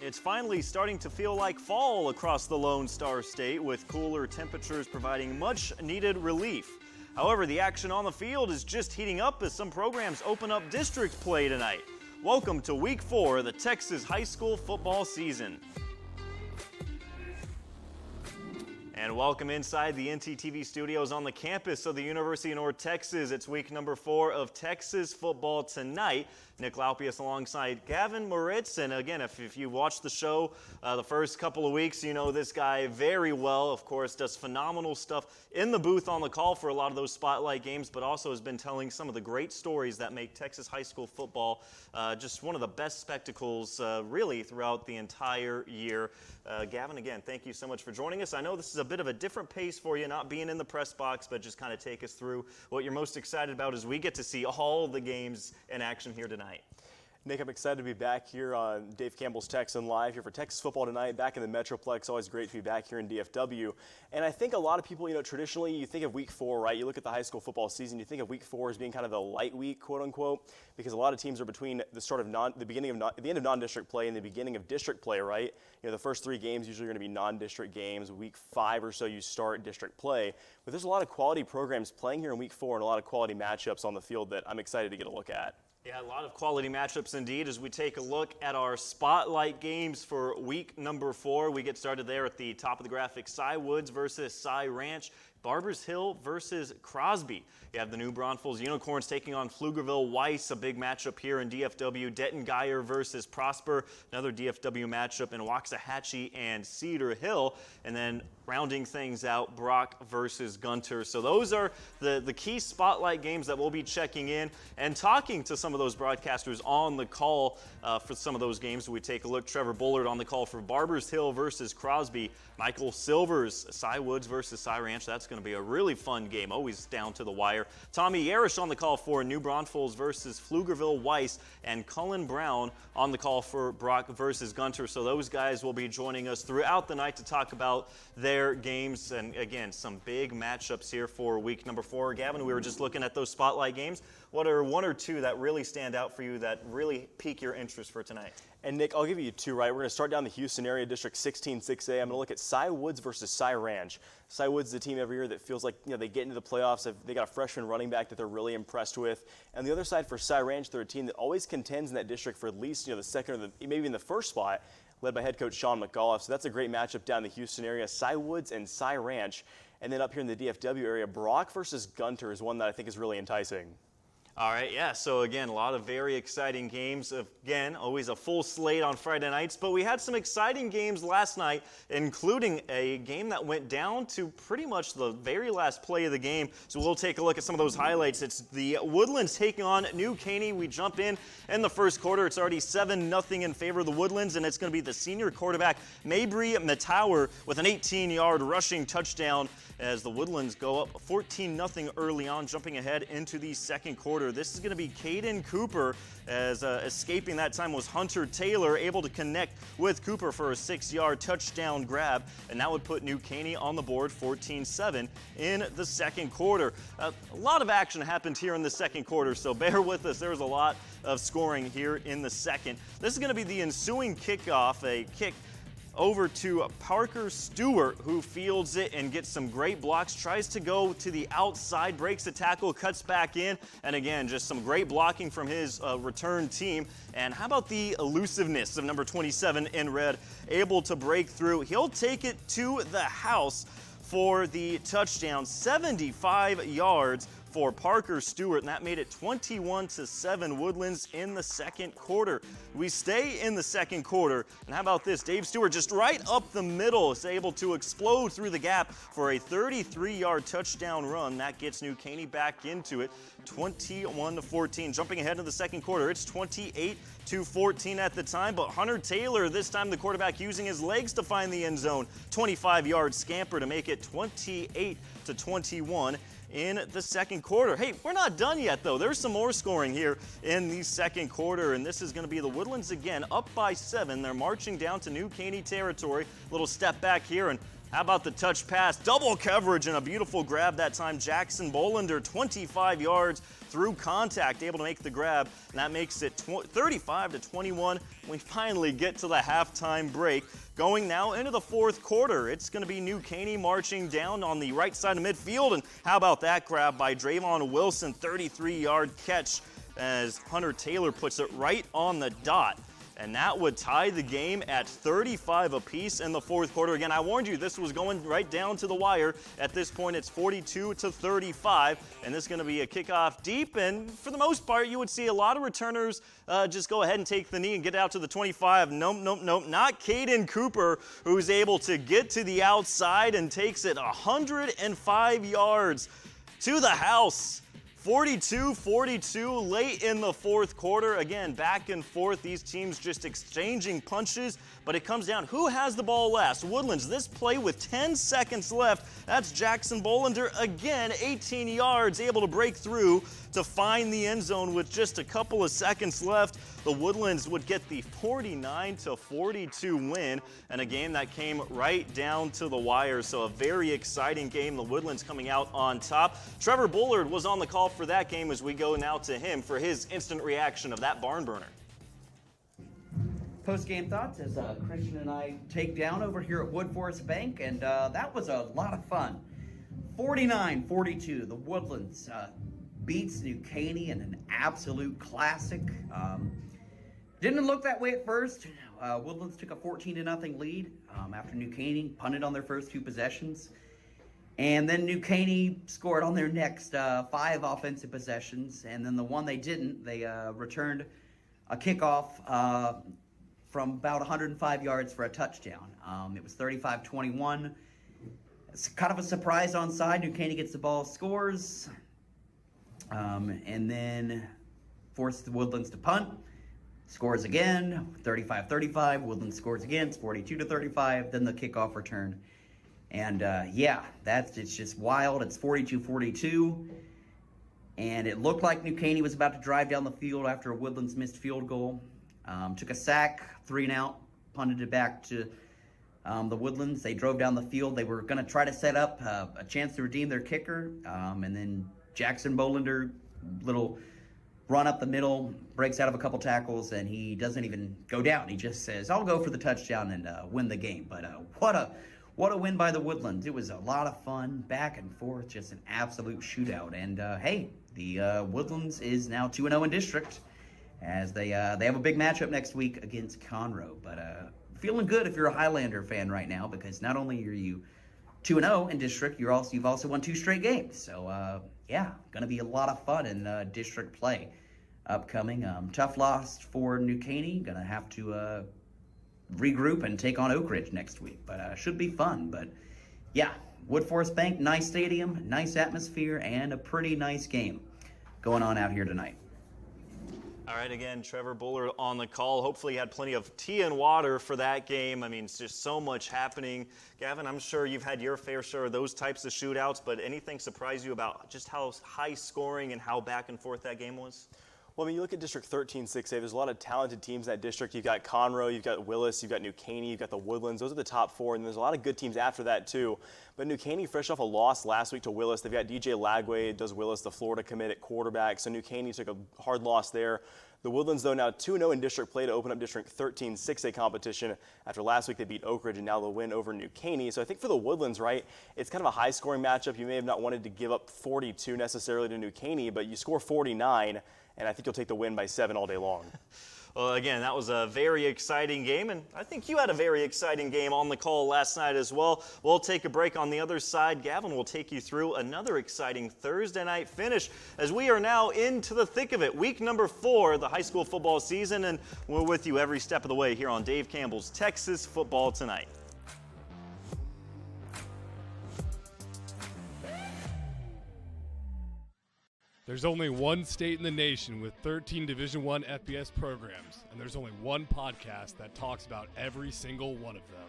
It's finally starting to feel like fall across the Lone Star State, with cooler temperatures providing much needed relief. However, the action on the field is just heating up as some programs open up district play tonight. Welcome to Week 4 of the Texas high school football season. And welcome inside the NTTV studios on the campus of the University of North Texas. It's week number 4 of Texas football tonight. Nick Laupius alongside Gavin Moritz. And again, if you watched the show the first couple of weeks, you know this guy very well. Of course, does phenomenal stuff in the booth on the call for a lot of those spotlight games, but also has been telling some of the great stories that make Texas high school football just one of the best spectacles really throughout the entire year. Gavin, again, thank you so much for joining us. I know this is a bit of a different pace for you, not being in the press box, but just kind of take us through what you're most excited about as we get to see all the games in action here tonight. Nick, I'm excited to be back here on Dave Campbell's Texan Live here for Texas football tonight, back in the Metroplex. Always great to be back here in DFW. And I think a lot of people, traditionally you think of week 4, right? You look at the high school football season, you think of week 4 as being kind of the light week, quote unquote, because a lot of teams are between the end of non-district play and the beginning of district play, right? The first 3 games usually are going to be non-district games. Week 5 or so you start district play. But there's a lot of quality programs playing here in week 4 and a lot of quality matchups on the field that I'm excited to get a look at. Yeah, a lot of quality matchups indeed as we take a look at our spotlight games for week number 4. We get started there at the top of the graphic. Cy Woods versus Cy Ranch. Barbers Hill versus Crosby. You have the New Braunfels Unicorns taking on Pflugerville Weiss, a big matchup here in DFW. Denton Geyer versus Prosper, another DFW matchup in Waxahachie and Cedar Hill. And then rounding things out, Brock versus Gunter. So those are the key spotlight games that we'll be checking in and talking to some of those broadcasters on the call for some of those games. We take a look. Trevor Bullard on the call for Barbers Hill versus Crosby. Michael Silvers, Cy Woods versus Cy Ranch. That's going to be a really fun game, always down to the wire. Tommy Yarish on the call for New Braunfels versus Pflugerville Weiss, and Cullen Brown on the call for Brock versus Gunter. So those guys will be joining us throughout the night to talk about their games, and again, some big matchups here for week number 4. Gavin, we were just looking at those spotlight games. What are 1 or 2 that really stand out for you that really pique your interest for tonight? And Nick, I'll give you 2, right? We're going to start down the Houston area, District 16, 6A. I'm going to look at Cy Woods versus Cy Ranch. Cy Woods is a team every year that feels like they get into the playoffs. They got a freshman running back that they're really impressed with. And the other side for Cy Ranch, they're a team that always contends in that district for at least the second or maybe even the first spot, led by head coach Sean McGolf. So that's a great matchup down in the Houston area. Cy Woods and Cy Ranch. And then up here in the DFW area, Brock versus Gunter is one that I think is really enticing. All right, yeah, so again, a lot of very exciting games. Again, always a full slate on Friday nights, but we had some exciting games last night, including a game that went down to pretty much the very last play of the game. So we'll take a look at some of those highlights. It's the Woodlands taking on New Caney. We jump in the first quarter. It's already 7-0 in favor of the Woodlands, and it's going to be the senior quarterback, Mabry Matower, with an 18-yard rushing touchdown as the Woodlands go up 14-0 early on, jumping ahead into the second quarter. This is going to be Caden Cooper, as escaping that time was Hunter Taylor, able to connect with Cooper for a 6-yard touchdown grab, and that would put New Caney on the board 14-7 in the second quarter. A lot of action happened here in the second quarter, so bear with us. There was a lot of scoring here in the second. This is going to be the ensuing kickoff, a kick over to Parker Stewart, who fields it and gets some great blocks, tries to go to the outside, breaks the tackle, cuts back in, and again, just some great blocking from his return team. And how about the elusiveness of number 27 in red, able to break through. He'll take it to the house for the touchdown, 75 yards for Parker Stewart, and that made it 21-7 Woodlands in the second quarter. We stay in the second quarter, and how about this? Dave Stewart just right up the middle is able to explode through the gap for a 33-yard touchdown run. That gets New Caney back into it, 21-14. Jumping ahead to the second quarter, it's 28-14 at the time, but Hunter Taylor, this time the quarterback using his legs to find the end zone, 25-yard scamper to make it 28-21 in the second quarter. Hey, we're not done yet though. There's some more scoring here in the second quarter, and this is going to be the Woodlands again, up by 7. They're marching down to New Caney territory. Little step back here, and How about the touch pass? Double coverage and a beautiful grab that time. Jackson Bolander, 25 yards through contact, able to make the grab, and that makes it 35-21. We finally get to the halftime break. Going now into the fourth quarter, it's going to be New Caney marching down on the right side of midfield, and how about that grab by Drayvon Wilson, 33-yard catch as Hunter Taylor puts it right on the dot. And that would tie the game at 35 apiece in the fourth quarter. Again, I warned you this was going right down to the wire. At this point, it's 42-35, and this is going to be a kickoff deep. And for the most part, you would see a lot of returners just go ahead and take the knee and get out to the 25. Nope. Not Caden Cooper, who's able to get to the outside and takes it 105 yards to the house. 42-42 late in the fourth quarter. Again, back and forth, these teams just exchanging punches, but it comes down, who has the ball last? Woodlands, this play with 10 seconds left. That's Jackson Bolander again, 18 yards, able to break through to find the end zone with just a couple of seconds left. The Woodlands would get the 49-42 win, and a game that came right down to the wire. So a very exciting game. The Woodlands coming out on top. Trevor Bullard was on the call for that game as we go now to him for his instant reaction of that barn burner. Post-game thoughts as Christian and I take down over here at Woodforest Bank, and that was a lot of fun. 49-42, the Woodlands beats New Caney in an absolute classic. Didn't look that way at first. Woodlands took a 14-0 lead after New Caney punted on their first two possessions. And then New Caney scored on their next 5 offensive possessions. And then the one they didn't, they returned a kickoff from about 105 yards for a touchdown. It was 35-21. It's kind of a surprise onside. New Caney gets the ball, scores, and then forces the Woodlands to punt. Scores again, 35-35. Woodlands scores again, it's 42-35. Then the kickoff return. And yeah, it's just wild. It's 42-42. And it looked like New Caney was about to drive down the field after a Woodlands missed field goal. Took a sack, 3 and out, punted it back to the Woodlands. They drove down the field. They were going to try to set up a chance to redeem their kicker. And then Jackson Bolander, little run up the middle, breaks out of a couple tackles, and he doesn't even go down. He just says, I'll go for the touchdown and win the game. But what a win by the Woodlands. It was a lot of fun, back and forth, just an absolute shootout. And hey, the Woodlands is now 2-0 in district, as they have a big matchup next week against Conroe. But feeling good if you're a Highlander fan right now, because not only are you 2-0 in district, you've also won 2 straight games. So yeah, gonna be a lot of fun in district play upcoming. Tough loss for New Caney. Gonna have to regroup and take on Oak Ridge next week, but should be fun. But yeah, Woodforest Bank, nice stadium, nice atmosphere, and a pretty nice game going on out here tonight. All right, again, Trevor Bullard on the call. Hopefully you had plenty of tea and water for that game. I mean, it's just so much happening. Gavin, I'm sure you've had your fair share of those types of shootouts, but anything surprise you about just how high scoring and how back and forth that game was? Well, I mean, you look at District 13-6A, there's a lot of talented teams in that district. You've got Conroe, you've got Willis, you've got New Caney, you've got the Woodlands. Those are the top 4, and there's a lot of good teams after that, too. But New Caney, fresh off a loss last week to Willis. They've got DJ Lagway, does Willis, the Florida commit at quarterback. So New Caney took a hard loss there. The Woodlands, though, now 2-0 in district play to open up District 13-6A competition. After last week, they beat Oak Ridge, and now they'll win over New Caney. So I think for the Woodlands, right, it's kind of a high-scoring matchup. You may have not wanted to give up 42 necessarily to New Caney, but you score 49, and I think you'll take the win by 7 all day long. Well, again, that was a very exciting game, and I think you had a very exciting game on the call last night as well. We'll take a break. On the other side, Gavin will take you through another exciting Thursday night finish as we are now into the thick of it. Week number 4 of the high school football season, and we're with you every step of the way here on Dave Campbell's Texas Football Tonight. There's only one state in the nation with 13 Division I FBS programs, and there's only one podcast that talks about every single one of them.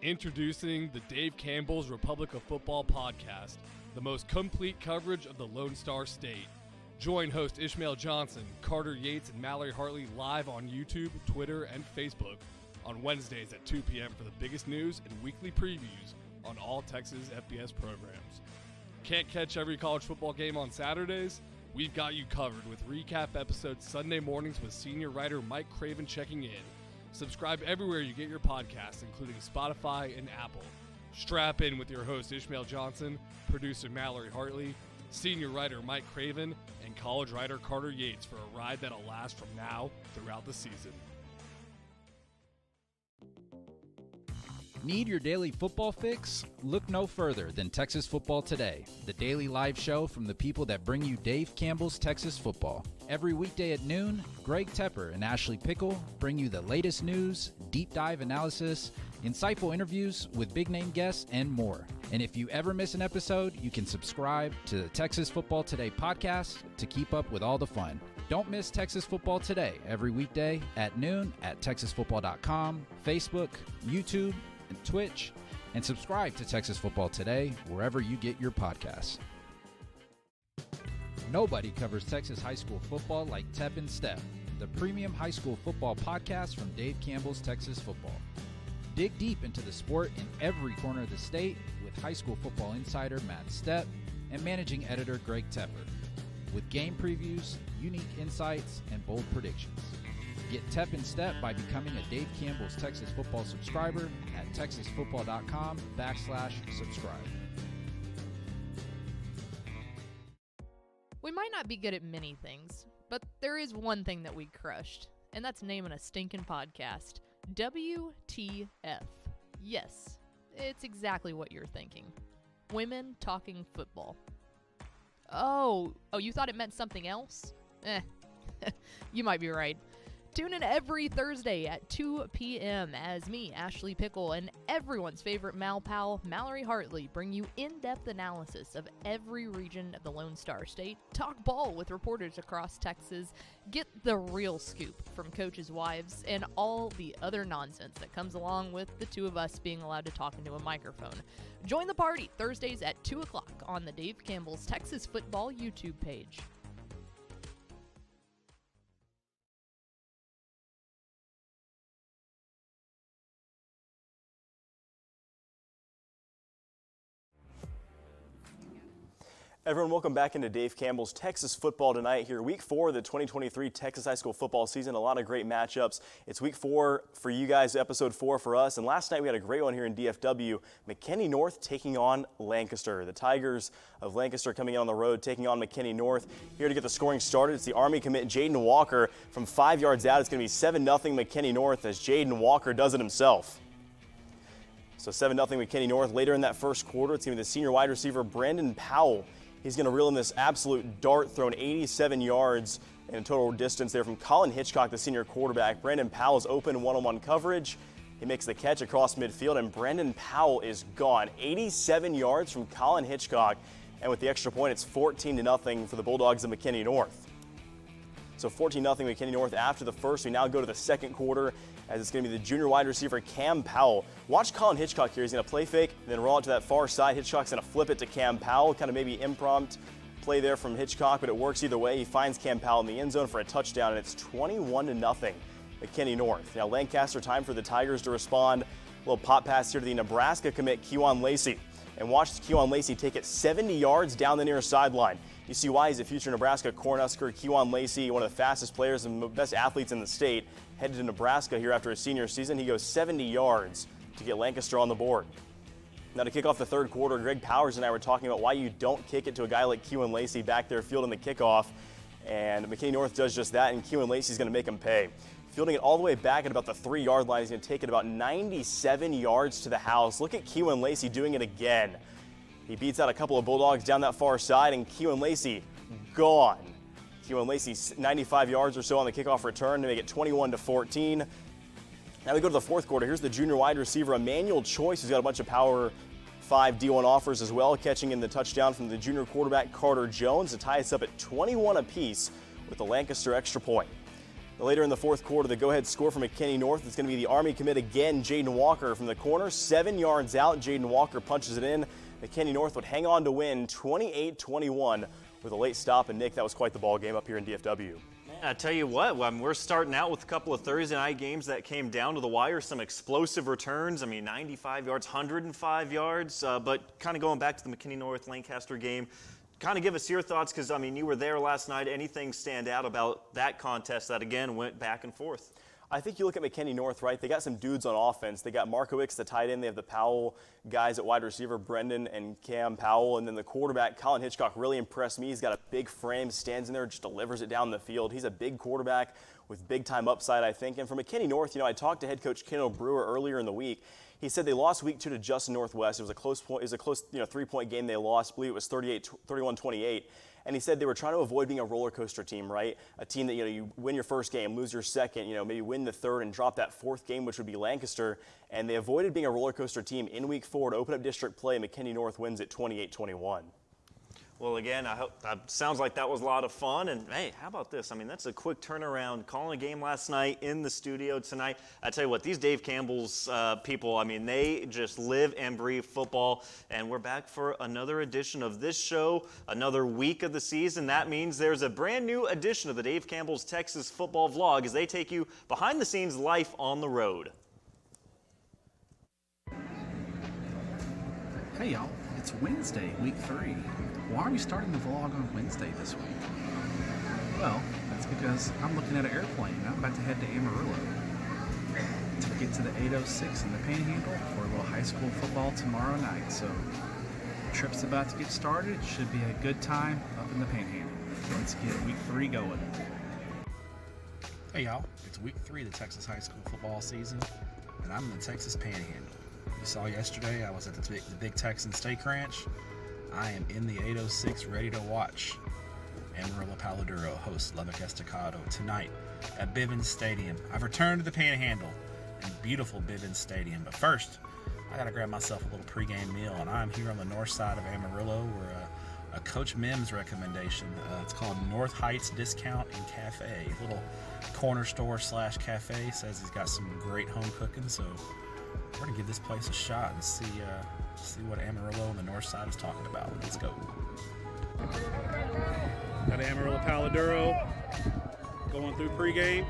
Introducing the Dave Campbell's Republic of Football podcast, the most complete coverage of the Lone Star State. Join host Ishmael Johnson, Carter Yates, and Mallory Hartley live on YouTube, Twitter, and Facebook on Wednesdays at 2 p.m. for the biggest news and weekly previews on all Texas FBS programs. Can't catch every college football game on Saturdays? We've got you covered with recap episodes Sunday mornings with senior writer Mike Craven checking in. Subscribe everywhere you get your podcasts, including Spotify and Apple. Strap in with your host Ishmael Johnson, producer Mallory Hartley, senior writer Mike Craven, and college writer Carter Yates for a ride that'll last from now throughout the season. Need your daily football fix? Look no further than Texas Football Today, the daily live show from the people that bring you Dave Campbell's Texas Football. Every weekday at noon, Greg Tepper and Ashley Pickle bring you the latest news, deep dive analysis, insightful interviews with big-name guests, and more. And if you ever miss an episode, you can subscribe to the Texas Football Today podcast to keep up with all the fun. Don't miss Texas Football Today every weekday at noon at texasfootball.com, Facebook, YouTube, and Twitch, and subscribe to Texas Football Today wherever you get your podcasts. Nobody covers Texas high school football like Tep and Step, the premium high school football podcast from Dave Campbell's Texas Football. Dig deep into the sport in every corner of the state with high school football insider Matt Stepp and managing editor Greg Tepper, with game previews, unique insights, and bold predictions. Get Tep and Step by becoming a Dave Campbell's Texas Football subscriber at texasfootball.com/subscribe. We might not be good at many things, but there is one thing that we crushed, and that's naming a stinking podcast. WTF. Yes, it's exactly what you're thinking. Women talking football. Oh, you thought it meant something else? You might be right. Tune in every Thursday at 2 p.m. as me, Ashley Pickle, and everyone's favorite Mal pal, Mallory Hartley, bring you in-depth analysis of every region of the Lone Star State, talk ball with reporters across Texas, get the real scoop from coaches' wives, and all the other nonsense that comes along with the two of us being allowed to talk into a microphone. Join the party Thursdays at 2 o'clock on the Dave Campbell's Texas Football YouTube page. Everyone, welcome back into Dave Campbell's Texas Football Tonight here. Week 4 of the 2023 Texas High School football season. A lot of great matchups. It's week 4 for you guys, episode 4 for us. And last night we had a great one here in DFW. McKinney North taking on Lancaster. The Tigers of Lancaster coming in on the road, taking on McKinney North. Here to get the scoring started, it's the Army commit Jaden Walker from 5 yards out. It's going to be 7-0 McKinney North as Jaden Walker does it himself. So 7-0 McKinney North. Later in that first quarter, it's going to be the senior wide receiver Brandon Powell. He's going to reel in this absolute dart thrown 87 yards in total distance there from Colin Hitchcock, the senior quarterback. Brandon Powell's open one-on-one coverage. He makes the catch across midfield, and Brandon Powell is gone. 87 yards from Colin Hitchcock, and with the extra point, it's 14-0 for the Bulldogs of McKinney North. So 14-0 McKinney North after the first. We now go to the second quarter, as it's going to be the junior wide receiver Cam Powell. Watch Colin Hitchcock here. He's going to play fake and then roll it to that far side. Hitchcock's going to flip it to Cam Powell. Kind of maybe impromptu play there from Hitchcock, but it works either way. He finds Cam Powell in the end zone for a touchdown, and it's 21-0 McKinney North. Now Lancaster, time for the Tigers to respond. A little pop pass here to the Nebraska commit Kewan Lacey. And watch Kewan Lacey take it 70 yards down the near sideline. You see why he's a future Nebraska Cornhusker. Kewan Lacey, one of the fastest players and best athletes in the state, headed to Nebraska here after his senior season. He goes 70 yards to get Lancaster on the board. Now to kick off the third quarter, Greg Powers and I were talking about why you don't kick it to a guy like Kewan Lacey back there fielding the kickoff. And McKinney North does just that, and Kewan Lacey's going to make him pay. Fielding it all the way back at about the 3-yard line. He's going to take it about 97 yards to the house. Look at Kewan Lacey doing it again. He beats out a couple of Bulldogs down that far side, and Kewan Lacey gone. Kewan Lacey 95 yards or so on the kickoff return to make it 21-14. Now we go to the fourth quarter. Here's the junior wide receiver Emmanuel Choice, who's got a bunch of Power 5 D1 offers as well, catching in the touchdown from the junior quarterback Carter Jones to tie us up at 21 apiece with the Lancaster extra point. Later in the fourth quarter, the go-ahead score for McKinney North is going to be the Army commit again, Jaden Walker from the corner. 7 yards out, Jaden Walker punches it in. McKinney North would hang on to win 28-21 with a late stop. And Nick, that was quite the ball game up here in DFW. Man, I tell you what, we're starting out with a couple of Thursday night games that came down to the wire, some explosive returns. 95 yards, 105 yards, but kind of going back to the McKinney North Lancaster game, kind of give us your thoughts because, you were there last night. Anything stand out about that contest that, again, went back and forth? I think you look at McKinney North, right? They got some dudes on offense. They got Markowicz, the tight end. They have the Powell guys at wide receiver, Brendan and Cam Powell. And then the quarterback, Colin Hitchcock, really impressed me. He's got a big frame, stands in there, just delivers it down the field. He's a big quarterback with big-time upside, I think. And for McKinney North, I talked to head coach Kendall Brewer earlier in the week. He said they lost week 2 to Justin Northwest. It was a close 3-point game they lost. I believe it was 31-28. And he said they were trying to avoid being a roller coaster team, right? A team that, you win your first game, lose your second, maybe win the third and drop that fourth game, which would be Lancaster. And they avoided being a roller coaster team in week 4 to open up district play. McKinney North wins it 28-21. Well, again, I hope that sounds like that was a lot of fun. And, hey, how about this? That's a quick turnaround. Calling a game last night in the studio tonight. I tell you what, these Dave Campbell's people, they just live and breathe football. And we're back for another edition of this show, another week of the season. That means there's a brand new edition of the Dave Campbell's Texas Football Vlog as they take you behind the scenes life on the road. Hey, y'all. It's Wednesday, week 3. Why are we starting the vlog on Wednesday this week? Well, that's because I'm looking at an airplane and I'm about to head to Amarillo to get to the 806 in the Panhandle for a little high school football tomorrow night. So, the trip's about to get started. It should be a good time up in the Panhandle. Let's get week 3 going. Hey y'all, it's week 3 of the Texas high school football season, and I'm in the Texas Panhandle. You saw yesterday I was at the Big Texan Steak Ranch. I am in the 806 ready to watch Amarillo Paladuro host Lubbock Estacado tonight at Bivens Stadium. I've returned to the Panhandle and beautiful Bivens Stadium, but first I gotta grab myself a little pregame meal, and I'm here on the north side of Amarillo where a Coach Mims recommendation. It's called North Heights Discount and Cafe, a little corner store / cafe. Says he's got some great home cooking, so we're gonna give this place a shot and see what Amarillo on the north side is talking about. Let's go. Got Amarillo Paladuro going through pregame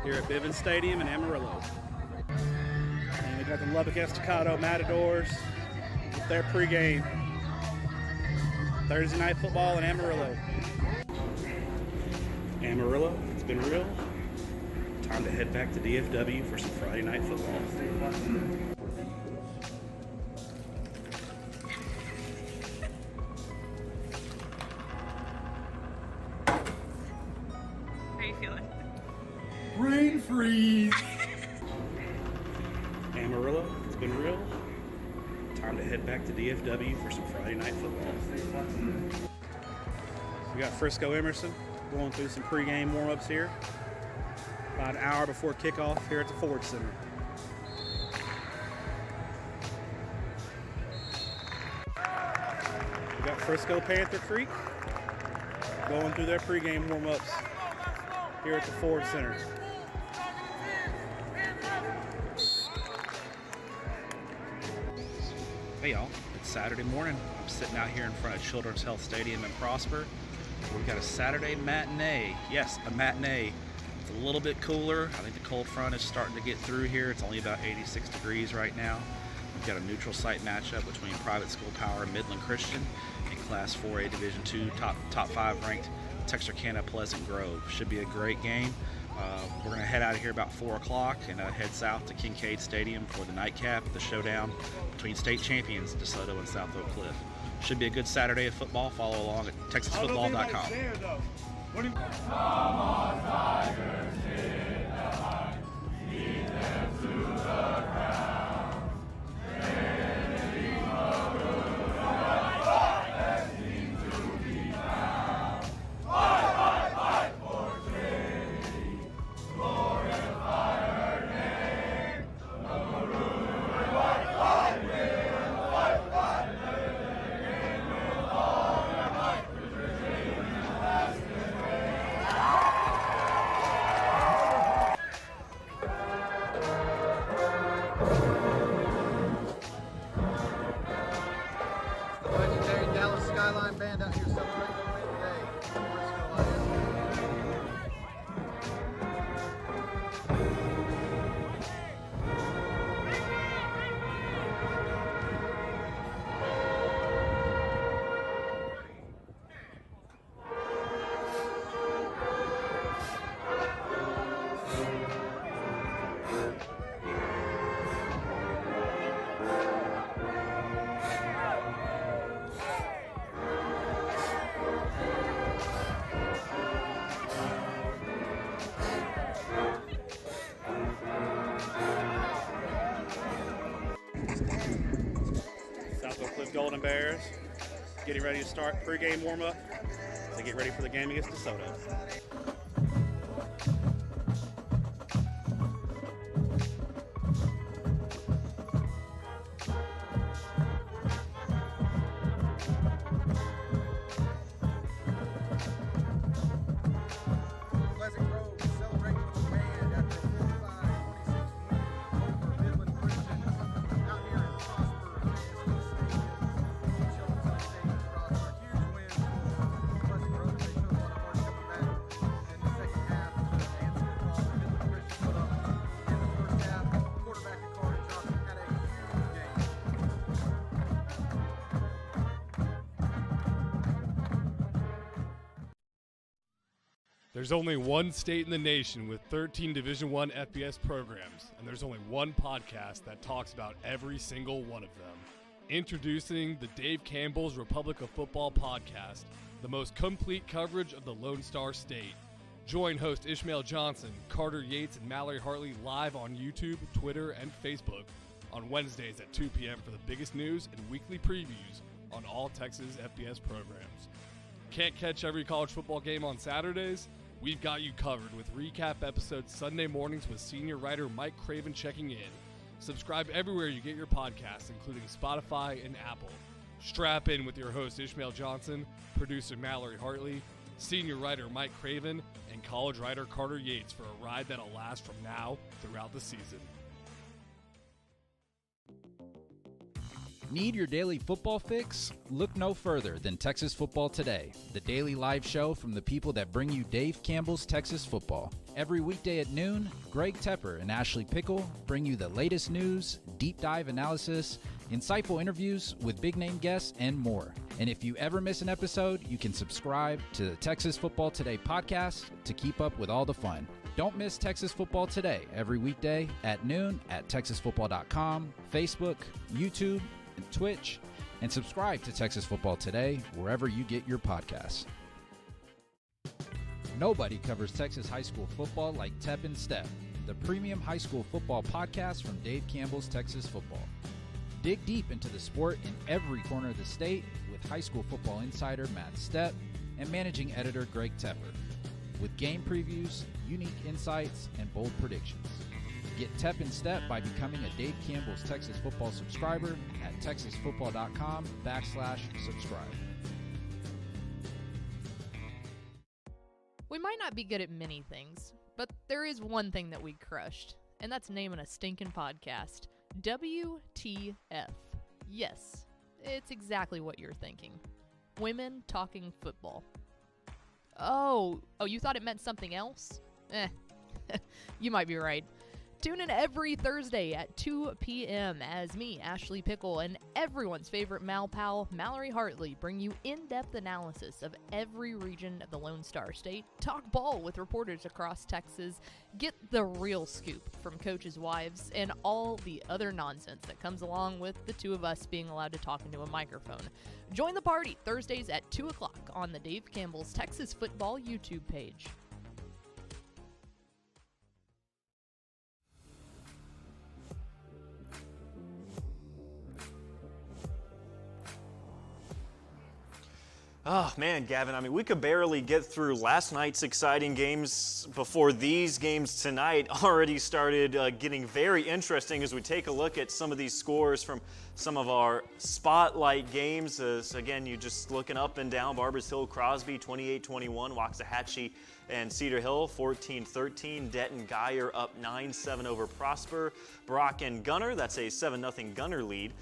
here at Bivens Stadium in Amarillo. And we got the Lubbock Estacado Matadors with their pregame. Thursday night football in Amarillo. Amarillo, it's been real. Time to head back to DFW for some Friday night football. How are you feeling? Brain freeze! Amarillo, it's been real. Time to head back to DFW for some Friday night football. We got Frisco Emerson going through some pregame warm-ups here. About an hour before kickoff here at the Ford Center. We got Frisco Panther Creek going through their pregame warm-ups here at the Ford Center. Hey y'all, it's Saturday morning. I'm sitting out here in front of Children's Health Stadium in Prosper. We've got a Saturday matinee. Yes, a matinee. It's a little bit cooler. I think the cold front is starting to get through here. It's only about 86 degrees right now. We've got a neutral site matchup between Private School Power and Midland Christian and Class 4A Division II top 5 ranked Texarkana Pleasant Grove. Should be a great game. We're going to head out of here about 4 o'clock and head south to Kincaid Stadium for the nightcap, the showdown between state champions DeSoto and South Oak Cliff. Should be a good Saturday of football. Follow along at texasfootball.com. Come on, Tigers, hit the high, lead them to the ground. Ready for good, destined to be found. Fight for Caney, glorify her name. The maroon and white will fight, again with all their might, retrieving the last day. getting ready to start pregame warm-up to get ready for the game against DeSoto. There's only one state in the nation with 13 Division I FBS programs, and there's only one podcast that talks about every single one of them. Introducing the Dave Campbell's Republic of Football podcast, the most complete coverage of the Lone Star State. Join host Ishmael Johnson, Carter Yates, and Mallory Hartley live on YouTube, Twitter, and Facebook on Wednesdays at 2 p.m. for the biggest news and weekly previews on all Texas FBS programs. Can't catch every college football game on Saturdays? We've got you covered with recap episodes Sunday mornings with senior writer Mike Craven checking in. Subscribe everywhere you get your podcasts, including Spotify and Apple. Strap in with your host Ishmael Johnson, producer Mallory Hartley, senior writer Mike Craven, and college writer Carter Yates for a ride that'll last from now throughout the season. Need your daily football fix? Look no further than Texas Football Today, the daily live show from the people that bring you Dave Campbell's Texas football. Every weekday at noon, Greg Tepper and Ashley Pickle bring you the latest news, deep dive analysis, insightful interviews with big-name guests, and more. And if you ever miss an episode, you can subscribe to the Texas Football Today podcast to keep up with all the fun. Don't miss Texas Football Today every weekday at noon at texasfootball.com, Facebook, YouTube, and Twitch, and subscribe to Texas Football Today wherever you get your podcasts. Nobody covers Texas high school football like Tep and Step, the premium high school football podcast from Dave Campbell's Texas Football. Dig deep into the sport in every corner of the state with high school football insider Matt Stepp and managing editor Greg Tepper, with game previews, unique insights, and bold predictions. Get Tep and Step by becoming a Dave Campbell's Texas Football subscriber at texasfootball.com/subscribe. We might not be good at many things, but there is one thing that we crushed, and that's naming a stinking podcast. WTF. Yes, it's exactly what you're thinking. Women talking football. Oh, you thought it meant something else? You might be right. Tune in every Thursday at 2 p.m. as me, Ashley Pickle, and everyone's favorite Mal pal, Mallory Hartley, bring you in-depth analysis of every region of the Lone Star State, talk ball with reporters across Texas, get the real scoop from coaches' wives, and all the other nonsense that comes along with the two of us being allowed to talk into a microphone. Join the party Thursdays at 2 o'clock on the Dave Campbell's Texas Football YouTube page. Oh, man, Gavin, I mean, we could barely get through last night's exciting games before these games tonight already started getting very interesting as we take a look at some of these scores from some of our spotlight games. Again, you just looking up and down, Barbers Hill, Crosby, 28-21, Waxahachie and Cedar Hill, 14-13. Denton Geyer up 9-7 over Prosper. Brock and Gunner, that's a 7-0 Gunner lead.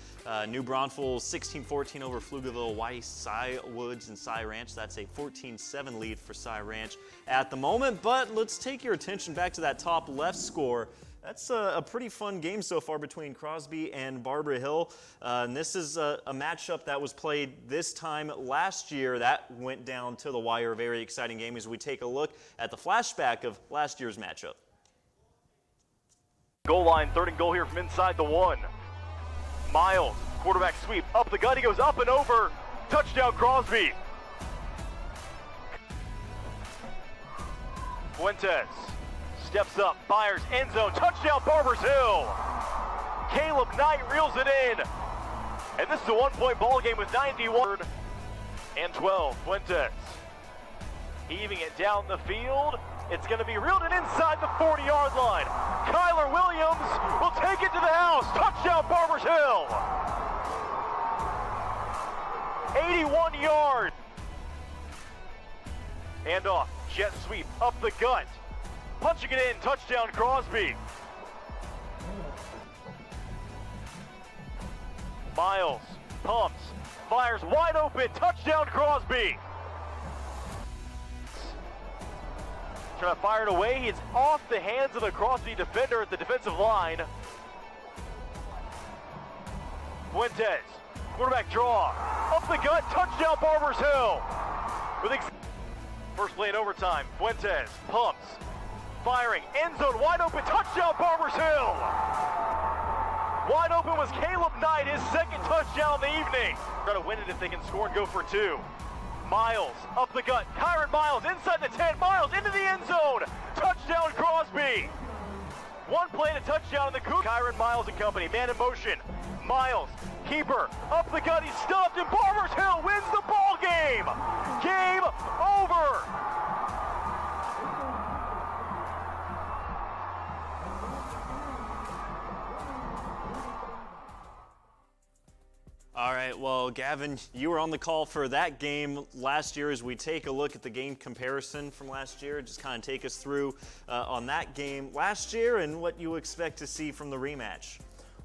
New Braunfels, 16-14 over Pflugerville Weiss. Cy Woods and Cy Ranch, that's a 14-7 lead for Cy Ranch at the moment. But let's take your attention back to that top left score. That's a pretty fun game so far between Crosby and Barber Hill. And this is a matchup that was played this time last year. That went down to the wire. Very exciting game as we take a look at the flashback of last year's matchup. Goal line, 3rd and goal here from inside the 1. Miles, quarterback sweep, up the gut, he goes up and over. Touchdown Crosby. Fuentes steps up, fires, end zone, touchdown Barbers Hill. Caleb Knight reels it in. And this is a 1-point ball game with 91. and 12. Fuentes heaving it down the field. It's going to be reeled in inside the 40-yard line. Kyler Williams will take it to the house. Touchdown, Barbers Hill. 81 yards. Handoff, jet sweep, up the gut. Punching it in, touchdown, Crosby. Miles pumps, fires wide open, touchdown, Crosby. Trying to fire it away. It's off the hands of the Crosby defender at the defensive line. Fuentes, quarterback draw, up the gut, touchdown, Barbers Hill. First play in overtime, Fuentes pumps, firing, end zone, wide open, touchdown, Barbers Hill. Wide open was Caleb Knight, his second touchdown of the evening. Try to win it if they can score and go for 2. Miles, up the gut, Kyron Miles inside the 10, Miles into the end zone, touchdown Crosby. One play to touchdown in the coup. Kyron Miles and company, man in motion. Miles, keeper, up the gut, he's stuffed, and Barbers Hill wins the ball game. Game over. All right, well, Gavin, you were on the call for that game last year. As we take a look at the game comparison from last year, just kind of take us through on that game last year and what you expect to see from the rematch.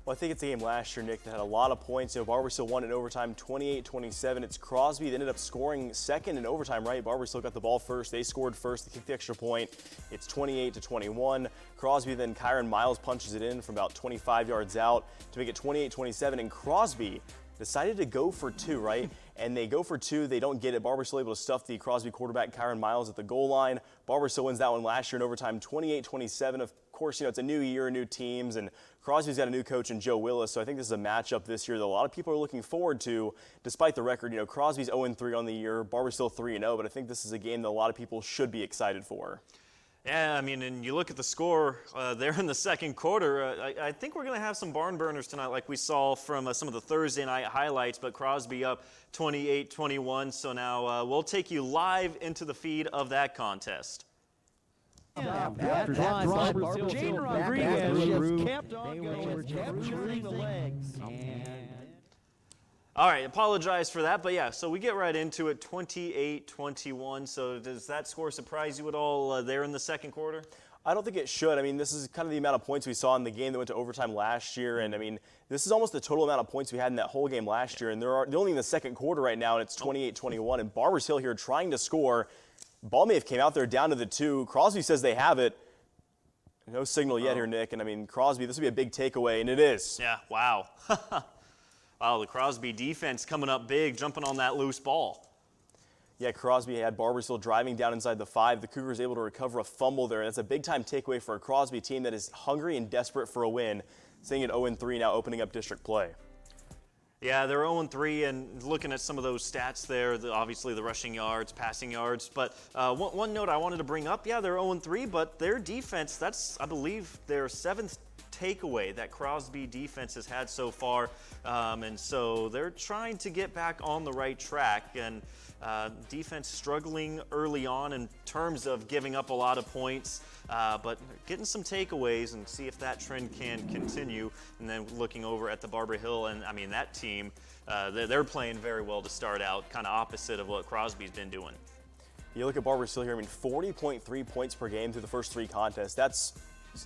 Well, I think it's a game last year, Nick, that had a lot of points. Barbers still won in overtime, 28-27. It's Crosby that ended up scoring second in overtime, right? Barbers still got the ball first. They scored first. They kicked the extra point. It's 28-21. Crosby, then Kyron Miles punches it in from about 25 yards out to make it 28-27. And Crosby decided to go for 2, right? And they go for 2. They don't get it. Barbers still able to stuff the Crosby quarterback, Kyron Miles, at the goal line. Barbers still wins that one last year in overtime, 28-27. Of course, it's a new year, new teams, and Crosby's got a new coach in Joe Willis, so I think this is a matchup this year that a lot of people are looking forward to, despite the record. Crosby's 0-3 on the year, Barbers still 3-0, but I think this is a game that a lot of people should be excited for. Yeah, I mean, and you look at the score there in the second quarter, I think we're going to have some barn burners tonight like we saw from some of the Thursday night highlights, but Crosby up 28-21, so now we'll take you live into the feed of that contest. After that drive, Jane Rodriguez just kept on going, capturing the legs. All right, apologize for that, but yeah, so we get right into it, 28-21. So does that score surprise you at all there in the second quarter? I don't think it should. I mean, this is kind of the amount of points we saw in the game that went to overtime last year, and I mean, this is almost the total amount of points we had in that whole game last year, and they're only in the second quarter right now, and it's 28-21, and Barbers Hill here trying to score. Ball may have came out there down to the 2. Crosby says they have it. No signal yet here, Nick, and I mean, Crosby, this would be a big takeaway, and it is. Yeah, wow. Wow, the Crosby defense coming up big, jumping on that loose ball. Yeah, Crosby had Barbers Hill driving down inside the 5. The Cougars able to recover a fumble there, and that's a big-time takeaway for a Crosby team that is hungry and desperate for a win, staying at 0-3 now, opening up district play. Yeah, they're 0-3, and looking at some of those stats there, obviously the rushing yards, passing yards. But one note I wanted to bring up, yeah, they're 0-3, but their defense, that's, I believe, their 7th takeaway that Crosby defense has had so far. And so they're trying to get back on the right track. And defense struggling early on in terms of giving up a lot of points, but getting some takeaways and see if that trend can continue. And then looking over at the Barber Hill, and I mean, that team, they're playing very well to start out, kind of opposite of what Crosby's been doing. You look at Barbers Hill here, I mean, 40.3 points per game through the first 3 contests. That's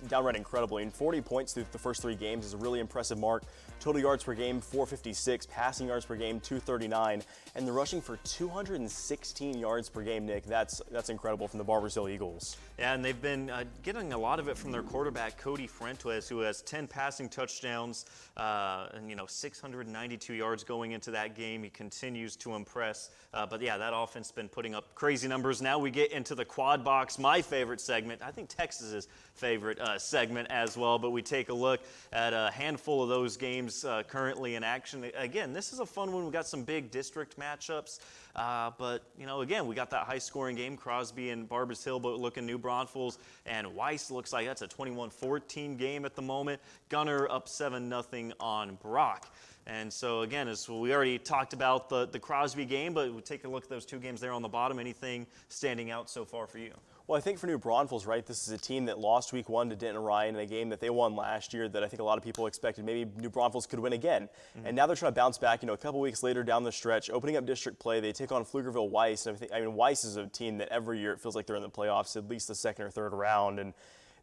downright incredible. I mean, 40 points through the first 3 games is a really impressive mark. Total yards per game, 456. Passing yards per game, 239. And they're rushing for 216 yards per game, Nick. That's incredible from the Barbers Hill Eagles. Yeah, and they've been getting a lot of it from their quarterback, Cody Fuentes, who has 10 passing touchdowns and 692 yards going into that game. He continues to impress. But yeah, that offense has been putting up crazy numbers. Now we get into the quad box, my favorite segment. I think Texas's favorite segment as well. But we take a look at a handful of those games currently in action. Again, this is a fun one. We got some big district matchups. But, again, we got that high-scoring game, Crosby and Barbers Hill, but looking New Braunfels. And Weiss looks like that's a 21-14 game at the moment. Gunner up 7-0 on Brock. And so, again, as we already talked about the Crosby game, but we'll take a look at those two games there on the bottom. Anything standing out so far for you? Well, I think for New Braunfels, right, this is a team that lost week 1 to Denton Ryan in a game that they won last year that I think a lot of people expected maybe New Braunfels could win again. And now they're trying to bounce back, a couple weeks later down the stretch, opening up district play. They take on Pflugerville Weiss. And Weiss is a team that every year it feels like they're in the playoffs, at least the second or third round. And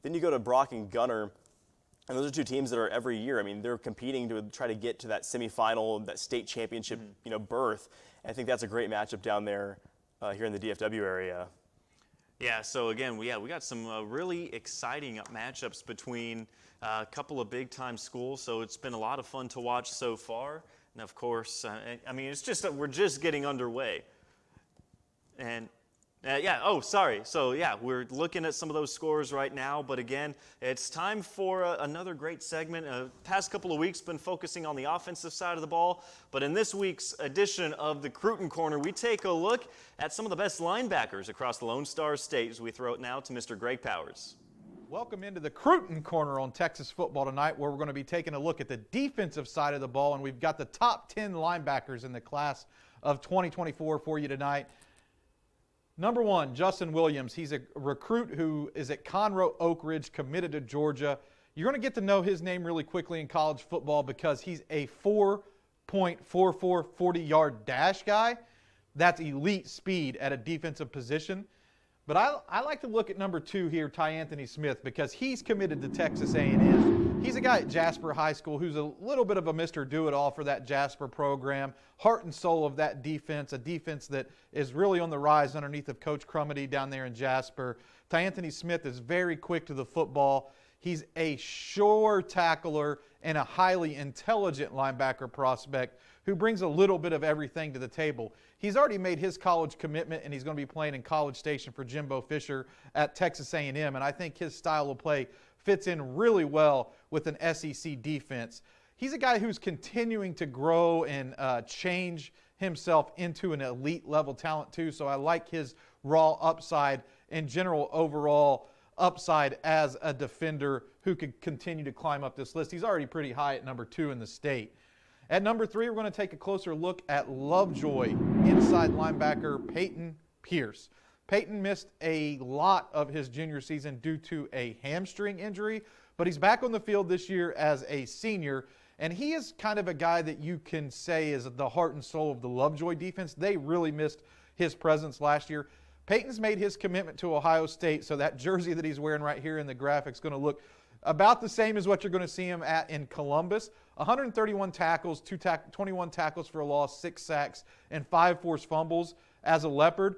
then you go to Brock and Gunner. And those are two teams that are every year. They're competing to try to get to that semifinal, that state championship, berth. And I think that's a great matchup down there here in the DFW area. Yeah, so again, we got some really exciting matchups between a couple of big-time schools, so it's been a lot of fun to watch so far. And of course, it's just that we're just getting underway. And we're looking at some of those scores right now, but again, it's time for another great segment. Past couple of weeks been focusing on the offensive side of the ball, but in this week's edition of the Cruton Corner, we take a look at some of the best linebackers across the Lone Star State as we throw it now to Mr. Greg Powers. Welcome into the Cruton Corner on Texas Football tonight, where we're going to be taking a look at the defensive side of the ball, and we've got the top 10 linebackers in the class of 2024 for you tonight. Number 1, Justin Williams. He's a recruit who is at Conroe Oak Ridge, committed to Georgia. You're going to get to know his name really quickly in college football because he's a 4.44 40-yard dash guy. That's elite speed at a defensive position. But I like to look at number 2 here, Ty Anthony Smith, because he's committed to Texas A&M. He's a guy at Jasper High School who's a little bit of a Mr. Do-It-All for that Jasper program, heart and soul of that defense, a defense that is really on the rise underneath of Coach Crumity down there in Jasper. Ty Anthony Smith is very quick to the football. He's a sure tackler and a highly intelligent linebacker prospect who brings a little bit of everything to the table. He's already made his college commitment, and he's going to be playing in College Station for Jimbo Fisher at Texas A&M, and I think his style of play fits in really well with an SEC defense. He's a guy who's continuing to grow and change himself into an elite level talent too, so I like his raw upside and general overall upside as a defender who could continue to climb up this list. He's already pretty high at number 2 in the state. At number 3, we're going to take a closer look at Lovejoy inside linebacker Peyton Pierce. Peyton missed a lot of his junior season due to a hamstring injury, but he's back on the field this year as a senior, and he is kind of a guy that you can say is the heart and soul of the Lovejoy defense. They really missed his presence last year. Peyton's made his commitment to Ohio State, so that jersey that he's wearing right here in the graphic is going to look about the same as what you're going to see him at in Columbus. 131 tackles, 21 tackles for a loss, 6 sacks, and 5 forced fumbles as a Leopard.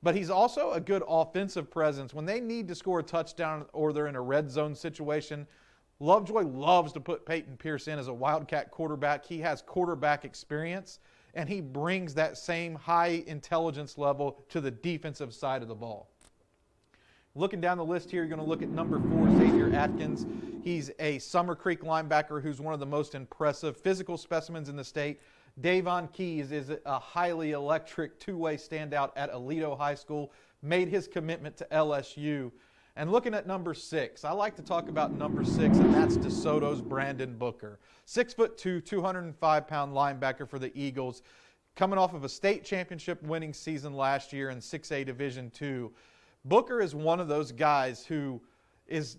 But he's also a good offensive presence. When they need to score a touchdown or they're in a red zone situation, Lovejoy loves to put Peyton Pierce in as a Wildcat quarterback. He has quarterback experience, and he brings that same high intelligence level to the defensive side of the ball. Looking down the list here, you're going to look at number 4, Xavier Atkins. He's a Summer Creek linebacker who's one of the most impressive physical specimens in the state. Davon Keys is a highly electric two-way standout at Aledo High School, made his commitment to LSU. And looking at number 6, I like to talk about number 6, and that's DeSoto's Brandon Booker. 6'2", 205-pound linebacker for the Eagles, coming off of a state championship winning season last year in 6A Division II. Booker is one of those guys who is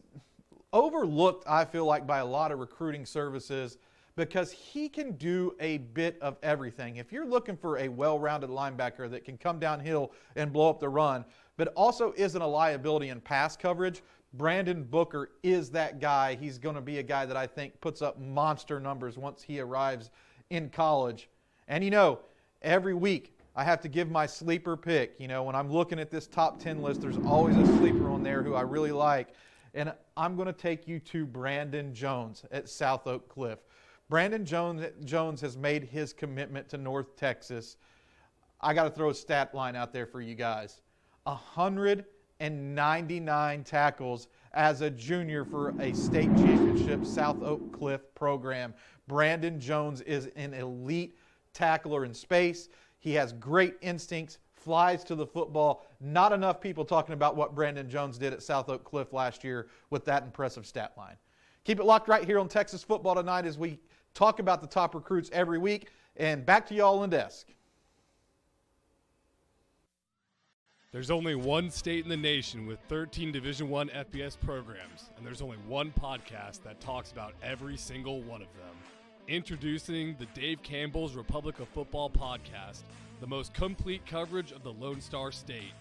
overlooked, I feel like, by a lot of recruiting services because he can do a bit of everything. If you're looking for a well-rounded linebacker that can come downhill and blow up the run, but also isn't a liability in pass coverage, Brandon Booker is that guy. He's going to be a guy that I think puts up monster numbers once he arrives in college. And every week I have to give my sleeper pick. When I'm looking at this top 10 list, there's always a sleeper on there who I really like. And I'm going to take you to Brandon Jones at South Oak Cliff. Brandon Jones has made his commitment to North Texas. I got to throw a stat line out there for you guys. 199 tackles as a junior for a state championship South Oak Cliff program. Brandon Jones is an elite tackler in space. He has great instincts, flies to the football. Not enough people talking about what Brandon Jones did at South Oak Cliff last year with that impressive stat line. Keep it locked right here on Texas Football Tonight as we talk about the top recruits every week. And back to y'all on the desk. There's only one state in the nation with 13 Division I FBS programs, and there's only one podcast that talks about every single one of them. Introducing the Dave Campbell's Republic of Football podcast, the most complete coverage of the Lone Star State.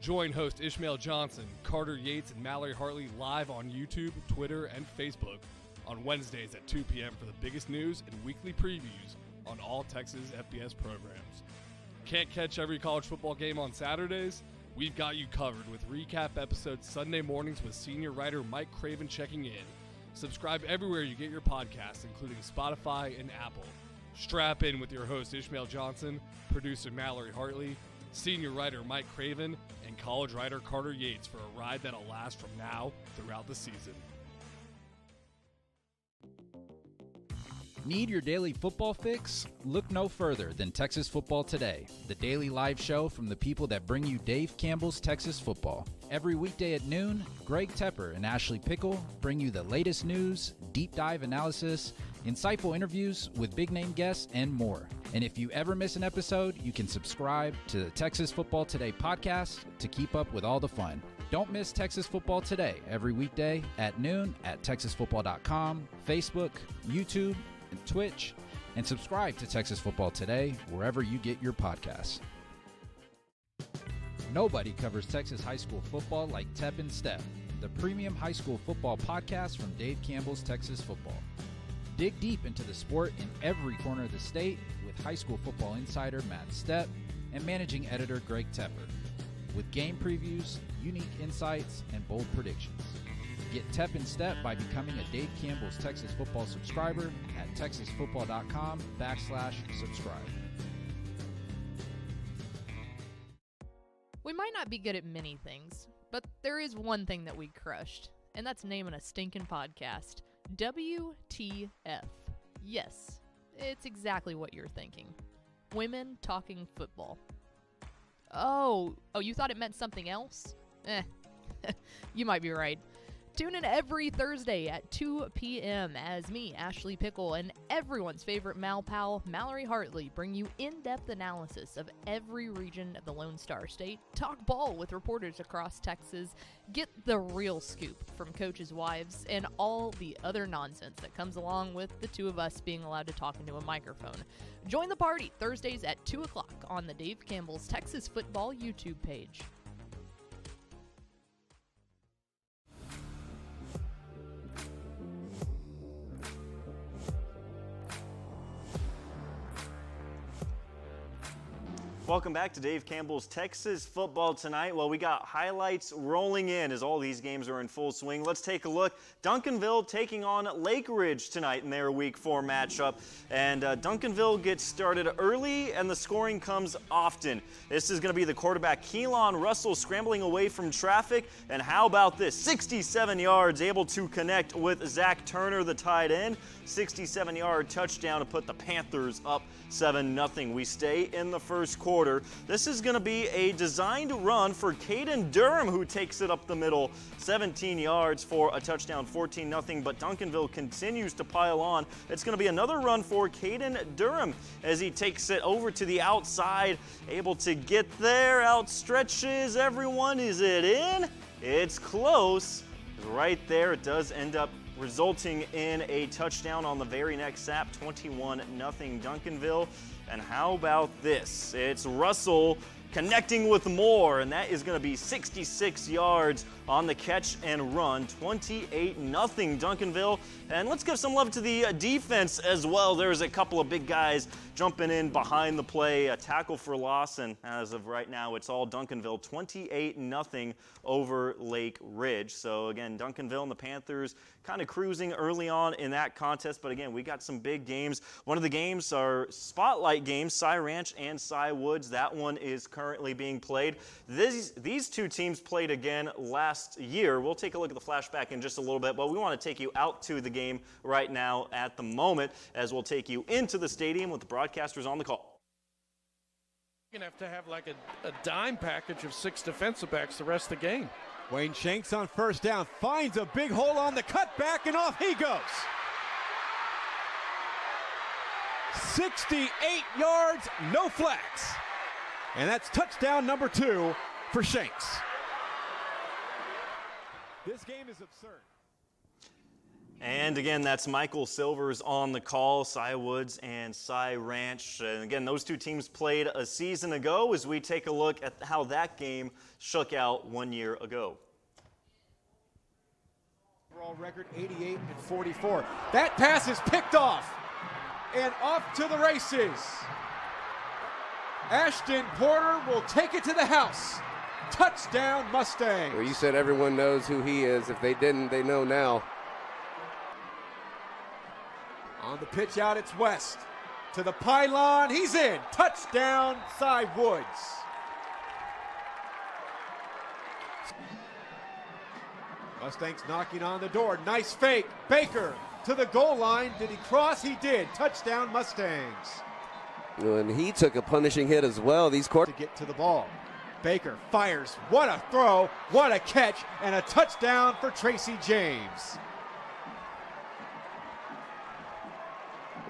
Join host Ishmael Johnson, Carter Yates, and Mallory Hartley live on YouTube, Twitter, and Facebook on Wednesdays at 2 p.m. for the biggest news and weekly previews on all Texas FBS programs. Can't catch every college football game on Saturdays? We've got you covered with recap episodes Sunday mornings with senior writer Mike Craven checking in. Subscribe everywhere you get your podcasts, including Spotify and Apple. Strap in with your host Ishmael Johnson, producer Mallory Hartley, senior writer Mike Craven, and college writer Carter Yates for a ride that'll last from now throughout the season. Need your daily football fix? Look no further than Texas Football Today, the daily live show from the people that bring you Dave Campbell's Texas Football. Every weekday at noon, Greg Tepper and Ashley Pickle bring you the latest news, deep dive analysis, insightful interviews with big-name guests, and more. And if you ever miss an episode, you can subscribe to the Texas Football Today podcast to keep up with all the fun. Don't miss Texas Football Today every weekday at noon at texasfootball.com, Facebook, YouTube, and Twitch, and subscribe to Texas Football Today wherever you get your podcasts. Nobody covers Texas high school football like Tep and Step, the premium high school football podcast from Dave Campbell's Texas Football. Dig deep into the sport in every corner of the state with high school football insider Matt Stepp and managing editor Greg Tepper, with game previews, unique insights, and bold predictions. Get Tep and Step by becoming a Dave Campbell's Texas Football subscriber at texasfootball.com/subscribe. We might not be good at many things, but there is one thing that we crushed, and that's naming a stinking podcast. WTF. Yes, it's exactly what you're thinking. Women talking football. Oh, you thought it meant something else? You might be right. Tune in every Thursday at 2 p.m. as me, Ashley Pickle, and everyone's favorite Mal pal, Mallory Hartley, bring you in-depth analysis of every region of the Lone Star State, talk ball with reporters across Texas, get the real scoop from coaches' wives, and all the other nonsense that comes along with the two of us being allowed to talk into a microphone. Join the party Thursdays at 2 o'clock on the Dave Campbell's Texas Football YouTube page. Welcome back to Dave Campbell's Texas Football Tonight. Well, we got highlights rolling in as all these games are in full swing. Let's take a look. Duncanville taking on Lake Ridge tonight in their Week 4 matchup. And Duncanville gets started early, and the scoring comes often. This is going to be the quarterback, Keelan Russell, scrambling away from traffic. And how about this? 67 yards, able to connect with Zach Turner, the tight end. 67-yard touchdown to put the Panthers up 7-0. We stay in the first quarter. This is going to be a designed run for Caden Durham, who takes it up the middle, 17 yards for a touchdown, 14-0. But Duncanville continues to pile on. It's going to be another run for Caden Durham as he takes it over to the outside, able to get there, outstretches everyone. Is it in? It's close. Right there, it does end up resulting in a touchdown on the very next snap, 21-0 Duncanville. And how about this? It's Russell connecting with more, and that is going to be 66 yards on the catch and run, 28-0 Duncanville. And let's give some love to the defense as well. There's a couple of big guys jumping in behind the play, a tackle for loss, and as of right now, it's all Duncanville, 28-0 over Lake Ridge. So again, Duncanville and the Panthers kind of cruising early on in that contest, but again, we got some big games. One of the games are spotlight games, Cy Ranch and Cy Woods. That one is currently being played. These two teams played again last year. We'll take a look at the flashback in just a little bit, but we want to take you out to the game right now at the moment, as we'll take you into the stadium with the broadcasters on the call. You're going to have like a dime package of 6 defensive backs the rest of the game. Wayne Shanks on first down, finds a big hole on the cutback, and off he goes. 68 yards, no flags. And that's touchdown number 2 for Shanks. This game is absurd. And again, that's Michael Silvers on the call, Cy Woods and Cy Ranch. And again, those two teams played a season ago as we take a look at how that game shook out 1 year ago. Overall record 88-44. That pass is picked off and off to the races. Ashton Porter will take it to the house. Touchdown Mustangs. Well, you said everyone knows who he is. If they didn't, they know now. On the pitch out, it's West. To the pylon, he's in. Touchdown, Cy Woods. Mustangs knocking on the door. Nice fake. Baker to the goal line. Did he cross? He did. Touchdown, Mustangs. And he took a punishing hit as well. These To get to the ball. Baker fires. What a throw. What a catch. And a touchdown for Tracy James.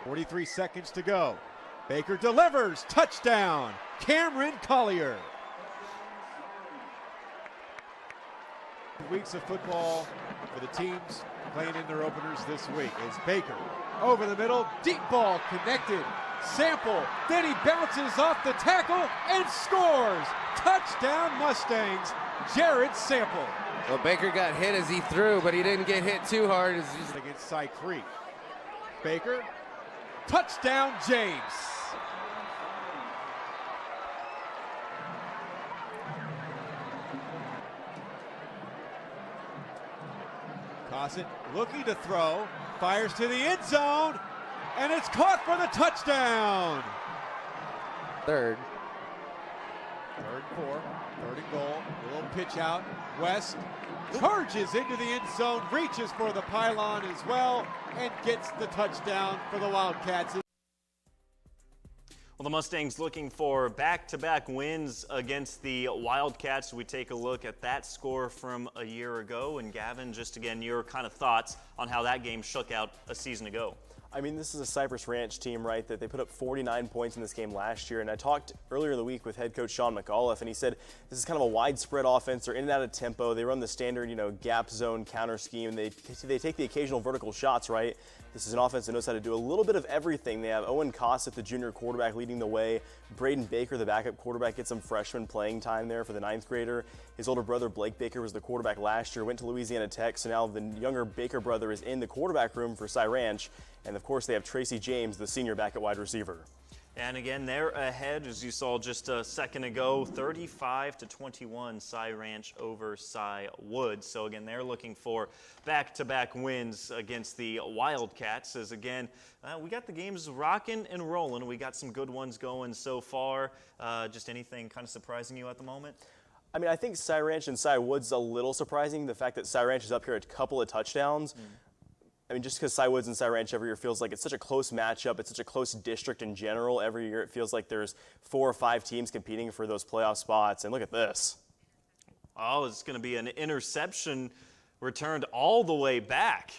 43 seconds to go. Baker delivers. Touchdown. Cameron Collier. Weeks of football for the teams playing in their openers this week. As Baker over the middle. Deep ball connected. Sample. Then he bounces off the tackle and scores. Touchdown Mustangs. Jared Sample. Well, Baker got hit as he threw, but he didn't get hit too hard. Against Cy Creek. Baker. Touchdown, James. Cosset looking to throw, fires to the end zone, and it's caught for the touchdown. Third and 4, third and goal, a little pitch out. West charges into the end zone, reaches for the pylon as well, and gets the touchdown for the Wildcats. Well, the Mustangs looking for back-to-back wins against the Wildcats. We take a look at that score from a year ago. And Gavin, just again, your kind of thoughts on how that game shook out a season ago. I mean, this is a Cypress Ranch team, right, that they put up 49 points in this game last year. And I talked earlier in the week with head coach Sean McGolf, and he said this is kind of a widespread offense. They're in and out of tempo. They run the standard, gap zone counter scheme. They take the occasional vertical shots, right? This is an offense that knows how to do a little bit of everything. They have Owen Cossett, the junior quarterback, leading the way. Braden Baker, the backup quarterback, gets some freshman playing time there for the 9th grader. His older brother, Blake Baker, was the quarterback last year, went to Louisiana Tech, so now the younger Baker brother is in the quarterback room for Cy Ranch. And, of course, they have Tracy James, the senior back at wide receiver. And again, they're ahead, as you saw just a second ago, 35-21, Cy Ranch over Cy Woods. So again, they're looking for back-to-back wins against the Wildcats. As again, we got the games rocking and rolling. We got some good ones going so far. Just anything kind of surprising you at the moment? I mean, I think Cy Ranch and Cy Woods is a little surprising. The fact that Cy Ranch is up here a couple of touchdowns. I mean, just because Cy Woods and Cy Ranch every year feels like it's such a close matchup, it's such a close district in general. Every year it feels like there's 4 or 5 teams competing for those playoff spots. And look at this. Oh, it's going to be an interception returned all the way back.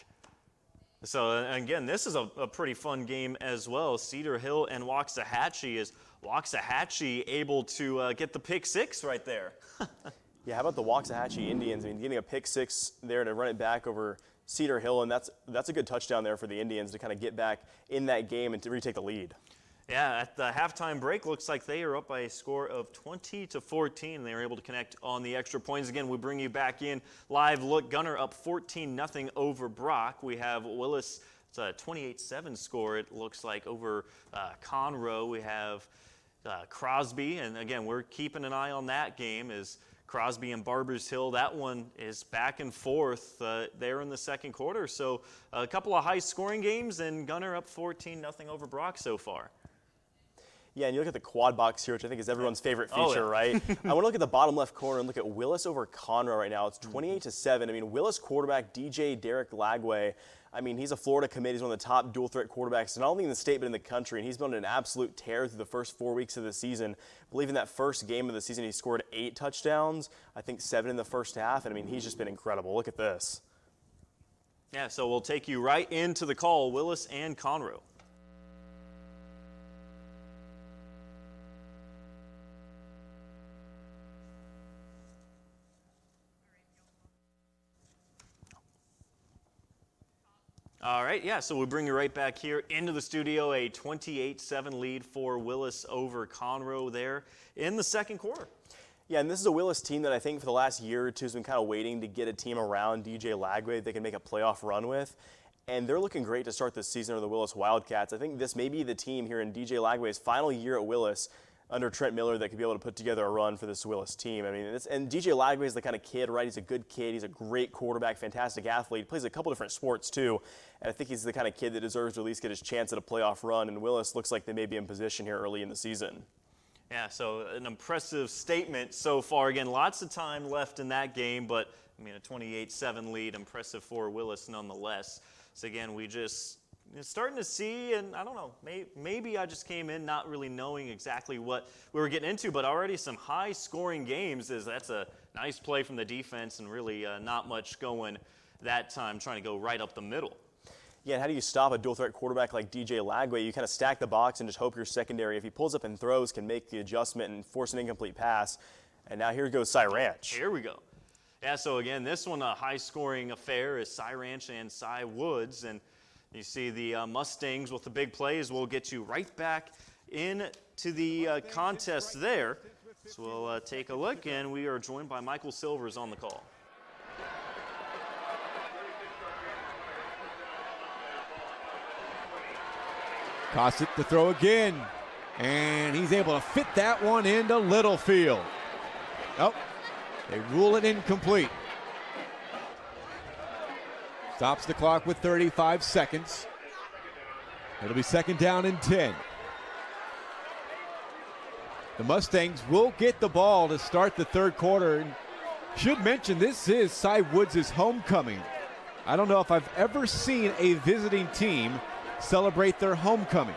So, again, this is a pretty fun game as well. Cedar Hill and Waxahachie. Is Waxahachie able to get the pick 6 right there? Yeah, how about the Waxahachie Indians? I mean, getting a pick 6 there to run it back over Cedar Hill, and that's a good touchdown there for the Indians to kind of get back in that game and to retake the lead. Yeah, at the halftime break, looks like they are up by a score of 20-14. They were able to connect on the extra points. Again, we bring you back in live look. Gunner up 14-0 over Brock. We have Willis. It's a 28-7 score, it looks like, over Conroe. We have Crosby, and again, we're keeping an eye on that game as Crosby and Barbers Hill. That one is back and forth there in the second quarter. So a couple of high-scoring games, and Gunner up 14-0 over Brock so far. Yeah, and you look at the quad box here, which I think is everyone's favorite feature, right? I want to look at the bottom left corner and look at Willis over Conroe right now. It's 28-7. I mean, Willis quarterback DJ Derek Lagway, I mean, he's a Florida commit. He's one of the top dual-threat quarterbacks, not only in the state but in the country, and he's been on an absolute tear through the first 4 weeks of the season. I believe in that first game of the season, he scored 8 touchdowns, I think 7 in the first half, and I mean, he's just been incredible. Look at this. Yeah, so we'll take you right into the call, Willis and Conroe. All right, yeah, so we bring you right back here into the studio, a 28-7 lead for Willis over Conroe there in the second quarter. Yeah, and this is a Willis team that I think for the last year or two has been kind of waiting to get a team around DJ Lagway they can make a playoff run with. And they're looking great to start this season of the Willis Wildcats. I think this may be the team here in DJ Lagway's final year at Willis under Trent Miller that could be able to put together a run for this Willis team. I mean, and DJ Lagway is the kind of kid, right? He's a good kid. He's a great quarterback, fantastic athlete. He plays a couple different sports too. And I think he's the kind of kid that deserves to at least get his chance at a playoff run. And Willis looks like they may be in position here early in the season. Yeah, so an impressive statement so far. Again, lots of time left in that game, but I mean, a 28-7 lead, impressive for Willis nonetheless. So again, we just starting to see, and I don't know, maybe I just came in not really knowing exactly what we were getting into, but already some high-scoring games. That's a nice play from the defense, and really not much going that time, trying to go right up the middle. Yeah, and how do you stop a dual-threat quarterback like DJ Lagway? You kind of stack the box and just hope your secondary, if he pulls up and throws, can make the adjustment and force an incomplete pass. And now here goes Cy Ranch. Here we go. Yeah, so again, this one a high-scoring affair is Cy Ranch and Cy Woods. And you see the Mustangs with the big plays will get you right back into the contest there. So we'll take a look, and we are joined by Michael Silvers on the call. Cossack to throw again, and he's able to fit that one into Littlefield. Oh, they rule it incomplete. Stops the clock with 35 seconds. It'll be second down and 10. The Mustangs will get the ball to start the third quarter. And should mention, this is Cy Woods' homecoming. I don't know if I've ever seen a visiting team celebrate their homecoming.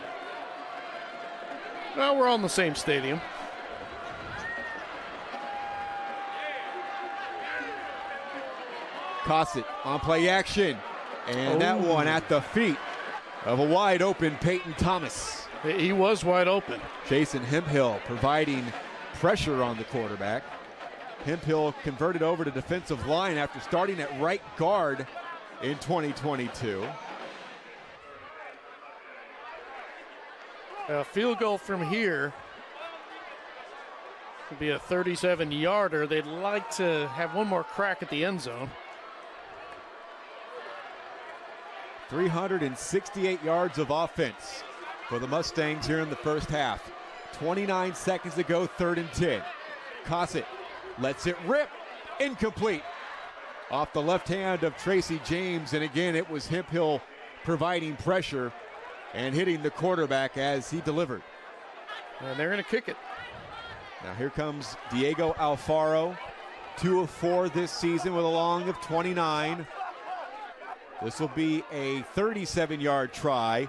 Well, we're all in the same stadium. Cossack on play action, and that one at the feet of a wide open Peyton Thomas. He was wide open. Jason Hemphill providing pressure on the quarterback. Hemphill converted over to defensive line after starting at right guard in 2022. A field goal from here would be a 37-yarder. They'd like to have one more crack at the end zone. 368 yards of offense for the Mustangs here in the first half. 29 seconds to go, 3rd and 10. Cossack lets it rip, incomplete. Off the left hand of Tracy James, and again it was Hemphill providing pressure and hitting the quarterback as he delivered. And they're going to kick it. Now here comes Diego Alfaro, 2 of 4 this season with a long of 29. This will be a 37-yard try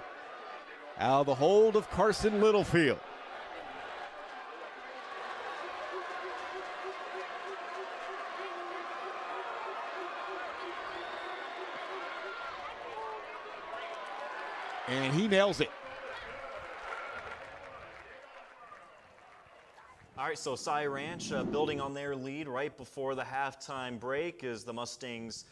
out of the hold of Carson Littlefield. And he nails it. All right, so Cy Ranch building on their lead right before the halftime break as the Mustangs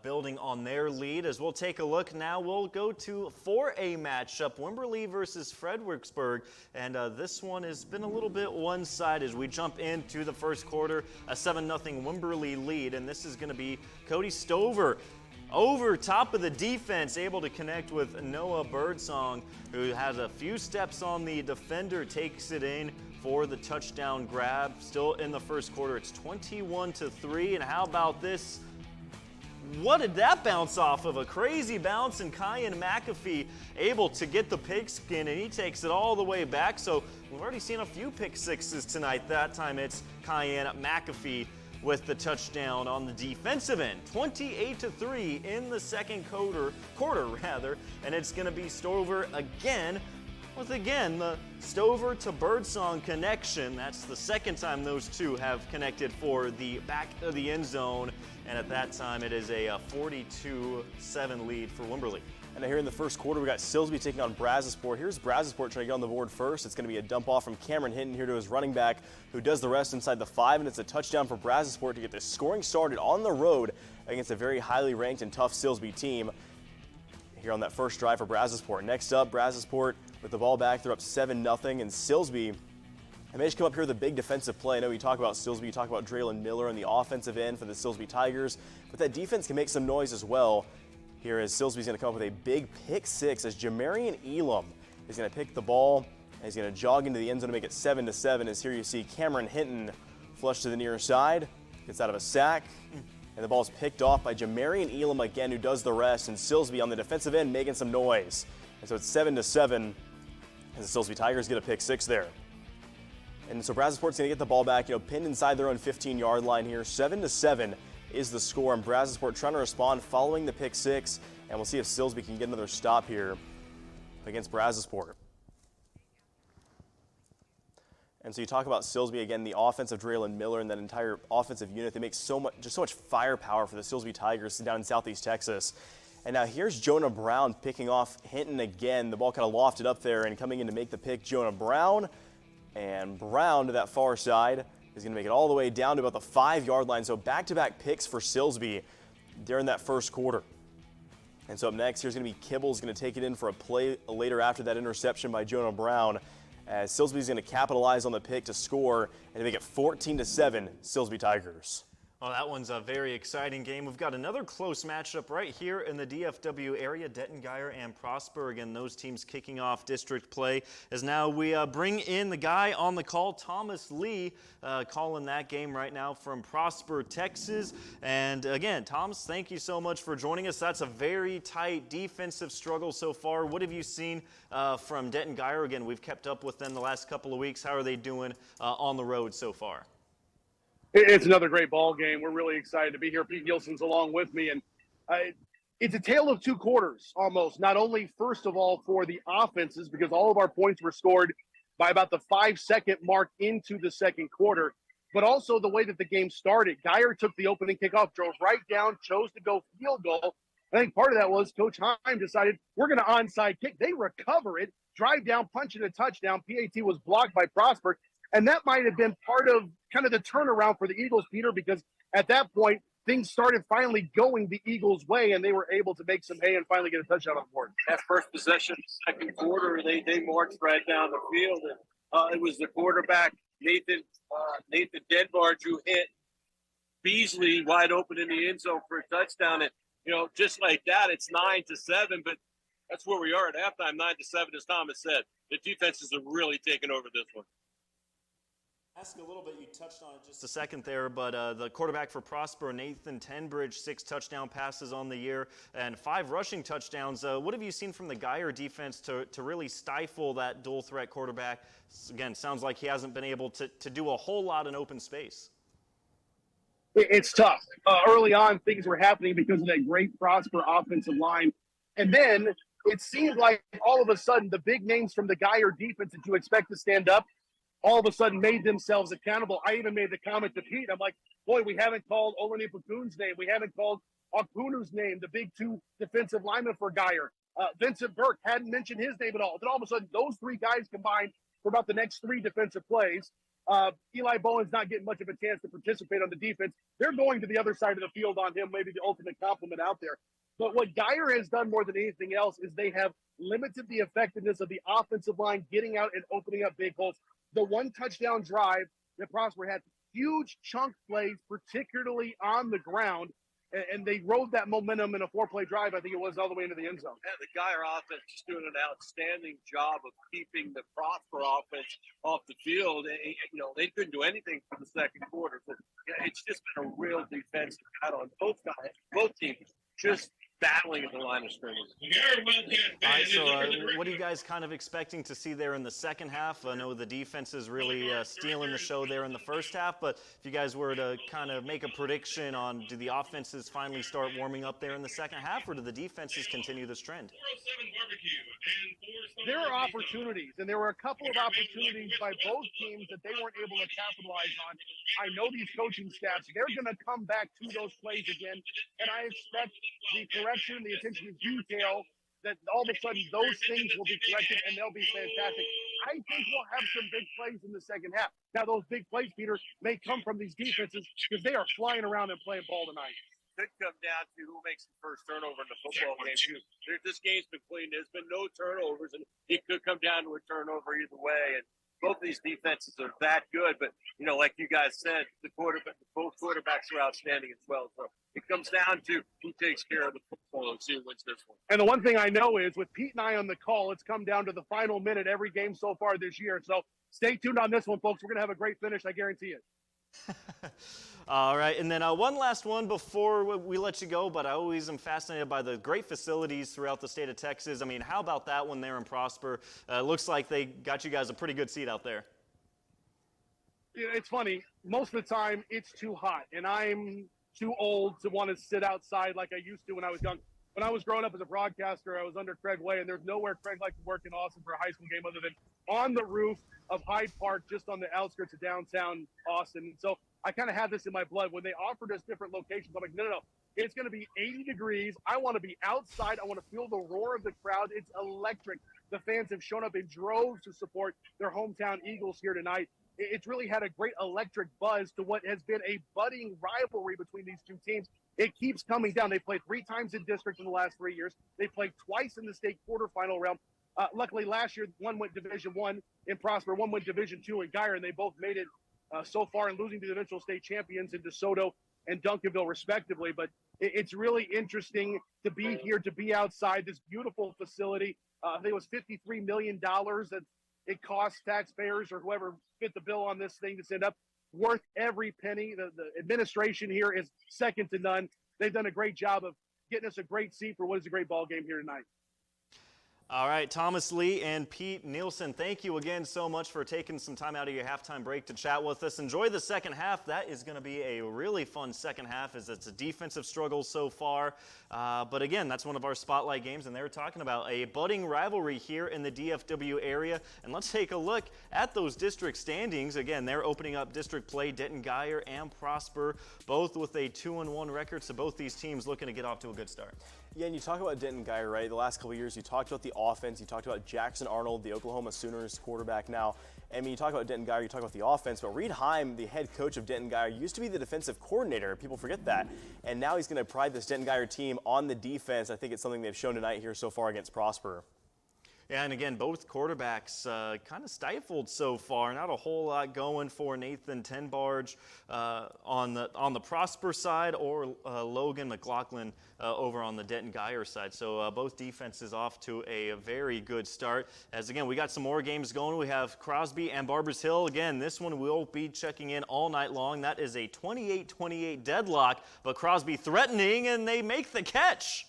building on their lead. As we'll take a look now, we'll go to 4A matchup, Wimberley versus Fredericksburg. And this one has been a little bit one-sided as we jump into the first quarter, a 7-0 Wimberley lead. And this is going to be Cody Stover over top of the defense, able to connect with Noah Birdsong, who has a few steps on the defender, takes it in for the touchdown grab. Still in the first quarter, it's 21-3. And how about this? What did that bounce off of? A crazy bounce, and Kyan McAfee able to get the pigskin, and he takes it all the way back. So we've already seen a few pick sixes tonight. That time it's Kyan McAfee with the touchdown on the defensive end. 28-3 in the second quarter, and it's going to be Stover again with the Stover to Birdsong connection. That's the second time those two have connected for the back of the end zone, and at that time it is a 42-7 lead for Wimberley. And here in the first quarter, we got Silsby taking on Brazosport. Here's Brazosport trying to get on the board first. It's going to be a dump off from Cameron Hinton here to his running back, who does the rest inside the 5, and it's a touchdown for Brazosport to get this scoring started on the road against a very highly ranked and tough Silsby team. here on that first drive for Brazosport. Next up, Brazosport with the ball back. They're up 7-0, and Silsbee, they managed to come up here with a big defensive play. I know you talk about Silsbee, you talk about Draylen Miller on the offensive end for the Silsbee Tigers, but that defense can make some noise as well. Here as Silsbee's going to come up with a big pick six as Jamarian Elam is going to pick the ball and he's going to jog into the end zone to make it 7-7. As here you see Cameron Hinton flush to the near side, gets out of a sack, and the ball's picked off by Jamarian Elam again, who does the rest, and Silsbee on the defensive end making some noise. And so it's 7-7 as the Silsbee Tigers get a pick six there. And so Brazosport's going to get the ball back, pinned inside their own 15-yard line here. 7-7 is the score, and Brazosport trying to respond following the pick six, and we'll see if Silsbee can get another stop here against Brazosport. And so you talk about Silsbee again, the offense of Draylen Miller and that entire offensive unit. They make so much firepower for the Silsbee Tigers down in Southeast Texas. And now here's Jonah Brown picking off Hinton again. The ball kind of lofted up there, and coming in to make the pick, Jonah Brown. And Brown to that far side is going to make it all the way down to about the 5-yard line. So back-to-back picks for Silsbee during that first quarter. And so up next, here's going to be Kibble's going to take it in for a play later after that interception by Jonah Brown, as Silsbee's going to capitalize on the pick to score and to make it 14-7 Silsbee Tigers. Well, that one's a very exciting game. We've got another close matchup right here in the DFW area. Denton, Guyer, and Prosper. Again, those teams kicking off district play. As now we bring in the guy on the call, Thomas Lee, calling that game right now from Prosper, Texas. And again, Thomas, thank you so much for joining us. That's a very tight defensive struggle so far. What have you seen from Denton, Guyer? Again, we've kept up with them the last couple of weeks. How are they doing on the road so far? It's another great ball game. We're really excited to be here. Pete Nielsen's along with me, and it's a tale of two quarters almost. Not only, first of all, for the offenses, because all of our points were scored by about the 5-second mark into the second quarter, but also the way that the game started. Guyer took the opening kickoff, drove right down, chose to go field goal. I think part of that was Coach Heim decided we're going to onside kick. They recover it, drive down, punch it a touchdown. PAT was blocked by Prosper. And that might have been part of kind of the turnaround for the Eagles, Peter, because at that point, things started finally going the Eagles' way, and they were able to make some hay and finally get a touchdown on the board. That first possession, second quarter, they marched right down the field. And it was the quarterback, Nathan Denbarge, who hit Beasley wide open in the end zone for a touchdown. And, just like that, it's 9-7, but that's where we are at halftime, 9-7, as Thomas said. The defenses are really taking over this one. Ask a little bit, you touched on it just a second there, but the quarterback for Prosper, Nathan Tenbridge, 6 touchdown passes on the year and 5 rushing touchdowns. What have you seen from the Guyer defense to really stifle that dual threat quarterback? Again, sounds like he hasn't been able to do a whole lot in open space. It's tough. Early on, things were happening because of that great Prosper offensive line. And then it seemed like all of a sudden the big names from the Guyer defense that you expect to stand up all of a sudden made themselves accountable. I even made the comment to Pete. I'm like, boy, we haven't called Olani Pakun's name. We haven't called Okunu's name, the big 2 defensive linemen for Guyer. Vincent Burke hadn't mentioned his name at all. Then all of a sudden, those 3 guys combined for about the next 3 defensive plays. Eli Bowen's not getting much of a chance to participate on the defense. They're going to the other side of the field on him, maybe the ultimate compliment out there. But what Guyer has done more than anything else is they have limited the effectiveness of the offensive line getting out and opening up big holes. The 1 touchdown drive that Prosper had, huge chunk plays, particularly on the ground, and they rode that momentum in a 4-play drive, I think it was, all the way into the end zone. Yeah, the Guyer offense is doing an outstanding job of keeping the Prosper offense off the field. They couldn't do anything for the second quarter. But, it's just been a real defensive battle on both teams, just battling at the line of scrimmage. All right, so what are you guys kind of expecting to see there in the second half? I know the defense is really stealing the show there in the first half, but if you guys were to kind of make a prediction on, do the offenses finally start warming up there in the second half, or do the defenses continue this trend? There are opportunities, and there were a couple of opportunities by both teams that they weren't able to capitalize on. I know these coaching staffs, they're going to come back to those plays again, and I expect the correction, the attention to detail, that all of a sudden those things will be corrected and they'll be fantastic. I think we'll have some big plays in the second half. Now, those big plays, Peter, may come from these defenses because they are flying around and playing ball tonight. could come down to who makes the first turnover in the football game, too. This game's been clean. There's been no turnovers, and it could come down to a turnover either way. And both these defenses are that good, but, like you guys said, both quarterbacks are outstanding as well. So it comes down to who takes care of the football and who wins this one. And the one thing I know is with Pete and I on the call, it's come down to the final minute every game so far this year. So stay tuned on this one, folks. We're going to have a great finish. I guarantee it. All right, and then one last one before we let you go, but I always am fascinated by the great facilities throughout the state of Texas. I mean, how about that one there in Prosper? Looks like they got you guys a pretty good seat out there. It's funny. Most of the time, it's too hot, and I'm too old to want to sit outside like I used to when I was young. When I was growing up as a broadcaster, I was under Craig Way, and there's nowhere Craig liked to work in Austin for a high school game other than on the roof of Hyde Park, just on the outskirts of downtown Austin. And so I kind of had this in my blood. When they offered us different locations, I'm like, no. It's going to be 80 degrees. I want to be outside. I want to feel the roar of the crowd. It's electric. The fans have shown up in droves to support their hometown Eagles here tonight. It's really had a great electric buzz to what has been a budding rivalry between these two teams. It keeps coming down. They played 3 times in district in the last 3 years. They played twice in the state quarterfinal round. Luckily, last year, one went Division I in Prosper, one went Division II in Guyer, and they both made it so far in losing to the eventual state champions in DeSoto and Duncanville, respectively. But it's really interesting to be here, to be outside this beautiful facility. I think it was $53 million that it cost taxpayers or whoever fit the bill on this thing to send up. Worth every penny. The administration here is second to none. They've done a great job of getting us a great seat for what is a great ball game here tonight. All right, Thomas Lee and Pete Nielsen, thank you again so much for taking some time out of your halftime break to chat with us. Enjoy the second half. That is going to be a really fun second half as it's a defensive struggle so far. But again, that's one of our spotlight games, and they were talking about a budding rivalry here in the DFW area. And let's take a look at those district standings. Again, they're opening up district play. Denton, Guyer, and Prosper, both with a 2-1 record. So both these teams looking to get off to a good start. Yeah, and you talk about Denton Guyer, right? The last couple of years, you talked about the offense. You talked about Jackson Arnold, the Oklahoma Sooners quarterback now. I mean, you talk about Denton Guyer, you talk about the offense, but Reed Heim, the head coach of Denton Guyer, used to be the defensive coordinator. People forget that. And now he's going to pride this Denton Guyer team on the defense. I think it's something they've shown tonight here so far against Prosper. Yeah, and again, both quarterbacks kind of stifled so far. Not a whole lot going for Nathan Tenbarge on the Prosper side or Logan McLaughlin over on the Denton Guyer side. So both defenses off to a very good start. As again, we got some more games going. We have Crosby and Barbers Hill. Again, this one we'll be checking in all night long. That is a 28-28 deadlock, but Crosby threatening, and they make the catch.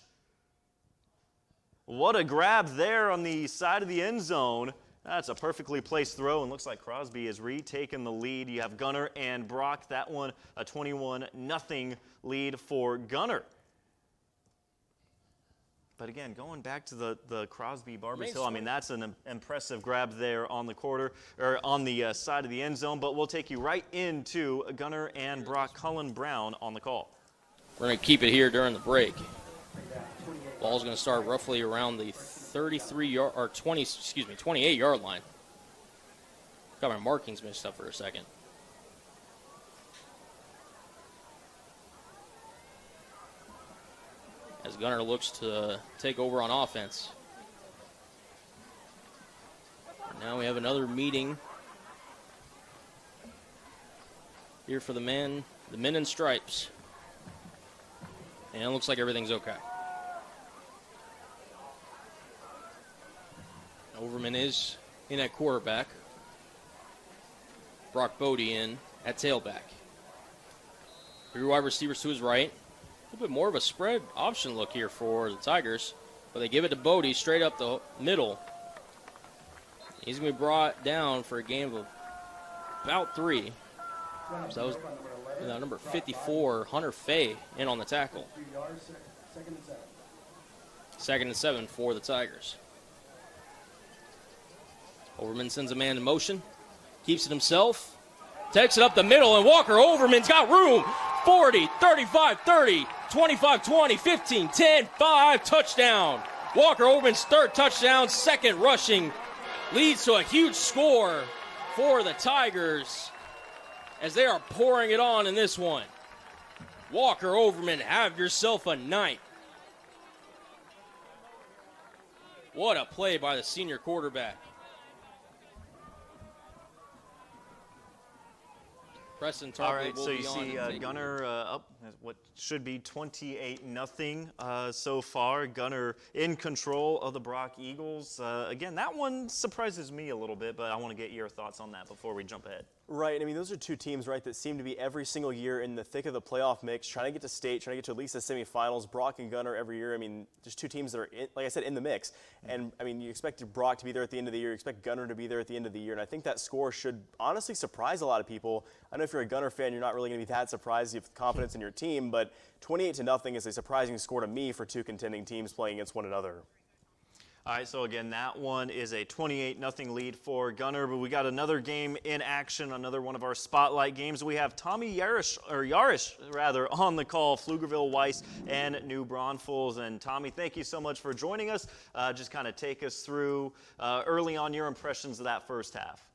What a grab there on the side of the end zone. That's a perfectly placed throw, and looks like Crosby has retaken the lead. You have Gunner and Brock. That one, a 21-0 lead for Gunner. But again, going back to the Crosby Barbers Hill, I mean, that's an impressive grab there on the on the side of the end zone. But we'll take you right into Gunner and Brock. Cullen Brown on the call. We're going to keep it here during the break. Ball's going to start roughly around the 28-yard line. Got my markings mixed up for a second. As Gunner looks to take over on offense. Now we have another meeting here for the men in stripes. And it looks like everything's okay. Overman is in at quarterback. Brock Bodie in at tailback. 3 wide receivers to his right. A little bit more of a spread option look here for the Tigers, but they give it to Bodie straight up the middle. He's going to be brought down for a gain of about 3. So that was number 54, Hunter Fay, in on the tackle. 2nd and 7 for the Tigers. Overman sends a man in motion, keeps it himself, takes it up the middle, and Walker Overman's got room. 40, 35, 30, 25, 20, 15, 10, 5, touchdown. Walker Overman's 3rd touchdown, 2nd rushing, leads to a huge score for the Tigers as they are pouring it on in this one. Walker Overman, have yourself a night. What a play by the senior quarterback. Preston Tarpley All right, will so you be on see and take Gunner up what should be 28-0 so far. Gunner in control of the Brock Eagles. Again, that one surprises me a little bit, but I want to get your thoughts on that before we jump ahead. Right. I mean, those are two teams, right, that seem to be every single year in the thick of the playoff mix, trying to get to state, trying to get to at least the semifinals. Brock and Gunner every year. I mean, just two teams that are, like I said, in the mix. And, I mean, you expect Brock to be there at the end of the year. You expect Gunner to be there at the end of the year. And I think that score should honestly surprise a lot of people. I know if you're a Gunner fan, you're not really going to be that surprised. You have confidence in your team. But 28-0 is a surprising score to me for two contending teams playing against one another. All right, so again, that one is a 28-0 lead for Gunner, but we got another game in action, another one of our spotlight games. We have Tommy Yarish on the call, Pflugerville Weiss and New Braunfels. And Tommy, thank you so much for joining us. Just kind of take us through early on your impressions of that first half.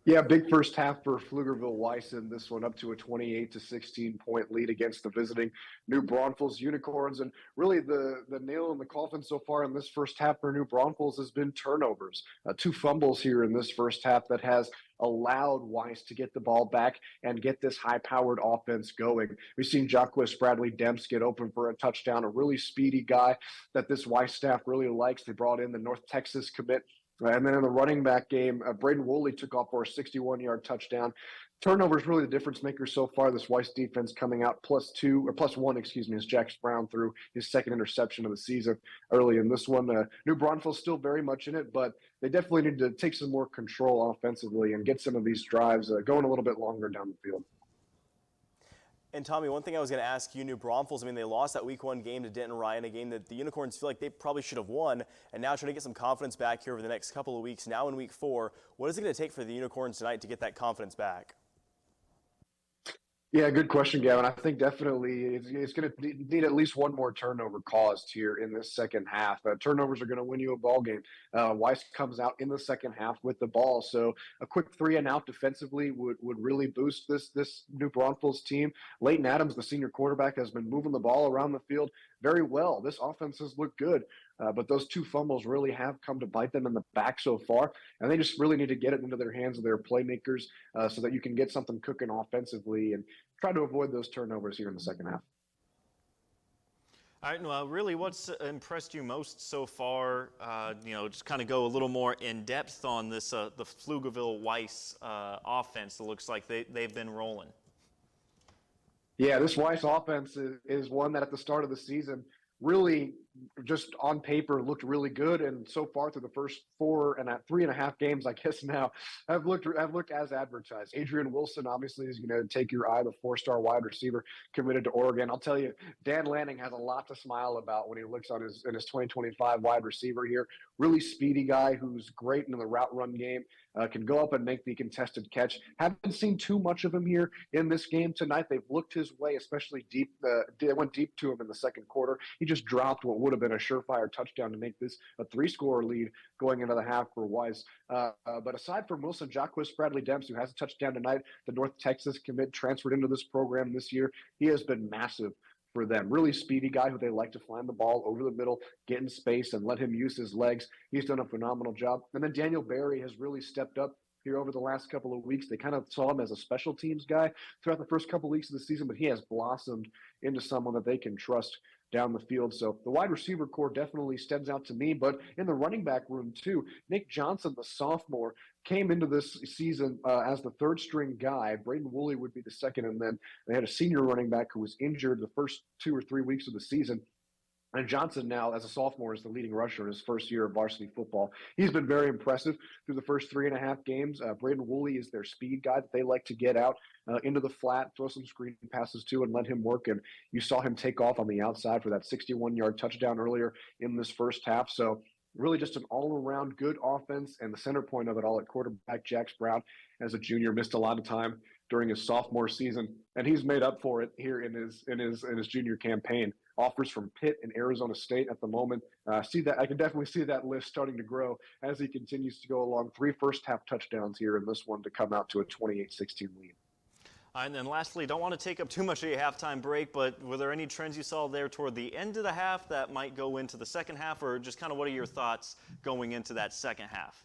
Yeah, big first half for Pflugerville Weiss in this one, up to a 28-16 point lead against the visiting New Braunfels Unicorns. And really the nail in the coffin so far in this first half for New Braunfels has been turnovers. 2 fumbles here in this first half that has allowed Weiss to get the ball back and get this high-powered offense going. We've seen Jacques Bradley Demps get open for a touchdown, a really speedy guy that this Weiss staff really likes. They brought in the North Texas commit. And then in the running back game, Braden Woolley took off for a 61-yard touchdown. Turnover is really the difference maker so far. This Weiss defense coming out +1, as Jax Brown threw his second interception of the season early in this one. New Braunfels still very much in it, but they definitely need to take some more control offensively and get some of these drives going a little bit longer down the field. And Tommy, one thing I was going to ask you, New Braunfels, I mean, they lost that week 1 game to Denton Ryan, a game that the Unicorns feel like they probably should have won, and now trying to get some confidence back here over the next couple of weeks. Now in week 4, what is it going to take for the Unicorns tonight to get that confidence back? Yeah, good question, Gavin. I think definitely it's going to need at least one more turnover caused here in this second half. Turnovers are going to win you a ball game. Weiss comes out in the second half with the ball, so a quick 3-and-out defensively would really boost this New Braunfels team. Leighton Adams, the senior quarterback, has been moving the ball around the field very well. This offense has looked good. But those 2 fumbles really have come to bite them in the back so far, and they just really need to get it into their hands of their playmakers so that you can get something cooking offensively and try to avoid those turnovers here in the second half. All right, well, really, what's impressed you most so far? Just kind of go a little more in depth on this the Pflugerville Weiss offense. It looks like they've been rolling. Yeah, this Weiss offense is one that at the start of the season really just on paper looked really good, and so far through the first 3.5 games, I guess now, have looked as advertised. Adrian Wilson obviously is going to take your eye, the 4-star wide receiver committed to Oregon. I'll tell you, Dan Lanning has a lot to smile about when he looks in his 2025 wide receiver here. Really speedy guy who's great in the route run game, can go up and make the contested catch. Haven't seen too much of him here in this game tonight. They've looked his way, especially deep. They went deep to him in the second quarter. He just dropped what would have been a surefire touchdown to make this a 3-score lead going into the half for Weiss. But aside from Wilson, Jacques Bradley Demps, who has a touchdown tonight, the North Texas commit transferred into this program this year, he has been massive for them. Really speedy guy who they like to find the ball over the middle, get in space, and let him use his legs. He's done a phenomenal job. And then Daniel Berry has really stepped up here over the last couple of weeks. They kind of saw him as a special teams guy throughout the first couple of weeks of the season, but he has blossomed into someone that they can trust down the field. So the wide receiver core definitely stands out to me, but in the running back room too, Nick Johnson, the sophomore, came into this season as the 3rd-string guy. Braden Woolley would be the second, and then they had a senior running back who was injured the first 2 or 3 weeks of the season. And Johnson now, as a sophomore, is the leading rusher in his first year of varsity football. He's been very impressive through the first 3.5 games. Braden Woolley is their speed guy that they like to get out into the flat, throw some screen passes to, and let him work. And you saw him take off on the outside for that 61-yard touchdown earlier in this first half. So really just an all-around good offense, and the center point of it all at quarterback, Jax Brown, as a junior, missed a lot of time during his sophomore season, and he's made up for it here in his junior campaign. Offers from Pitt and Arizona State at the moment. I can definitely see that list starting to grow as he continues to go along. 3 first-half touchdowns here in this one to come out to a 28-16 lead. And then lastly, don't want to take up too much of your halftime break, but were there any trends you saw there toward the end of the half that might go into the second half, or just kind of what are your thoughts going into that second half?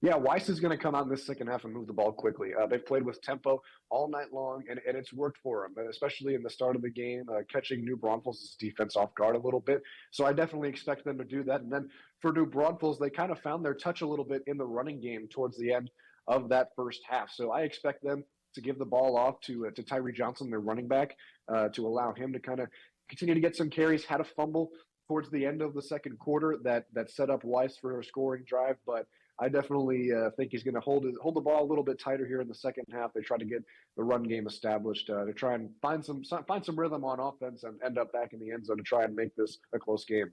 Yeah, Weiss is going to come out in this second half and move the ball quickly. They've played with tempo all night long, and it's worked for them, especially in the start of the game, catching New Braunfels' defense off guard a little bit. So I definitely expect them to do that. And then for New Braunfels, they kind of found their touch a little bit in the running game towards the end of that first half. So I expect them to give the ball off to Tyree Johnson, their running back, to allow him to kind of continue to get some carries. Had a fumble towards the end of the second quarter that set up Weiss for a scoring drive, but I definitely think he's going to hold the ball a little bit tighter here in the second half. They try to get the run game established to try and find some rhythm on offense and end up back in the end zone to try and make this a close game.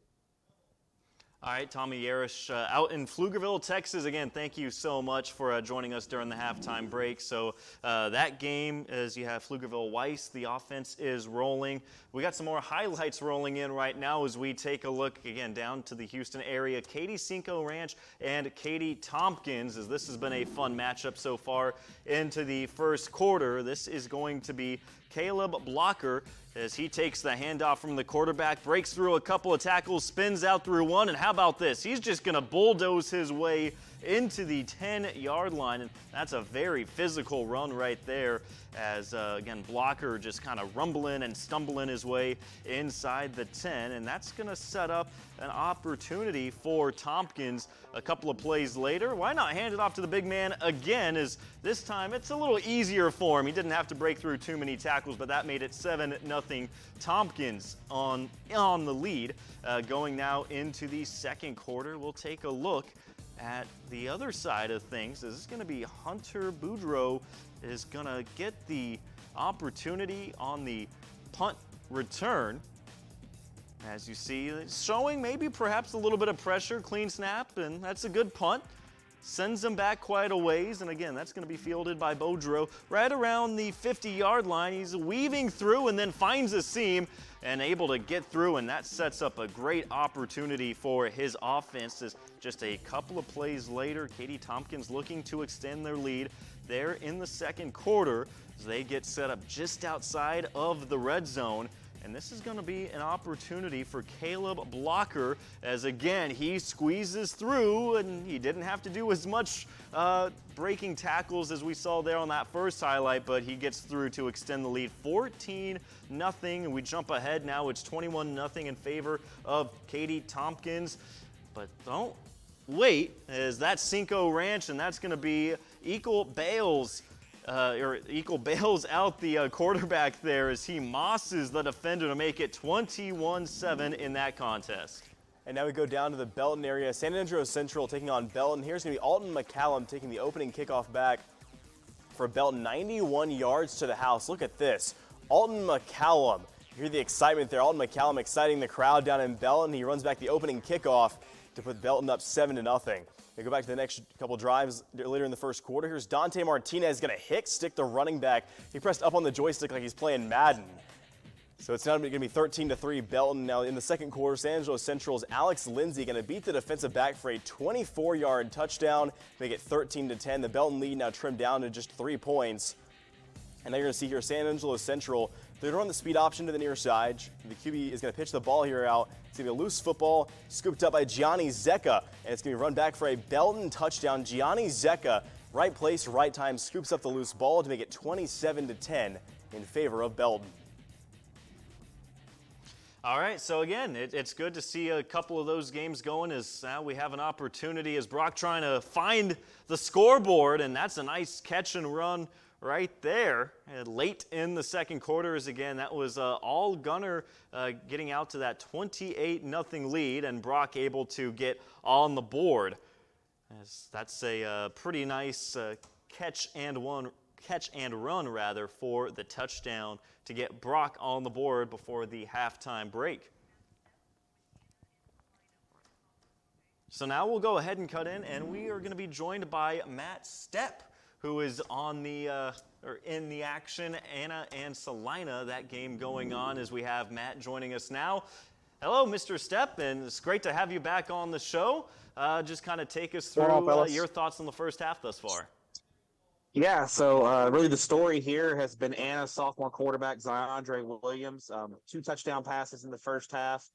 All right, Tommy Yarish out in Pflugerville, Texas. Again, thank you so much for joining us during the halftime break. So that game, as you have Pflugerville-Weiss, the offense is rolling. We got some more highlights rolling in right now as we take a look, again, down to the Houston area. Katy Cinco Ranch and Katy Tompkins, as this has been a fun matchup so far into the first quarter. This is going to be Caleb Blocker as he takes the handoff from the quarterback, breaks through a couple of tackles, spins out through one, and how about this? He's just going to bulldoze his way into the 10-yard line, and that's a very physical run right there as, again, Blocker just kind of rumbling and stumbling his way inside the 10, and that's going to set up an opportunity for Tompkins a couple of plays later. Why not hand it off to the big man again, as this time it's a little easier for him. He didn't have to break through too many tackles, but that made it 7-0 Tompkins on the lead. Going now into the second quarter, we'll take a look at the other side of things. This is going to be Hunter Boudreaux is going to get the opportunity on the punt return. As you see, showing maybe perhaps a little bit of pressure, clean snap, and that's a good punt. Sends him back quite a ways, and again, that's going to be fielded by Boudreaux right around the 50-yard line. He's weaving through and then finds a seam and able to get through, and that sets up a great opportunity for his offense. As just a couple of plays later, Katy Tompkins looking to extend their lead there in the second quarter as they get set up just outside of the red zone. And this is going to be an opportunity for Caleb Blocker as, again, he squeezes through, and he didn't have to do as much breaking tackles as we saw there on that first highlight, but he gets through to extend the lead 14-0. And we jump ahead now. It's 21-0 in favor of Katy Tompkins. But don't wait, as that's Cinco Ranch, and that's going to be Equal Bales. Bails out the quarterback there as he mosses the defender to make it 21-7 in that contest. And now we go down to the Belton area. San Andreas Central taking on Belton. Here's going to be Alton McCallum taking the opening kickoff back for Belton, 91 yards to the house. Look at this. Alton McCallum. You hear the excitement there. Alton McCallum exciting the crowd down in Belton. He runs back the opening kickoff to put Belton up 7-0. We go back to the next couple drives later in the first quarter. Here's Dante Martinez going to stick the running back. He pressed up on the joystick like he's playing Madden. So it's now going to be 13-3 Belton. Now in the second quarter, San Angelo Central's Alex Lindsay going to beat the defensive back for a 24-yard touchdown, make it 13-10. The Belton lead now trimmed down to just 3 points. And now you're going to see here San Angelo Central. They're going to run the speed option to the near side. The QB is going to pitch the ball here out. It's going to be a loose football scooped up by Gianni Zecca, and it's going to be run back for a Belton touchdown. Gianni Zecca, right place, right time, scoops up the loose ball to make it 27-10 in favor of Belton. All right, so again, it's good to see a couple of those games going as now we have an opportunity as Brock trying to find the scoreboard, and that's a nice catch and run right there. And late in the second quarter is, again, that was all Gunner getting out to that 28-0 lead, and Brock able to get on the board. As that's a pretty nice catch and run rather for the touchdown to get Brock on the board before the halftime break. So now we'll go ahead and cut in, and we are going to be joined by Matt Stepp, who is on the or in the action. Anna and Salina, that game going on as we have Matt joining us now. Hello, Mr. Stepp, and it's great to have you back on the show. Just kind of take us through your thoughts on the first half thus far. Yeah, so really the story here has been Anna's sophomore quarterback, Ziondre Williams. 2 touchdown passes in the first half.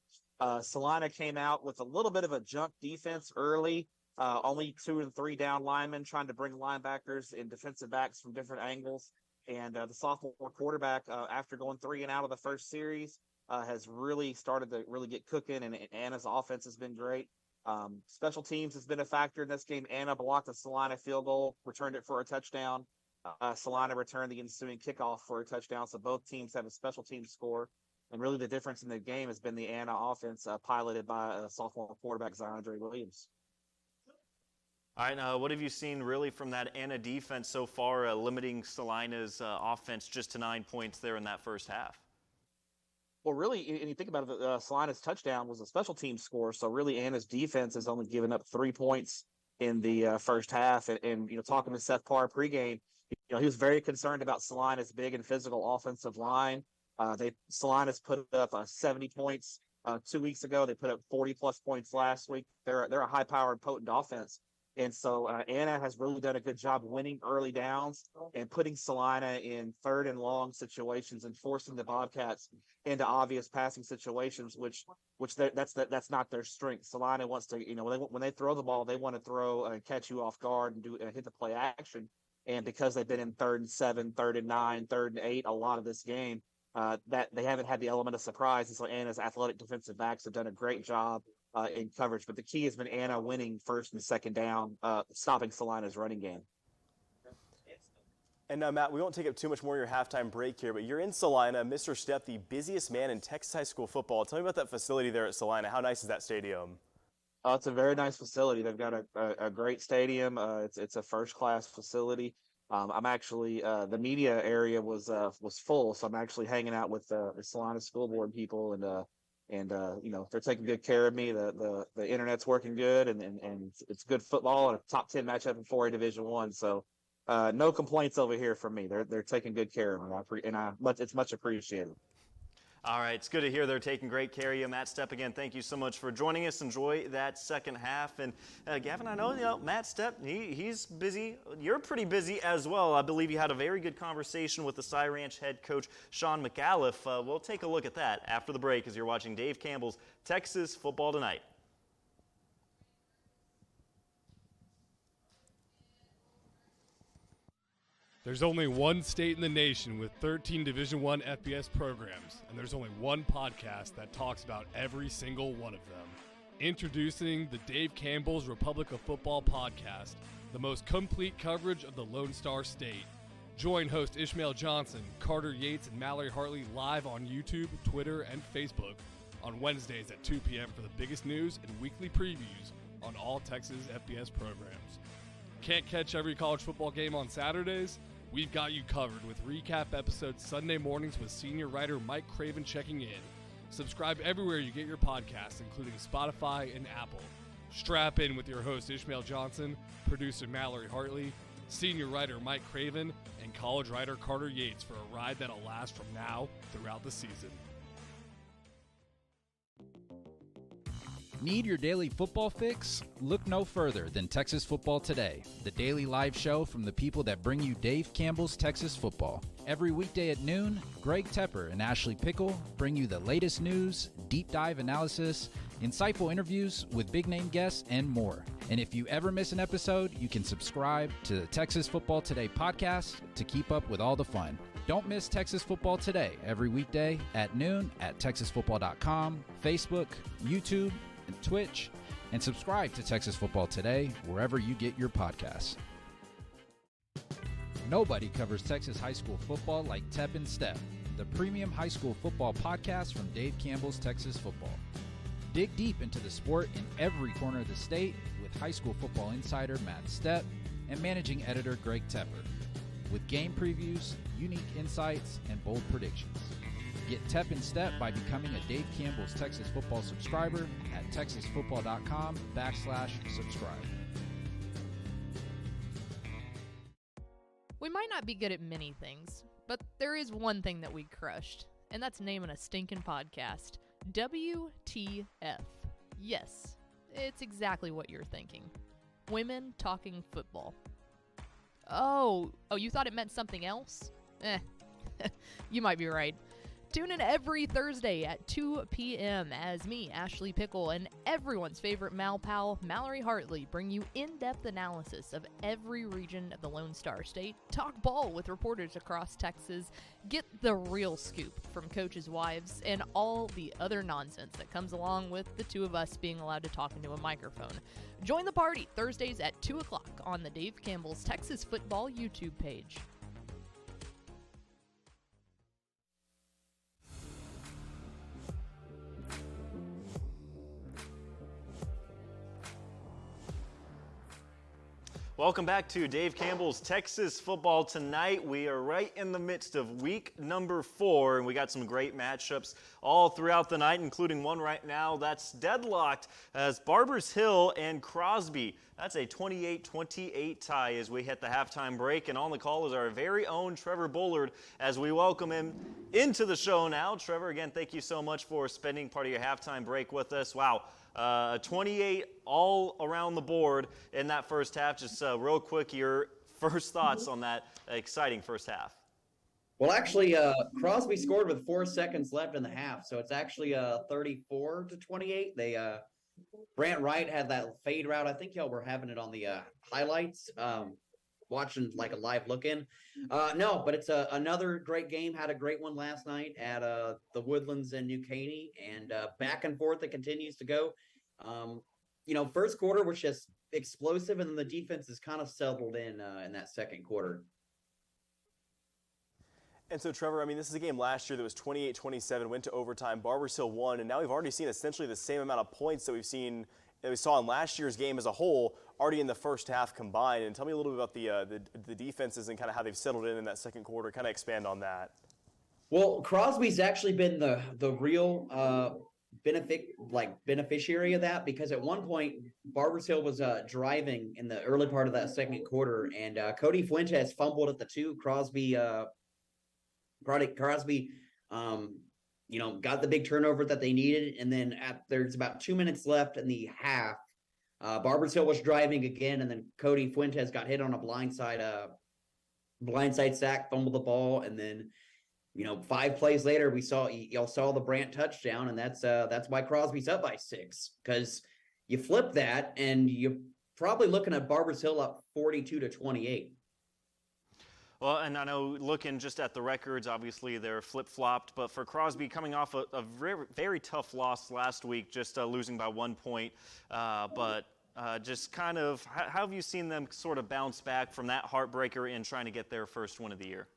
Salina came out with a little bit of a junk defense early, only 2 and 3 down linemen trying to bring linebackers and defensive backs from different angles. And the sophomore quarterback, after going 3 and out of the first series, has really started to really get cooking, and Anna's offense has been great. Special teams has been a factor in this game. Anna blocked a Salina field goal, returned it for a touchdown. Salina returned the ensuing kickoff for a touchdown. So both teams have a special team score. And really the difference in the game has been the Anna offense piloted by sophomore quarterback Ziondre Williams. All right, what have you seen really from that Anna defense so far, limiting Salina's offense just to 9 points there in that first half? Well, really, and you think about it, Salina's touchdown was a special team score. So really, Anna's defense has only given up 3 points in the first half. And talking to Seth Parr pregame, he was very concerned about Salina's big and physical offensive line. Salina's put up 70 points 2 weeks ago. They put up 40-plus points last week. They're a high-powered, potent offense. And so Anna has really done a good job winning early downs and putting Salina in 3rd and long situations and forcing the Bobcats into obvious passing situations, which that's not their strength. Salina wants to, when they throw the ball, they want to throw and catch you off guard and hit the play action. And because they've been in 3rd and 7, 3rd and 9, 3rd and 8 a lot of this game, that they haven't had the element of surprise. And so Anna's athletic defensive backs have done a great job in coverage, but the key has been Anna winning 1st and 2nd down, stopping Salina's running game. And Matt, we won't take up too much more of your halftime break here, but you're in Salina, Mr. Stepp, the busiest man in Texas high school football. Tell me about that facility there at Salina. How nice is that stadium? It's a very nice facility. They've got a great stadium. It's a first-class facility. I'm actually the media area was full, so I'm actually hanging out with the Salina school board people, and they're taking good care of me. The internet's working good, and it's good football and a top 10 matchup in 4A Division I. So no complaints over here from me. They're taking good care of me, it's much appreciated. All right, it's good to hear they're taking great care of you. Matt Stepp, again, thank you so much for joining us. Enjoy that second half. And Gavin, I know, Matt Stepp, he's busy. You're pretty busy as well. I believe you had a very good conversation with the Cy Ranch head coach, Sean McGolf. We'll take a look at that after the break as you're watching Dave Campbell's Texas Football Tonight. There's only one state in the nation with 13 Division I FBS programs, and there's only one podcast that talks about every single one of them. Introducing the Dave Campbell's Republic of Football podcast, the most complete coverage of the Lone Star State. Join host Ishmael Johnson, Carter Yates, and Mallory Hartley live on YouTube, Twitter, and Facebook on Wednesdays at 2 p.m. for the biggest news and weekly previews on all Texas FBS programs. Can't catch every college football game on Saturdays? We've got you covered with recap episodes Sunday mornings with senior writer Mike Craven checking in. Subscribe everywhere you get your podcasts, including Spotify and Apple. Strap in with your host Ishmael Johnson, producer Mallory Hartley, senior writer Mike Craven, and college writer Carter Yates for a ride that'll last from now throughout the season. Need your daily football fix? Look no further than Texas Football Today, the daily live show from the people that bring you Dave Campbell's Texas football. Every weekday at noon, Greg Tepper and Ashley Pickle bring you the latest news, deep dive analysis, insightful interviews with big-name guests, and more. And if you ever miss an episode, you can subscribe to the Texas Football Today podcast to keep up with all the fun. Don't miss Texas Football Today every weekday at noon at texasfootball.com, Facebook, YouTube, and Twitch, and subscribe to Texas Football Today wherever you get your podcasts. Nobody covers Texas high school football like Tep and Step, the premium high school football podcast from Dave Campbell's Texas Football. Dig deep into the sport in every corner of the state with high school football insider Matt Stepp and managing editor Greg Tepper, with game previews, unique insights, and bold predictions. Get Tep and Step by becoming a Dave Campbell's Texas Football subscriber at texasfootball.com/subscribe. We might not be good at many things, but there is one thing that we crushed, and that's naming a stinking podcast. WTF. Yes, it's exactly what you're thinking. Women talking football. Oh, you thought it meant something else? You might be right. Tune in every Thursday at 2 p.m. as me, Ashley Pickle, and everyone's favorite Mal pal, Mallory Hartley, bring you in-depth analysis of every region of the Lone Star State, talk ball with reporters across Texas, get the real scoop from coaches' wives, and all the other nonsense that comes along with the two of us being allowed to talk into a microphone. Join the party Thursdays at 2 o'clock on the Dave Campbell's Texas Football YouTube page. Welcome back to Dave Campbell's Texas Football Tonight. We are right in the midst of week number 4, and we got some great matchups all throughout the night, including one right now that's deadlocked as Barbers Hill and Crosby. That's a 28-28 tie as we hit the halftime break, and on the call is our very own Trevor Bullard as we welcome him into the show now. Trevor, again, thank you so much for spending part of your halftime break with us. Wow. 28 all around the board in that first half. Just real quick, your first thoughts on that exciting first half. Well, actually, Crosby scored with 4 seconds left in the half, so it's actually 34-28. They Brant Wright had that fade route. I think y'all were having it on the highlights, watching like a live look-in. No, but it's another great game. Had a great one last night at the Woodlands and Caney, and back and forth it continues to go. First quarter was just explosive, and then the defense is kind of settled in that second quarter. And so, Trevor, I mean, this is a game last year that was 28-27, went to overtime. Barbers Hill won, and now we've already seen essentially the same amount of points that we saw in last year's game as a whole, already in the first half combined. And tell me a little bit about the defenses and kind of how they've settled in that second quarter. Kind of expand on that. Well, Crosby's actually been the real beneficiary of that, because at one point Barbers Hill was driving in the early part of that second quarter, and Cody Fuentes fumbled at the 2. Crosby got the big turnover that they needed, and then there's about 2 minutes left in the half. Barbers Hill was driving again, and then Cody Fuentes got hit on a blindside sack, fumbled the ball, and then 5 plays later y'all saw the Brant touchdown, and that's why Crosby's up by 6, because you flip that and you're probably looking at Barbers Hill up 42-28. Well, and I know looking just at the records, obviously they're flip-flopped, but for Crosby coming off a very, very tough loss last week, just losing by 1 point, just kind of, how have you seen them sort of bounce back from that heartbreaker in trying to get their first win of the year?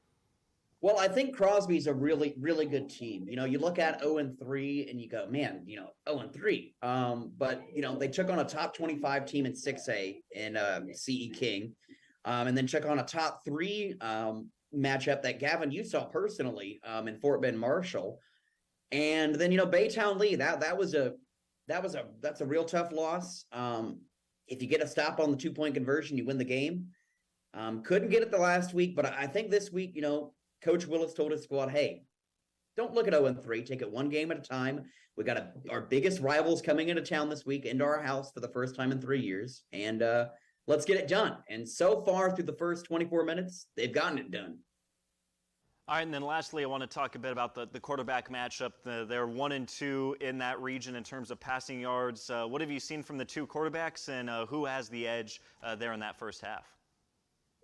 Well, I think Crosby's a really, really good team. You look at 0-3 and you go, man, 0-3. But they took on a top 25 team in 6A in CE King. And then took on a top 3 matchup that Gavin, you saw personally in Fort Bend Marshall. And then, Baytown Lee, that's a real tough loss. If you get a stop on the 2-point conversion, you win the game. Couldn't get it the last week, but I think this week, Coach Willis told his squad, hey, don't look at 0-3. Take it one game at a time. We got our biggest rivals coming into town this week, into our house for the first time in 3 years. And let's get it done. And so far through the first 24 minutes, they've gotten it done. All right, and then lastly, I want to talk a bit about the quarterback matchup. They're 1-2 in that region in terms of passing yards. What have you seen from the 2 quarterbacks, and who has the edge there in that first half?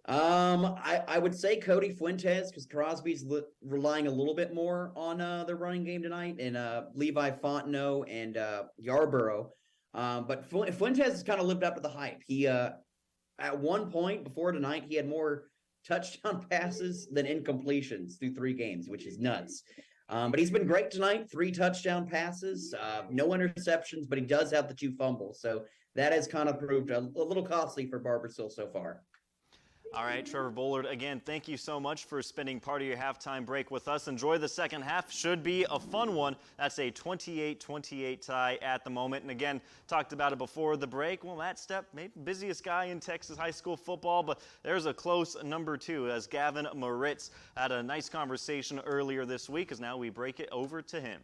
I would say Cody Fuentes, because Crosby's relying a little bit more on the running game tonight, and Levi Fontenot and Yarborough. But Fuentes has kind of lived up to the hype. He at one point before tonight, he had more touchdown passes than incompletions through 3 games, which is nuts. But he's been great tonight. 3 touchdown passes, no interceptions, but he does have the 2 fumbles. So that has kind of proved a little costly for Barbers Hill so far. All right, Trevor Bullard, again, thank you so much for spending part of your halftime break with us. Enjoy the second half. Should be a fun one. That's a 28-28 tie at the moment. And again, talked about it before the break. Well, Matt Stepp, maybe busiest guy in Texas high school football, but there's a close number 2 as Gavin Moritz had a nice conversation earlier this week, as now we break it over to him.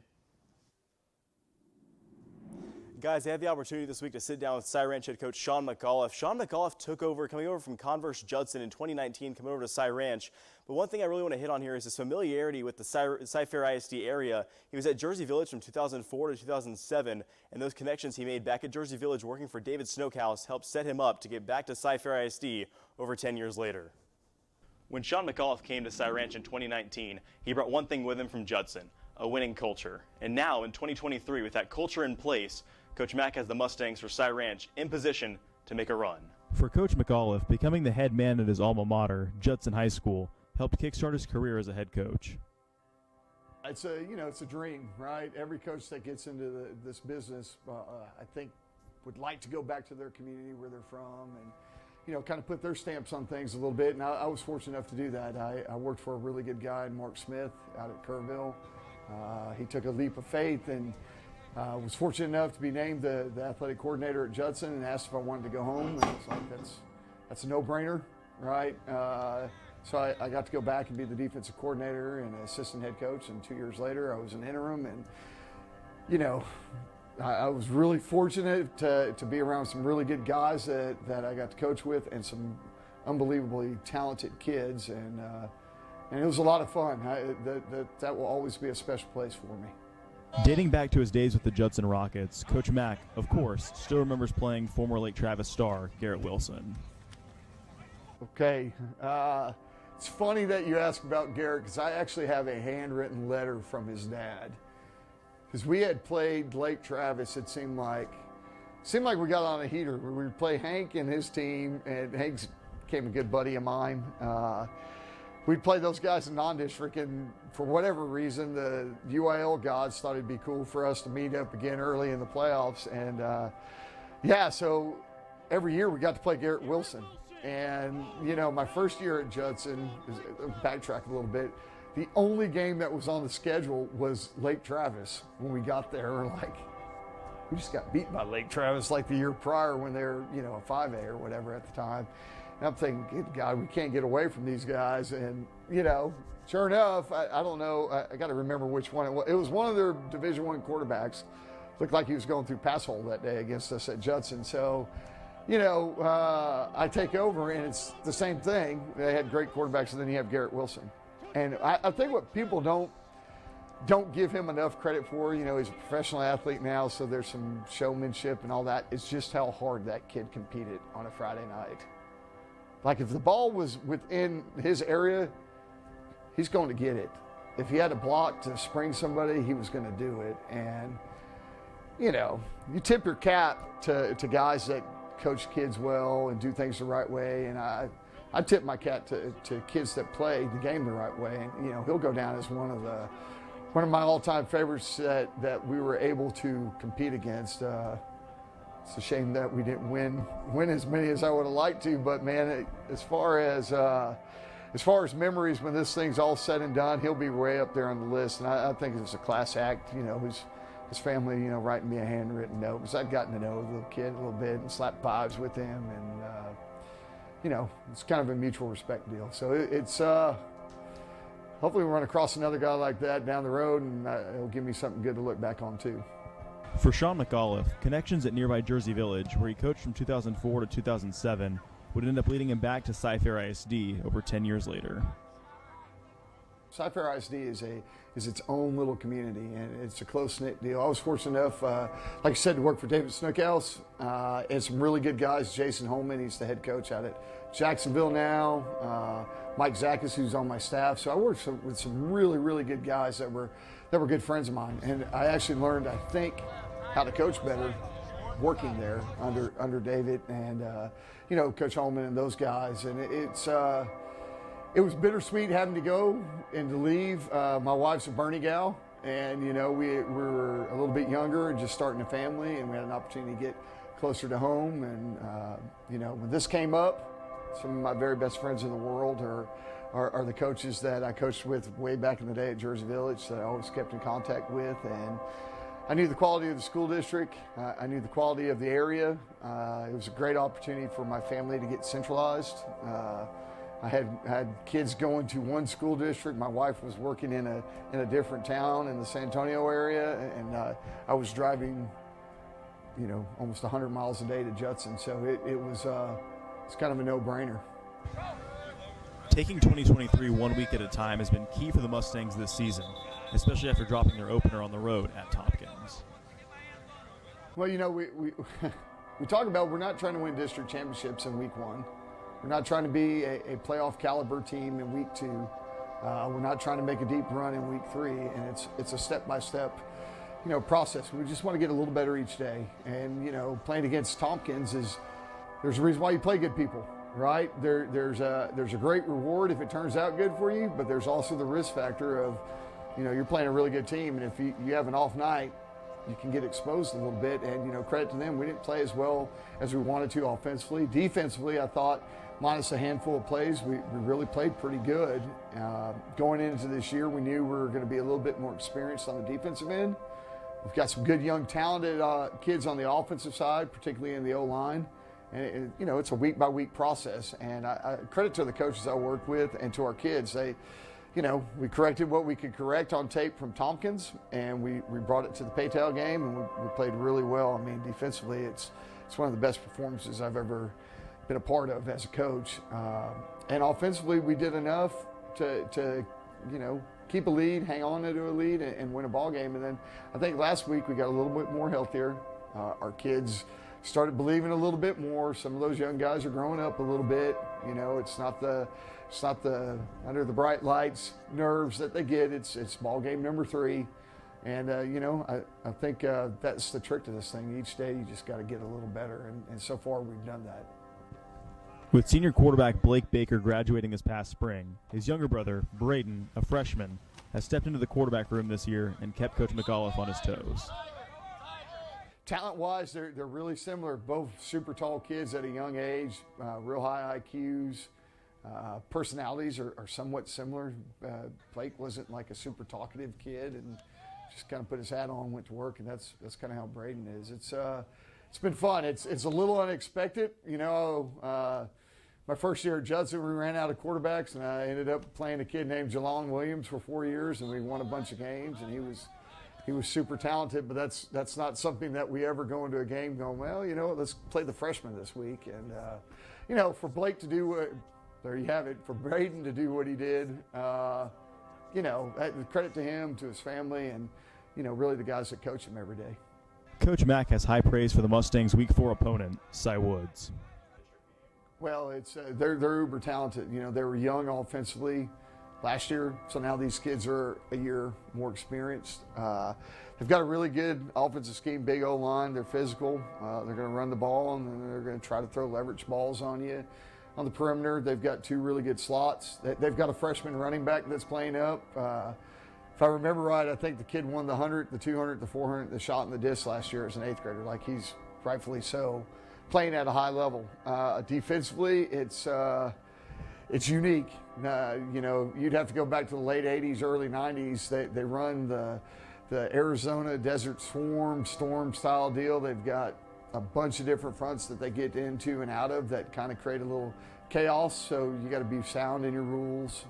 Guys, I had the opportunity this week to sit down with Cy Ranch head coach Sean McGolf. Sean McGolf coming over from Converse Judson in 2019, coming over to Cy Ranch. But one thing I really want to hit on here is his familiarity with the Cy-Fair ISD area. He was at Jersey Village from 2004 to 2007, and those connections he made back at Jersey Village working for David Snookhouse helped set him up to get back to Cy-Fair ISD over 10 years later. When Sean McGolf came to Cy Ranch in 2019, he brought one thing with him from Judson, a winning culture. And now in 2023, with that culture in place, Coach Mack has the Mustangs for Cy Ranch in position to make a run. For Coach McAuliffe, becoming the head man at his alma mater, Judson High School, helped kickstart his career as a head coach. It's a dream, right? Every coach that gets into this business, I think, would like to go back to their community where they're from and, kind of put their stamps on things a little bit. And I was fortunate enough to do that. I worked for a really good guy, Mark Smith, out at Kerrville. He took a leap of faith and was fortunate enough to be named the athletic coordinator at Judson and asked if I wanted to go home. And it's like, that's a no-brainer, right? So I got to go back and be the defensive coordinator and assistant head coach. And 2 years later, I was an interim. And, I was really fortunate to be around some really good guys that I got to coach with and some unbelievably talented kids. And it was a lot of fun. That will always be a special place for me. Dating back to his days with the Judson Rockets, Coach Mack, of course, still remembers playing former Lake Travis star Garrett Wilson. Okay. It's funny that you ask about Garrett because I actually have a handwritten letter from his dad. Because we had played Lake Travis, it seemed like we got on a heater. We would play Hank and his team, and Hank became a good buddy of mine. We'd play those guys in non-district, and for whatever reason, the UIL gods thought it'd be cool for us to meet up again early in the playoffs. And so every year we got to play Garrett Wilson. And, my first year at Judson, backtrack a little bit, the only game that was on the schedule was Lake Travis. When we got there, we're like, we just got beat by Lake Travis like the year prior when they were, a 5A or whatever at the time. And I'm thinking, good God, we can't get away from these guys. And, sure enough, I don't know, I got to remember which one it was. It was one of their Division I quarterbacks. Looked like he was going through pass hole that day against us at Judson. So, I take over, and it's the same thing. They had great quarterbacks, and then you have Garrett Wilson. And I think what people don't give him enough credit for, he's a professional athlete now, so there's some showmanship and all that. It's just how hard that kid competed on a Friday night. Like, if the ball was within his area, he's going to get it. If he had a block to spring somebody, he was going to do it. And, you tip your cap to guys that coach kids well and do things the right way. And I tip my cap to kids that play the game the right way. And, he'll go down as one of my all-time favorites that we were able to compete against. It's a shame that we didn't win as many as I would have liked to, but man, as far as memories, when this thing's all said and done, he'll be way up there on the list. And I think it's a class act, his family, writing me a handwritten note, because I'd gotten to know the little kid a little bit and slapped vibes with him, and it's kind of a mutual respect deal. So it's hopefully we run across another guy like that down the road, and it'll give me something good to look back on too. For Sean McAuliffe, connections at nearby Jersey Village, where he coached from 2004 to 2007, would end up leading him back to Cy-Fair ISD over 10 years later. Cy-Fair ISD is its own little community, and it's a close-knit deal. I was fortunate enough, like I said, to work for David Snookhouse and some really good guys. Jason Holman, he's the head coach out at Jacksonville now. Mike Zakas, who's on my staff. So I worked with some really, really good guys that were good friends of mine. And I actually learned, I think, how to coach better working there under David and, Coach Holman and those guys. And it was bittersweet having to go and to leave. My wife's a Bernie gal, and, we were a little bit younger and just starting a family, and we had an opportunity to get closer to home. And, when this came up, some of my very best friends in the world are the coaches that I coached with way back in the day at Jersey Village that I always kept in contact with. And I knew the quality of the school district. I knew the quality of the area. It was a great opportunity for my family to get centralized. I had kids going to one school district. My wife was working in a different town in the San Antonio area, and I was driving almost 100 miles a day to Judson. So it's kind of a no-brainer. Taking 2023 1 week at a time has been key for the Mustangs this season, especially after dropping their opener on the road at Tompkins. Well, we talk about we're not trying to win district championships in week 1. We're not trying to be a playoff caliber team in week 2. We're not trying to make a deep run in week 3, and it's a step-by-step process. We just want to get a little better each day. And playing against Tompkins there's a reason why you play good people, right? There's a great reward if it turns out good for you, but there's also the risk factor of you're playing a really good team, and if you have an off night, you can get exposed a little bit. And credit to them, we didn't play as well as we wanted to offensively. Defensively, I thought minus a handful of plays, we really played pretty good. Going into this year, we knew we were going to be a little bit more experienced on the defensive end. We've got some good, young, talented kids on the offensive side, particularly in the O-line. And, it's a week-by-week process. And I credit to the coaches I work with and to our kids. We corrected what we could correct on tape from Tompkins, and we brought it to the Paytail game, and we played really well. I mean, defensively, it's one of the best performances I've ever been a part of as a coach. And offensively, we did enough to keep a lead, hang on to a lead, and win a ball game. And then I think last week we got a little bit more healthier. Our kids started believing a little bit more. Some of those young guys are growing up a little bit. It's not the under the bright lights nerves that they get. It's ball game number 3. And, I think that's the trick to this thing. Each day you just got to get a little better. And so far we've done that. With senior quarterback Blake Baker graduating this past spring, his younger brother, Braden, a freshman, has stepped into the quarterback room this year and kept Coach McGolf on his toes. Talent-wise, they're really similar. Both super tall kids at a young age, real high IQs. Personalities are somewhat similar. Blake wasn't like a super talkative kid and just kind of put his hat on, went to work, and that's kind of how Braden is. It's been fun. It's a little unexpected. My first year at Judson, we ran out of quarterbacks, and I ended up playing a kid named Jalon Williams for 4 years, and we won a bunch of games, and he was super talented, but that's not something that we ever go into a game going, well, let's play the freshman this week. And, for Blake to do what, there you have it, for Braden to do what he did, credit to him, to his family, and, really the guys that coach him every day. Coach Mack has high praise for the Mustangs' Week 4 opponent, Cy Woods. Well, they're uber talented. They were young offensively last year, so now these kids are a year more experienced. They've got a really good offensive scheme, big O-line. They're physical. They're going to run the ball, and then they're going to try to throw leverage balls on you. On the perimeter, they've got 2 really good slots. They've got a freshman running back that's playing up. If I remember right, I think the kid won the 100, the 200, the 400, the shot in the disc last year as an 8th grader. Like, he's rightfully so playing at a high level. Defensively, it's unique. You'd have to go back to the late 80s, early 90s. They run the Arizona Desert Storm style deal. They've got a bunch of different fronts that they get into and out of that kind of create a little chaos. So you got to be sound in your rules.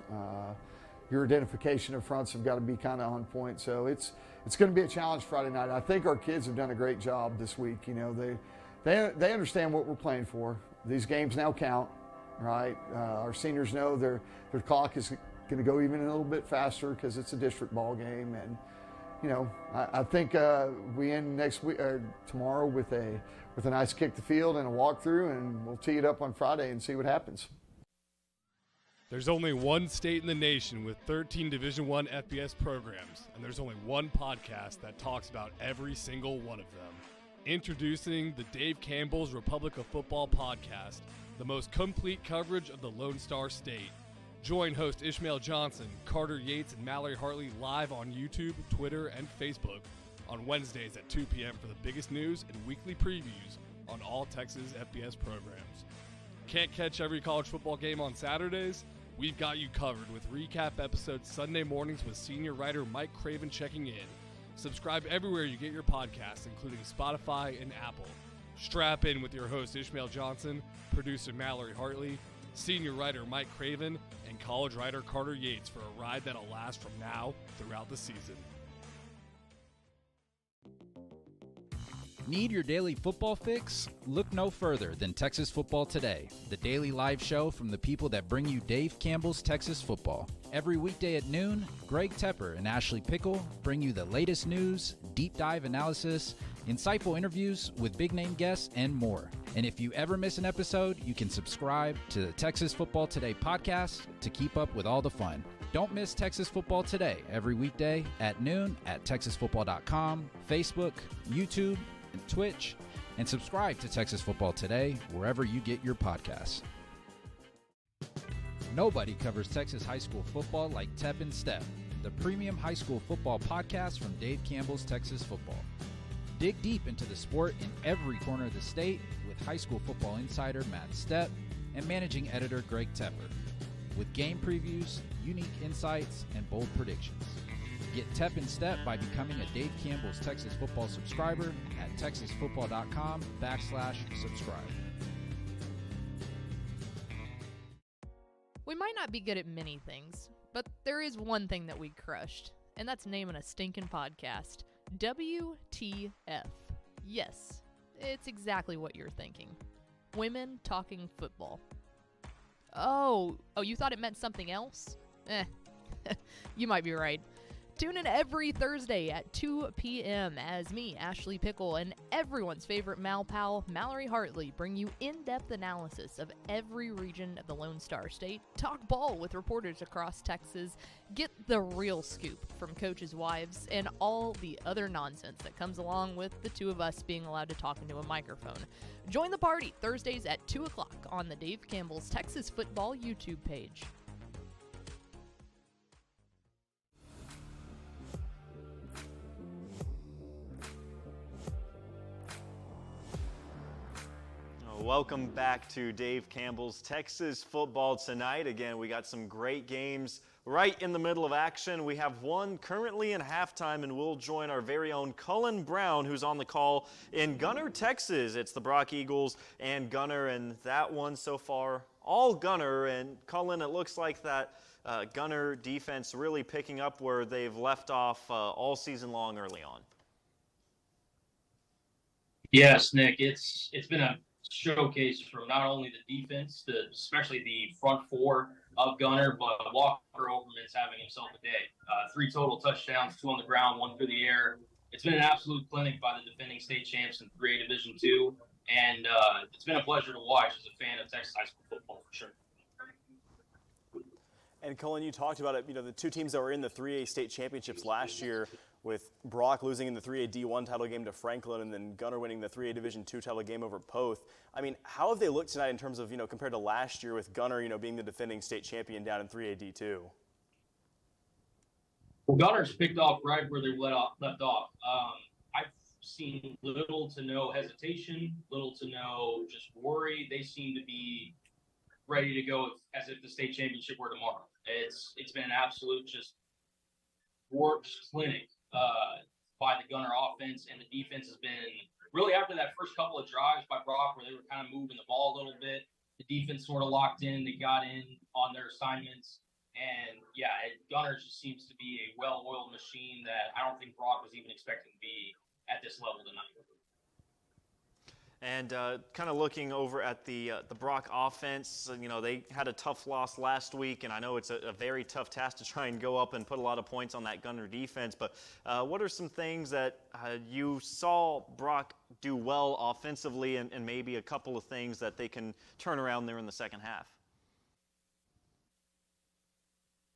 Your identification of fronts have got to be kind of on point. So it's going to be a challenge Friday night. I think our kids have done a great job this week. They understand what we're playing for. These games now count, right? Our seniors know their clock is going to go even a little bit faster because it's a district ball game. And I think we end next week tomorrow with a nice kick the field and a walkthrough, and we'll tee it up on Friday and see what happens. There's only one state in the nation with 13 Division I FBS programs, and there's only one podcast that talks about every single one of them. Introducing the Dave Campbell's Republic of Football podcast, the most complete coverage of the Lone Star State. Join host Ishmael Johnson, Carter Yates, and Mallory Hartley live on YouTube, Twitter, and Facebook on Wednesdays at 2 p.m. for the biggest news and weekly previews on all Texas FBS programs. Can't catch every college football game on Saturdays? We've got you covered with recap episodes Sunday mornings with senior writer Mike Craven checking in. Subscribe everywhere you get your podcasts, including Spotify and Apple. Strap in with your host Ishmael Johnson, producer Mallory Hartley, senior writer Mike Craven, and college writer Carter Yates for a ride that'll last from now throughout the season. Need your daily football fix? Look no further than Texas Football Today, the daily live show from the people that bring you Dave Campbell's Texas football. Every weekday at noon, Greg Tepper and Ashley Pickle bring you the latest news, deep dive analysis, insightful interviews with big-name guests, and more. And if you ever miss an episode, you can subscribe to the Texas Football Today podcast to keep up with all the fun. Don't miss Texas Football Today every weekday at noon at texasfootball.com, Facebook, YouTube, and Twitch, and subscribe to Texas Football Today wherever you get your podcasts. Nobody covers Texas high school football like Tep and Step, the premium high school football podcast from Dave Campbell's Texas Football. Dig deep into the sport in every corner of the state with high school football insider Matt Stepp and managing editor Greg Tepper, with game previews, unique insights, and bold predictions. Get Tep and Step by becoming a Dave Campbell's Texas Football subscriber at texasfootball.com/subscribe. We might not be good at many things, but there is one thing that we crushed, and that's naming a stinking podcast. WTF. Yes, it's exactly what you're thinking. Women talking football. Oh, you thought it meant something else? You might be right. Tune in every Thursday at 2 p.m. as me, Ashley Pickle, and everyone's favorite Mal pal, Mallory Hartley, bring you in-depth analysis of every region of the Lone Star State, talk ball with reporters across Texas, get the real scoop from coaches' wives, and all the other nonsense that comes along with the two of us being allowed to talk into a microphone. Join the party Thursdays at 2 o'clock on the Dave Campbell's Texas Football YouTube page. Welcome back to Dave Campbell's Texas Football Tonight. Again, we got some great games right in the middle of action. We have one currently in halftime, and we'll join our very own Cullen Brown, who's on the call in Gunner, Texas. It's the Brock Eagles and Gunner, and that one so far, all Gunner. And Cullen, it looks like that Gunner defense really picking up where they've left off all season long early on. Yes, Nick, it's been a showcase from not only the defense, especially the front four of Gunner, but Walker Overman's having himself a day. 3 total touchdowns, 2 on the ground, 1 through the air. It's been an absolute clinic by the defending state champs in 3A Division II, and it's been a pleasure to watch as a fan of Texas high school football for sure. And Cullen, you talked about it, the two teams that were in the 3A state championships last year, with Brock losing in the 3A D1 title game to Franklin and then Gunner winning the 3A Division II title game over Poth. I mean, how have they looked tonight in terms of, compared to last year with Gunner, being the defending state champion down in 3A D2? Well, Gunner's picked off right where they left off. I've seen little to no hesitation, little to no just worry. They seem to be ready to go as if the state championship were tomorrow. It's been an absolute just warped clinic by the Gunner offense, and the defense has been really, after that first couple of drives by Brock where they were kind of moving the ball a little bit, the defense sort of locked in, they got in on their assignments, and Gunner just seems to be a well-oiled machine that I don't think Brock was even expecting to be at this level tonight. And kind of looking over at the Brock offense, they had a tough loss last week, and I know it's a very tough task to try and go up and put a lot of points on that Gunner defense. But what are some things that you saw Brock do well offensively, and maybe a couple of things that they can turn around there in the second half?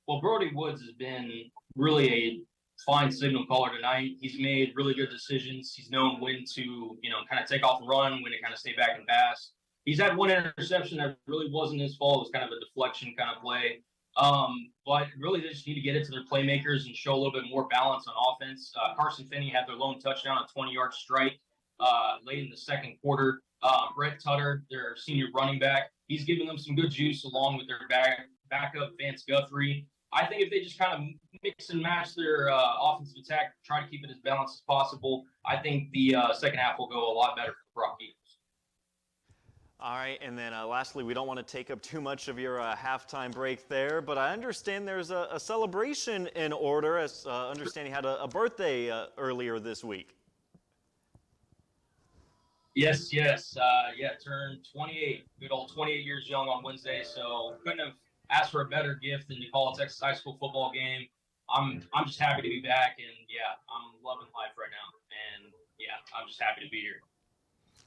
Well, Brody Woods has been really a fine signal caller tonight. He's made really good decisions. He's known when to, kind of take off and run, when to kind of stay back and pass. He's had one interception that really wasn't his fault. It was kind of a deflection kind of play. But really they just need to get it to their playmakers and show a little bit more balance on offense. Carson Finney had their lone touchdown, a 20-yard strike late in the second quarter. Brett Tutter, their senior running back, he's giving them some good juice along with their backup, Vance Guthrie. I think if they just kind of mix and match their offensive attack, try to keep it as balanced as possible, I think the second half will go a lot better for the Brock Eagles. All right, and then lastly, we don't want to take up too much of your halftime break there, but I understand there's a celebration in order. As understand you had a birthday earlier this week. Yes. Turned 28. Good old 28 years young on Wednesday. So couldn't have asked for a better gift than to call a Texas high school football game. I'm just happy to be back, and I'm loving life right now. And I'm just happy to be here.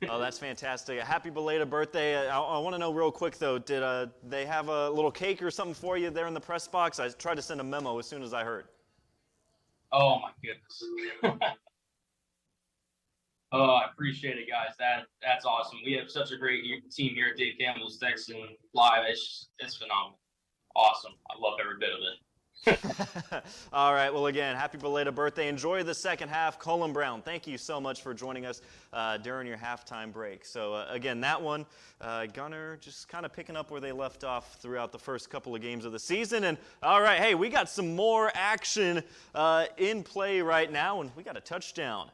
Oh, that's fantastic. A happy belated birthday. I want to know real quick, though, did they have a little cake or something for you there in the press box? I tried to send a memo as soon as I heard. Oh, my goodness. Oh, I appreciate it, guys. That's awesome. We have such a great team here at Dave Campbell's Texan Live. It's phenomenal. Awesome. I love every bit of it. All right. Well, again, happy belated birthday. Enjoy the second half. Colin Brown, thank you so much for joining us during your halftime break. So, again, that one, Gunner just kind of picking up where they left off throughout the first couple of games of the season. And, all right, hey, we got some more action in play right now, and we got a touchdown.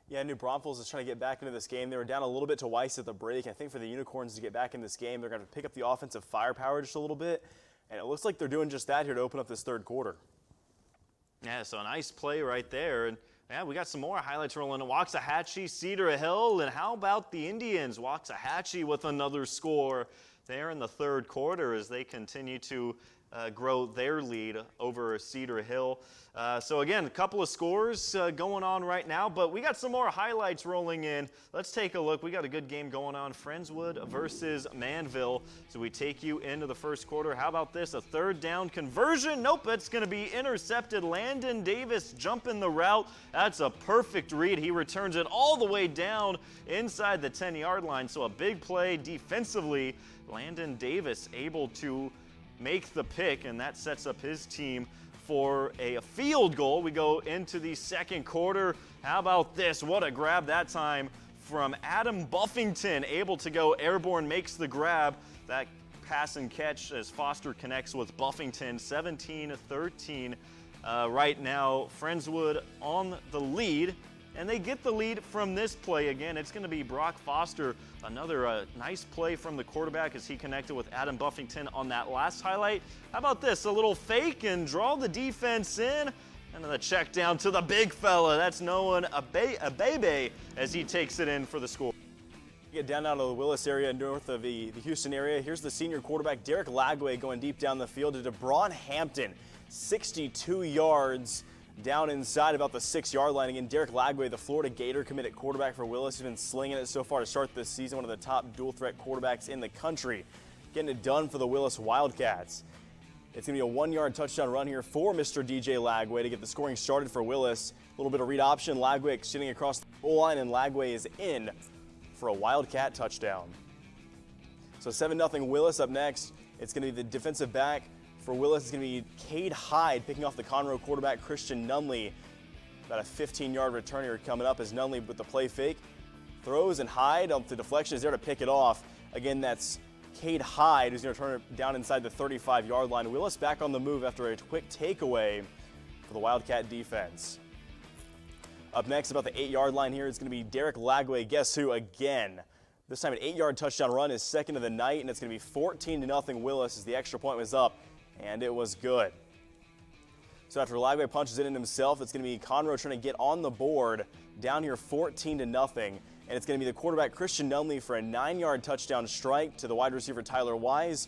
Yeah, New Braunfels is trying to get back into this game. They were down a little bit to Weiss at the break. I think for the Unicorns to get back in this game, they're going to pick up the offensive firepower just a little bit. And it looks like they're doing just that here to open up this third quarter. Yeah, so a nice play right there. And yeah, we got some more highlights rolling. Waxahachie, Cedar Hill, and how about the Indians? Waxahachie with another score there in the third quarter as they continue to grow their lead over Cedar Hill. So again, a couple of scores going on right now, but we got some more highlights rolling in. Let's take a look. We got a good game going on. Friendswood versus Manville. So we take you into the first quarter. How about this? A third down conversion. Nope, it's going to be intercepted. Landon Davis jumping the route. That's a perfect read. He returns it all the way down inside the 10-yard line. So a big play defensively. Landon Davis able to make the pick, and that sets up his team for a field goal. We go into the second quarter. How about this? What a grab that time from Adam Buffington, able to go airborne, makes the grab. That pass and catch as Foster connects with Buffington. 17-13 right now. Friendswood on the lead, and they get the lead from this play again. It's going to be Brock Foster. Another nice play from the quarterback as he connected with Adam Buffington on that last highlight. How about this? A little fake and draw the defense in. And then the check down to the big fella. That's Noah Abebe as he takes it in for the score. Get down out of the Willis area, north of the Houston area. Here's the senior quarterback, Derek Lagway, going deep down the field to DeBron Hampton. 62 yards. Down inside about the 6-yard line. Again, Derek Lagway, the Florida Gator committed quarterback for Willis, has been slinging it so far to start this season. One of the top dual-threat quarterbacks in the country. Getting it done for the Willis Wildcats. It's going to be a 1-yard touchdown run here for Mr. DJ Lagway to get the scoring started for Willis. A little bit of read option. Lagway extending across the goal line, and Lagway is in for a Wildcat touchdown. So 7-0 Willis up next. It's going to be the defensive back for Willis. It's going to be Cade Hyde picking off the Conroe quarterback, Christian Nunley. About a 15-yard return here coming up as Nunley with the play fake. Throws, and Hyde on the deflection is there to pick it off. Again, that's Cade Hyde who's going to turn it down inside the 35-yard line. Willis back on the move after a quick takeaway for the Wildcat defense. Up next, about the 8-yard line here, it's going to be Derek Lagway. Guess who again? This time an 8-yard touchdown run, is second of the night, and it's going to be 14-0 Willis as the extra point was up. And it was good. So after Lagway punches it in himself, it's going to be Conroe trying to get on the board down here 14-0. And it's going to be the quarterback Christian Nunley for a 9-yard touchdown strike to the wide receiver Tyler Wise.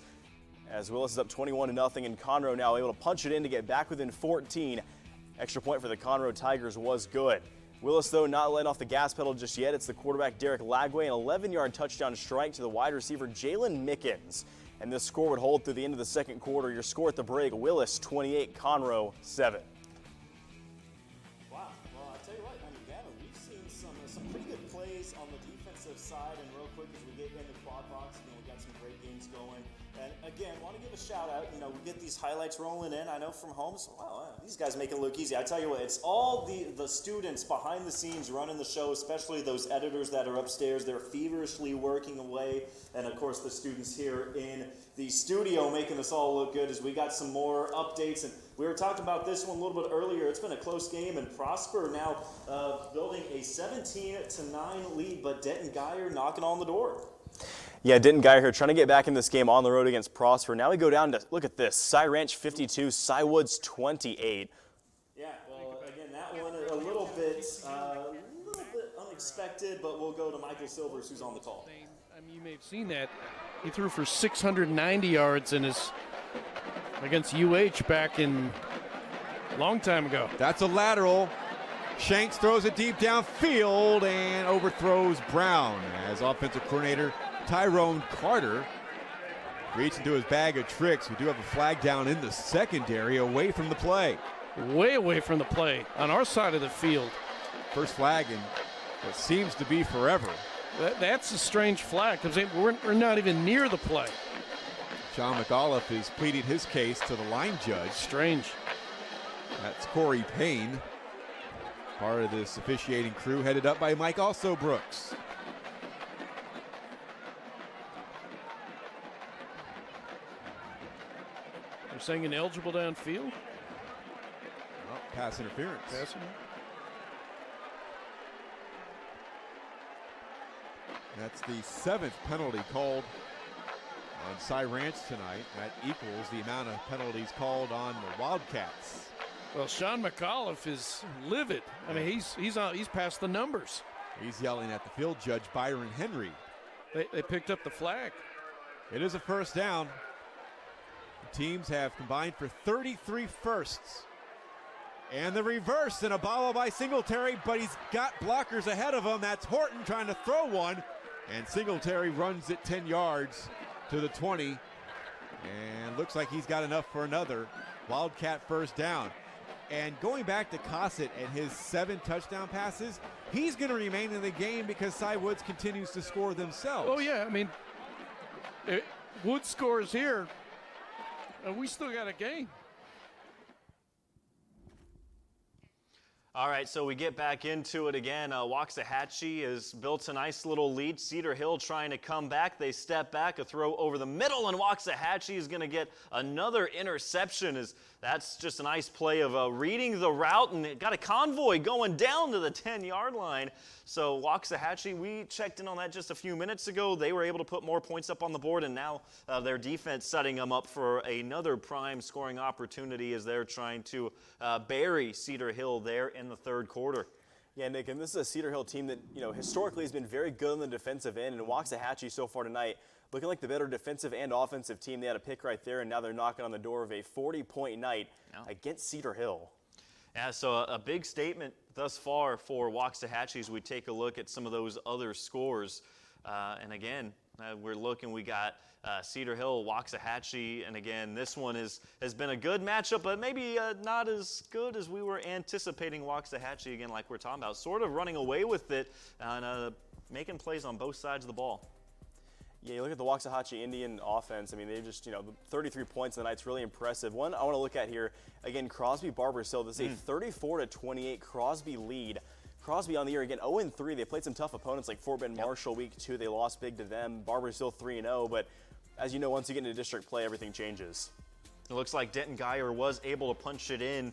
As Willis is up 21-0, and Conroe now able to punch it in to get back within 14. Extra point for the Conroe Tigers was good. Willis, though, not letting off the gas pedal just yet. It's the quarterback Derek Lagway, an 11-yard touchdown strike to the wide receiver Jalen Mickens. And this score would hold through the end of the second quarter. Your score at the break, Willis 28, Conroe 7. Wow. Well, I'll tell you what, Gavin, we've seen some pretty good plays on the defensive side. And real quick, as we get in the quad box, we got some great games going. And again, want to give a shout out. We get these highlights rolling in. I know from home, so wow, these guys make it look easy. I tell you what, it's all the students behind the scenes running the show, especially those editors that are upstairs. They're feverishly working away. And of course, the students here in the studio making us all look good as we got some more updates. And we were talking about this one a little bit earlier. It's been a close game, and Prosper now building a 17-9 lead, but Denton Geyer knocking on the door. Yeah, Denton Geyer here trying to get back in this game on the road against Prosper. Now we go down to, look at this, Cy Ranch 52, Cy Woods 28. Yeah, well, again, that one a little bit unexpected, but we'll go to Michael Silvers, who's on the call. I mean, you may have seen that. He threw for 690 yards in his against UH back in a long time ago. That's a lateral. Shanks throws it deep downfield and overthrows Brown as offensive coordinator Tyrone Carter reaches into his bag of tricks. We do have a flag down in the secondary away from the play. Way away from the play on our side of the field. First flag in what seems to be forever. That's a strange flag because we're not even near the play. Sean McGolf is pleading his case to the line judge. Strange. That's Corey Payne, part of this officiating crew headed up by Mike Also Brooks. They're saying ineligible downfield. Well, pass interference. That's the 7th penalty called on Cy Ranch tonight. That equals the amount of penalties called on the Wildcats. Well, Sean McGolf is livid. I mean, he's past the numbers. He's yelling at the field judge, Byron Henry. They picked up the flag. It is a first down. The teams have combined for 33 firsts. And the reverse and a ball by Singletary, but he's got blockers ahead of him. That's Horton trying to throw one. And Singletary runs it 10 yards to the 20. And looks like he's got enough for another Wildcat first down. And going back to Cossett and his 7 touchdown passes, he's going to remain in the game because Cy Woods continues to score themselves. Oh, yeah. I mean, Woods scores here, and we still got a game. All right, so we get back into it again. Waxahachie has built a nice little lead. Cedar Hill trying to come back. They step back, a throw over the middle, and Waxahachie is going to get another interception. That's just a nice play of reading the route, and it got a convoy going down to the 10-yard line. So Waxahachie, we checked in on that just a few minutes ago. They were able to put more points up on the board, and now their defense setting them up for another prime scoring opportunity as they're trying to bury Cedar Hill there in the third quarter. Yeah, Nick, and this is a Cedar Hill team that, historically has been very good on the defensive end, and Waxahachie so far tonight looking like the better defensive and offensive team. They had a pick right there, and now they're knocking on the door of a 40-point night against Cedar Hill. Yeah, so a big statement thus far for Waxahachie as we take a look at some of those other scores. And again, we're looking, we got Cedar Hill, Waxahachie, and again, this one has been a good matchup, but maybe not as good as we were anticipating. Waxahachie, again, like we're talking about, sort of running away with it and making plays on both sides of the ball. Yeah, you look at the Waxahachie Indian offense. I mean, they've just, 33 points in the night's really impressive. One I want to look at here, again, Crosby Barbers Hill. This is a 34-28 Crosby lead. Crosby on the year, again, 0-3. They played some tough opponents like Fort Bend Marshall week 2. They lost big to them. Barbers Hill 3-0, but as you know, once you get into district play, everything changes. It looks like Denton Geyer was able to punch it in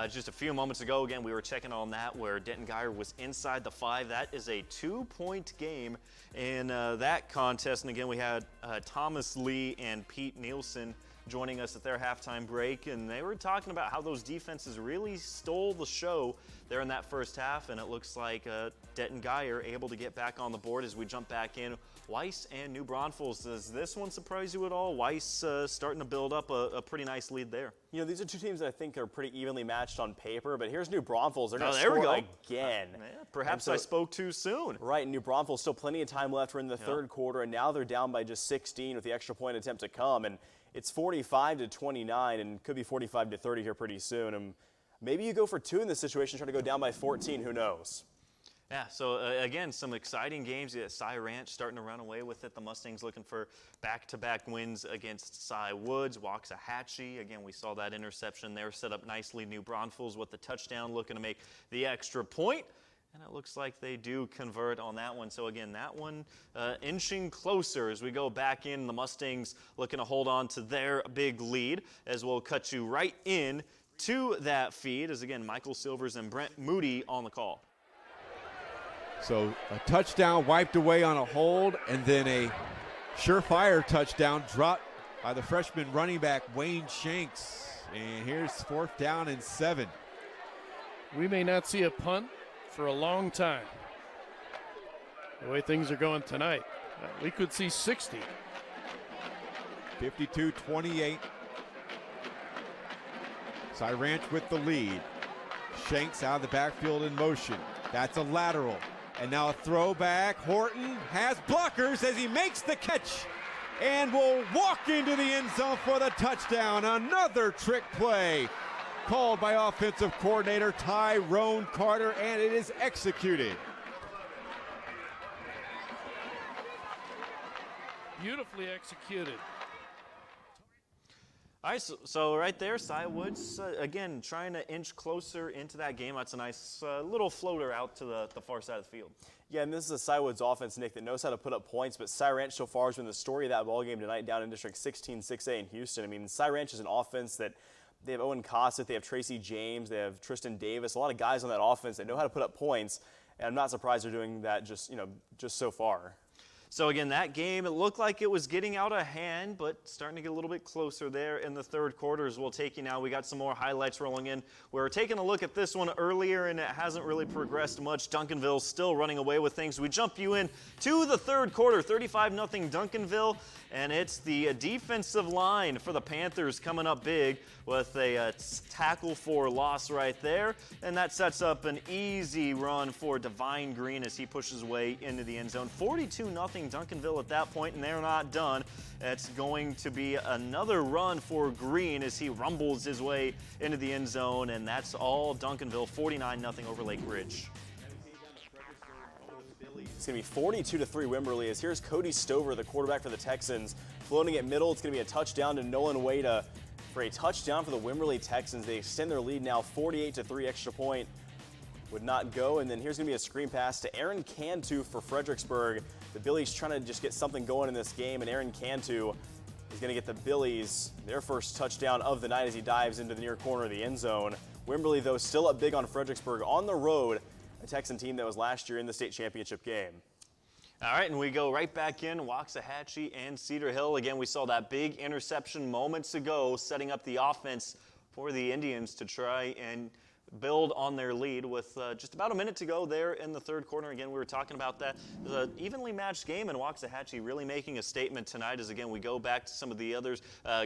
just a few moments ago. Again, we were checking on that where Denton Geyer was inside the 5. That is a 2-point game in that contest. And again, we had Thomas Lee and Pete Nielsen joining us at their halftime break, and they were talking about how those defenses really stole the show there in that first half, and it looks like Denton Geyer able to get back on the board as we jump back in. Weiss and New Braunfels, does this one surprise you at all? Weiss starting to build up a pretty nice lead there. These are two teams that I think are pretty evenly matched on paper, but here's New Braunfels. They're going to there we score go. again. Perhaps I spoke too soon. Right, New Braunfels, still plenty of time left. We're in the third quarter, and now they're down by just 16 with the extra point attempt to come, and it's 45-29, and could be 45-30 here pretty soon. And maybe you go for 2 in this situation, try to go down by 14, who knows? Yeah, so again, some exciting games. Yeah, Cy Ranch starting to run away with it. The Mustangs looking for back-to-back wins against Cy Woods. Waxahachie, again, we saw that interception there set up nicely. New Braunfels with the touchdown looking to make the extra point. And it looks like they do convert on that one. So again, that one inching closer as we go back in. The Mustangs looking to hold on to their big lead as we'll cut you right in to that feed as again, Michael Silvers and Brent Moody on the call. So a touchdown wiped away on a hold, and then a surefire touchdown dropped by the freshman running back Wayne Shanks. And here's 4th down and 7. We may not see a punt for a long time. The way things are going tonight, we could see 60. 52-28. Cy Ranch with the lead. Shanks out of the backfield in motion. That's a lateral. And now a throwback. Horton has blockers as he makes the catch and will walk into the end zone for the touchdown. Another trick play called by offensive coordinator Tyrone Carter, and it is executed. Beautifully executed. All right, so right there, Cy Woods, again, trying to inch closer into that game. That's a nice little floater out to the far side of the field. Yeah, and this is a Cy Woods offense, Nick, that knows how to put up points, but Cy Ranch so far has been the story of that ball game tonight down in District 16, 6A in Houston. I mean, Cy Ranch is an offense that they have Owen Cossett, they have Tracy James, they have Tristan Davis, a lot of guys on that offense that know how to put up points, and I'm not surprised they're doing that just so far. So again, that game, it looked like it was getting out of hand, but starting to get a little bit closer there in the third quarter as we'll take you now. We got some more highlights rolling in. We were taking a look at this one earlier, and it hasn't really progressed much. Duncanville still running away with things. We jump you in to the third quarter, 35-0 Duncanville, and it's the defensive line for the Panthers coming up big with a tackle for loss right there, and that sets up an easy run for Divine Green as he pushes way into the end zone. 42-0 Duncanville at that point, and they're not done. It's going to be another run for Green as he rumbles his way into the end zone, and that's all Duncanville, 49-0 over Lake Ridge. It's going to be 42-3 Wimberley as here's Cody Stover, the quarterback for the Texans, floating at middle. It's going to be a touchdown to Nolan Wade for a touchdown for the Wimberley Texans. They extend their lead now 48-3, extra point would not go. And then here's going to be a screen pass to Aaron Cantu for Fredericksburg. The Billies trying to just get something going in this game, and Aaron Cantu is going to get the Billies their first touchdown of the night as he dives into the near corner of the end zone. Wimberley, though, still up big on Fredericksburg on the road, a Texan team that was last year in the state championship game. All right, and we go right back in Waxahachie and Cedar Hill. Again, we saw that big interception moments ago, setting up the offense for the Indians to try and build on their lead with just about a minute to go there in the third quarter. Again, we were talking about that. It was an evenly matched game, and Waxahachie really making a statement tonight as, again, we go back to some of the others.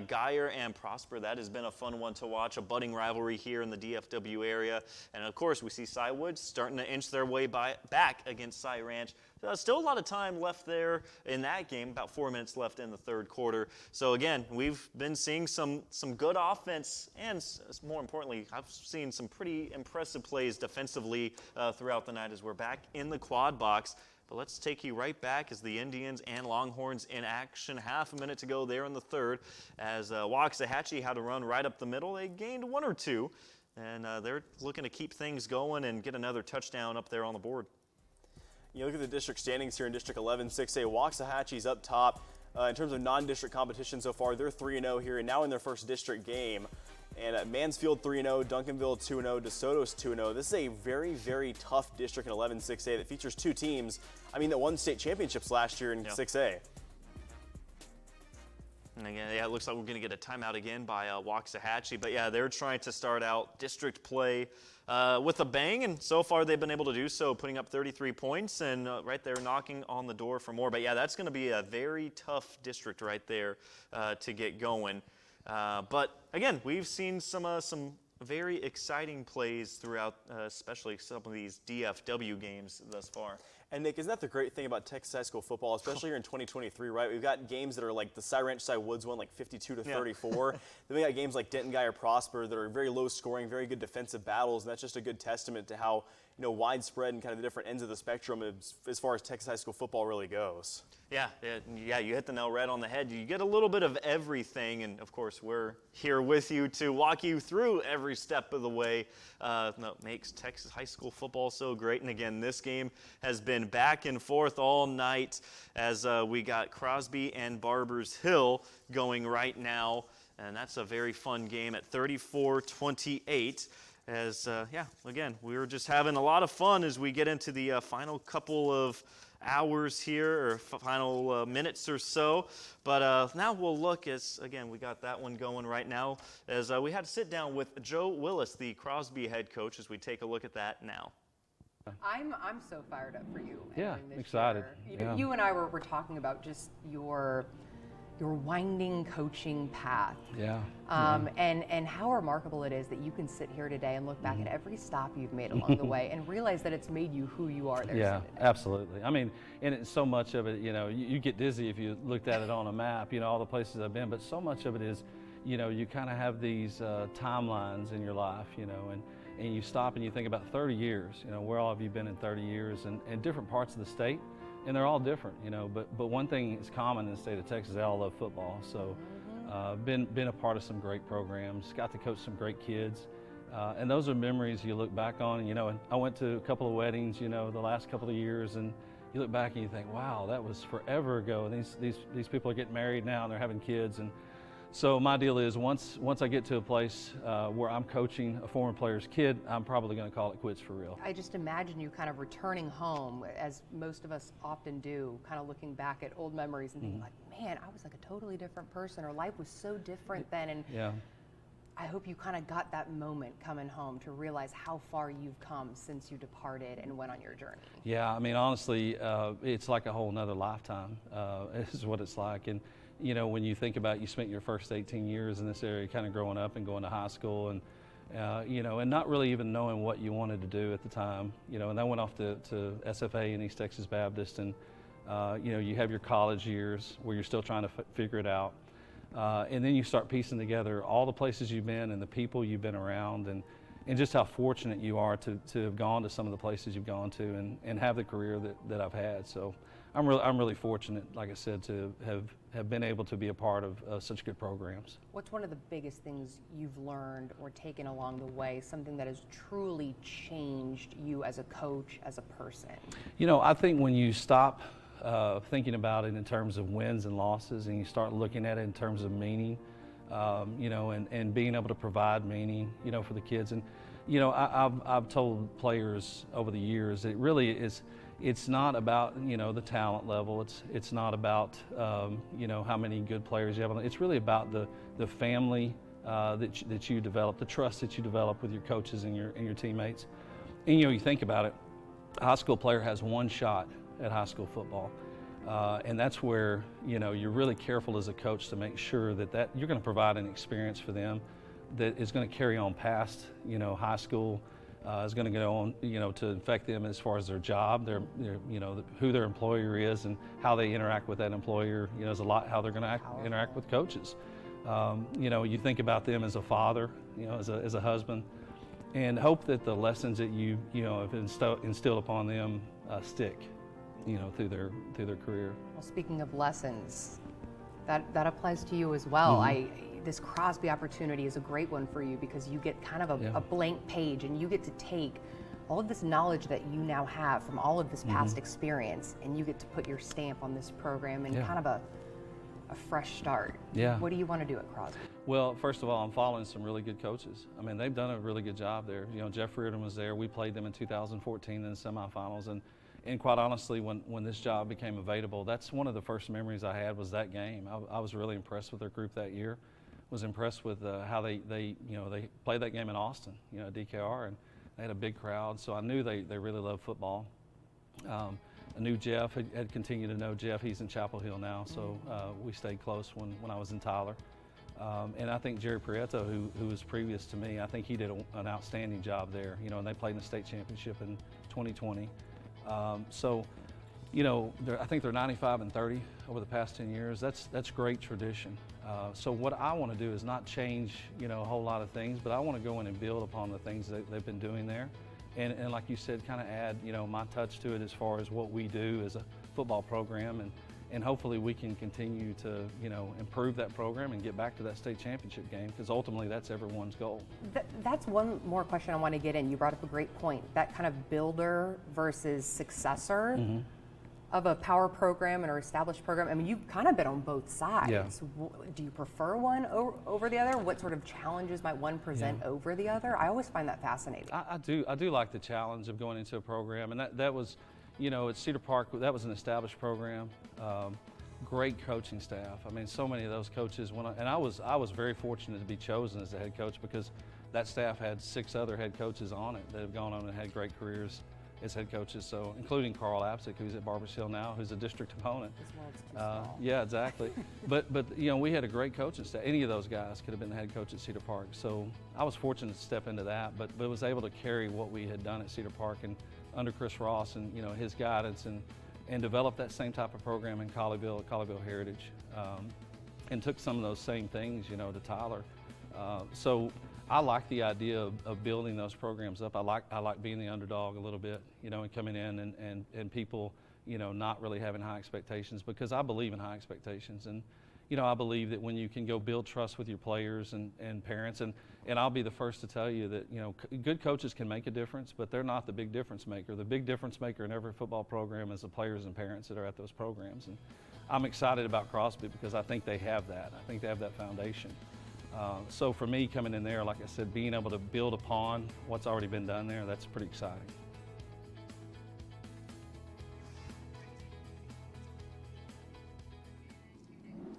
Geyer and Prosper, that has been a fun one to watch, a budding rivalry here in the DFW area. And, of course, we see Cy Woods starting to inch their way back against Cy Ranch. Still a lot of time left there in that game, about 4 minutes left in the third quarter. So again, we've been seeing some good offense, and more importantly, I've seen some pretty impressive plays defensively throughout the night as we're back in the quad box. But let's take you right back as the Indians and Longhorns in action. Half a minute to go there in the third as Waxahachie had to run right up the middle. They gained one or two, and they're looking to keep things going and get another touchdown up there on the board. You look at the district standings here in District 11, 6A. Waxahachie's up top. In terms of non-district competition so far, they're 3-0 here and now in their first district game. And Mansfield 3-0, Duncanville 2-0, DeSoto's 2-0. This is a very, very tough district in 11, 6A that features two teams, that won state championships last year in 6A. And again, yeah, it looks like we're going to get a timeout again by Waxahachie. But yeah, they're trying to start out district play with a bang, and so far they've been able to do so, putting up 33 points and right there knocking on the door for more. But yeah, that's going to be a very tough district right there to get going. But again, we've seen some very exciting plays throughout, especially some of these DFW games thus far. And Nick, isn't that the great thing about Texas high school football, especially here in 2023, right? We've got games that are like the Cy Ranch Cy Woods one, like 52-34. Then we got games like Denton Geyer Prosper that are very low scoring, very good defensive battles, and that's just a good testament to how widespread and kind of the different ends of the spectrum as far as Texas high school football really goes. Yeah, you hit the nail right on the head. You get a little bit of everything, and of course we're here with you to walk you through every step of the way. That makes Texas high school football so great. And again, this game has been back and forth all night as we got Crosby and Barbers Hill going right now, and that's a very fun game at 34-28. As, again, we're just having a lot of fun as we get into the final couple of hours here, or final minutes or so. But now we'll look as, again, we got that one going right now, as we had to sit down with Joe Willis, the Crosby head coach, as we take a look at that now. I'm so fired up for you. Yeah, entering this excited. year. You and I were talking about just your winding coaching path. Yeah. And how remarkable it is that you can sit here today and look back at every stop you've made along the way and realize that it's made you who you are there. Yeah, absolutely. I mean, and it's so much of it, you get dizzy if you looked at it on a map, all the places I've been, but so much of it is, you kind of have these timelines in your life, and you stop and you think about 30 years, where all have you been in 30 years and different parts of the state. And they're all different, but one thing is common in the state of Texas, they all love football. So been a part of some great programs, got to coach some great kids. And those are memories you look back on. And I went to a couple of weddings, the last couple of years, and you look back and you think, wow, that was forever ago. And these people are getting married now and they're having kids. And so my deal is once I get to a place where I'm coaching a former player's kid, I'm probably going to call it quits for real. I just imagine you kind of returning home, as most of us often do, kind of looking back at old memories and thinking like, man, I was like a totally different person, or life was so different then. And yeah. I hope you kind of got that moment coming home to realize how far you've come since you departed and went on your journey. Yeah, I mean, honestly, it's like a whole nother lifetime is what it's like. And when you think about you spent your first 18 years in this area kind of growing up and going to high school and, and not really even knowing what you wanted to do at the time, and I went off to SFA and East Texas Baptist and, you have your college years where you're still trying to figure it out. And then you start piecing together all the places you've been and the people you've been around and just how fortunate you are to have gone to some of the places you've gone to and have the career that I've had. So I'm really fortunate, like I said, to have been able to be a part of such good programs. What's one of the biggest things you've learned or taken along the way, something that has truly changed you as a coach, as a person? I think when you stop thinking about it in terms of wins and losses and you start looking at it in terms of meaning, and being able to provide meaning, for the kids. And, I've told players over the years, it really is, it's not about, the talent level. It's not about, how many good players you have. It's really about the family that you develop, the trust that you develop with your coaches and your teammates. And, you think about it, a high school player has one shot at high school football. And that's where, you're really careful as a coach to make sure that you're going to provide an experience for them that is going to carry on past, high school, is going to go on, to affect them as far as their job, their who their employer is and how they interact with that employer, is a lot how they're going to interact with coaches. You think about them as a father, as a husband, and hope that the lessons that you have instilled upon them stick, through their career. Well, speaking of lessons, that applies to you as well. This Crosby opportunity is a great one for you because you get kind of a blank page and you get to take all of this knowledge that you now have from all of this past experience and you get to put your stamp on this program and kind of a fresh start. Yeah. What do you want to do at Crosby? Well, first of all, I'm following some really good coaches. I mean, they've done a really good job there. Jeff Reardon was there. We played them in 2014 in the semifinals. And quite honestly, when this job became available, that's one of the first memories I had was that game. I was really impressed with their group that year. Was impressed with how they played that game in Austin, DKR, and they had a big crowd. So I knew they really loved football. I knew Jeff, had continued to know Jeff. He's in Chapel Hill now, so we stayed close when I was in Tyler. And I think Jerry Prieto, who was previous to me, I think he did an outstanding job there. And they played in the state championship in 2020. I think they're 95-30 over the past 10 years. That's great tradition. So what I want to do is not change, a whole lot of things, but I want to go in and build upon the things that they've been doing there. And like you said, kind of add, my touch to it as far as what we do as a football program. And hopefully we can continue to, improve that program and get back to that state championship game because ultimately that's everyone's goal. That's one more question I want to get in. You brought up a great point, that kind of builder versus successor of a power program and an established program. I mean, you've kind of been on both sides. Yeah. Do you prefer one over the other? What sort of challenges might one present over the other? I always find that fascinating. I do like the challenge of going into a program, and that was, at Cedar Park, that was an established program. Great coaching staff. I mean, so many of those coaches I was very fortunate to be chosen as the head coach because that staff had 6 other head coaches on it that have gone on and had great careers as head coaches, so including Carl Apsick, who's at Barbers Hill now, who's a district opponent. Yeah, exactly. but you know, we had a great coaching staff. Any of those guys could have been the head coach at Cedar Park. So I was fortunate to step into that, but was able to carry what we had done at Cedar Park and under Chris Ross and, you know, his guidance and develop that same type of program in Colleyville Heritage, and took some of those same things, you know, to Tyler. So I like the idea of building those programs up. I like being the underdog a little bit, you know, and coming in and people, you know, not really having high expectations, because I believe in high expectations. And, you know, I believe that when you can go build trust with your players and parents, and I'll be the first to tell you that, you know, good coaches can make a difference, but they're not the big difference maker. The big difference maker in every football program is the players and parents that are at those programs. And I'm excited about Crosby because I think they have that. I think they have that foundation. So for me, coming in there, like I said, being able to build upon what's already been done there, that's pretty exciting.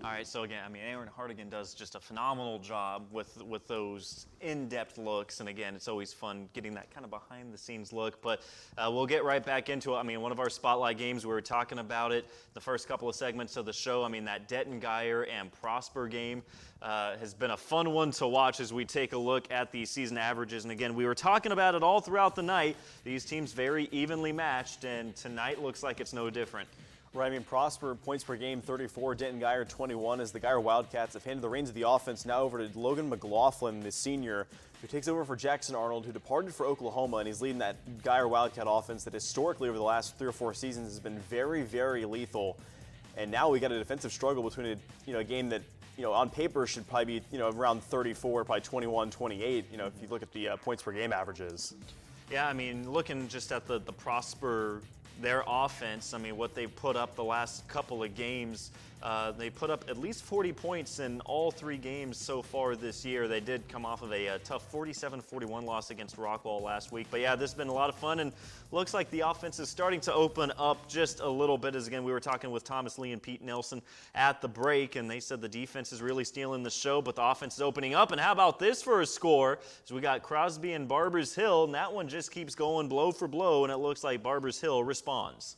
All right, so again, I mean, Aaron Hardigan does just a phenomenal job with those in-depth looks, and again, it's always fun getting that kind of behind-the-scenes look, but we'll get right back into it. I mean, one of our spotlight games, we were talking about it the first couple of segments of the show. I mean, that Denton Geyer and Prosper game has been a fun one to watch as we take a look at the season averages, and again, we were talking about it all throughout the night. These teams very evenly matched, and tonight looks like it's no different. Right, I mean, Prosper points per game 34, Denton Geyer 21, as the Geyer Wildcats have handed the reins of the offense now over to Logan McLaughlin, the senior, who takes over for Jackson Arnold, who departed for Oklahoma, and he's leading that Geyer Wildcat offense that historically over the last 3 or 4 seasons has been very, very lethal. And now we got a defensive struggle between a game that, you know, on paper should probably be, you know, around 34, probably 21, 28, you know, if you look at the points per game averages. Yeah, I mean, looking just at the Prosper, their offense, I mean, what they put up the last couple of games, they put up at least 40 points in all 3 games so far this year. They did come off of a tough 47-41 loss against Rockwall last week. But yeah, this has been a lot of fun, and looks like the offense is starting to open up just a little bit. As again, we were talking with Thomas Lee and Pete Nelson at the break, and they said the defense is really stealing the show, but the offense is opening up. And how about this for a score? So we got Crosby and Barbers Hill, and that one just keeps going blow for blow, and it looks like Barbers Hill responds.